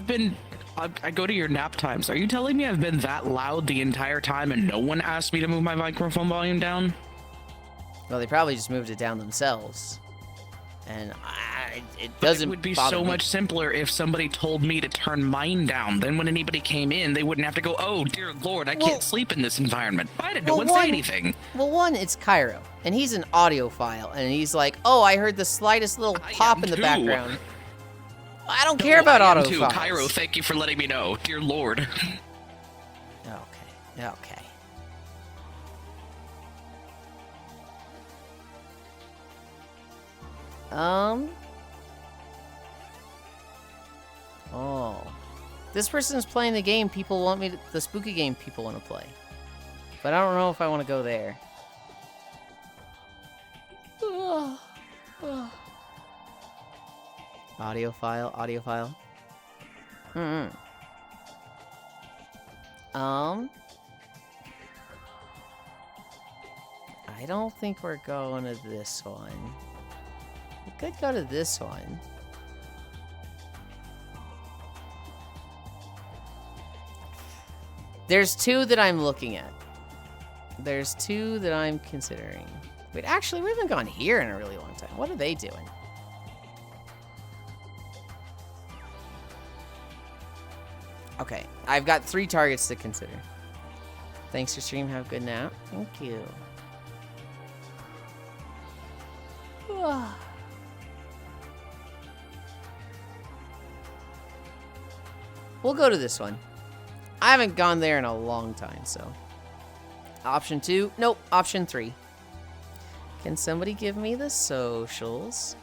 go to your nap times. Are you telling me I've been that loud the entire time and no one asked me to move my microphone volume down? Well, they probably just moved it down themselves. And it doesn't. It would be bother so me. much simpler if somebody told me to turn mine down. Then when anybody came in, they wouldn't have to go, oh, dear Lord, I can't sleep in this environment. Why did no one say anything? Well, one, it's Cairo, and he's an audiophile, and he's like, oh, I heard the slightest little pop in the background. I don't care about audiophiles. Cairo, thank you for letting me know. Dear Lord. Okay. Oh. This person's playing the game people want me to, the spooky game people want to play. But I don't know if I want to go there. Audiophile. I don't think we're going to this one. We could go to this one. There's two that I'm looking at. There's two that I'm considering. Wait, actually, we haven't gone here in a really long time. What are they doing? Okay, I've got 3 targets to consider. Thanks for stream. Have a good nap. Thank you. We'll go to this one. I haven't gone there in a long time, so. Option 2. Nope. Option 3. Can somebody give me the socials?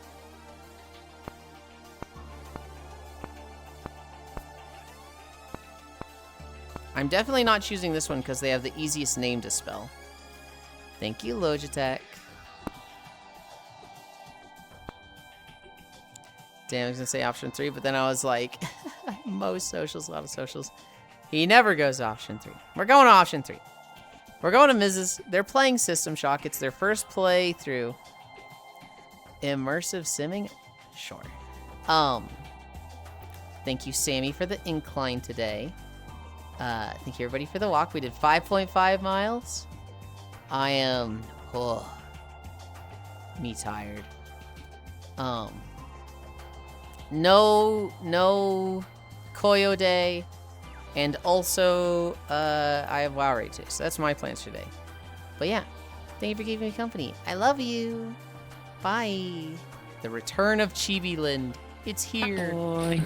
I'm definitely not choosing this one because they have the easiest name to spell. Thank you, Logitech. Damn, I was gonna say option 3, but then I was like, most socials, a lot of socials. He never goes to option 3. We're going to option 3. We're going to Mrs. They're playing System Shock. It's their first play through immersive simming. Sure. Thank you, Sammy, for the incline today. Thank you everybody for the walk. We did 5.5 miles. I am, me tired. No Koyo Day, and also, I have WoW Raid 6. So that's my plans today. But yeah, thank you for keeping me company. I love you. Bye. The return of Yulind. It's here. Bye.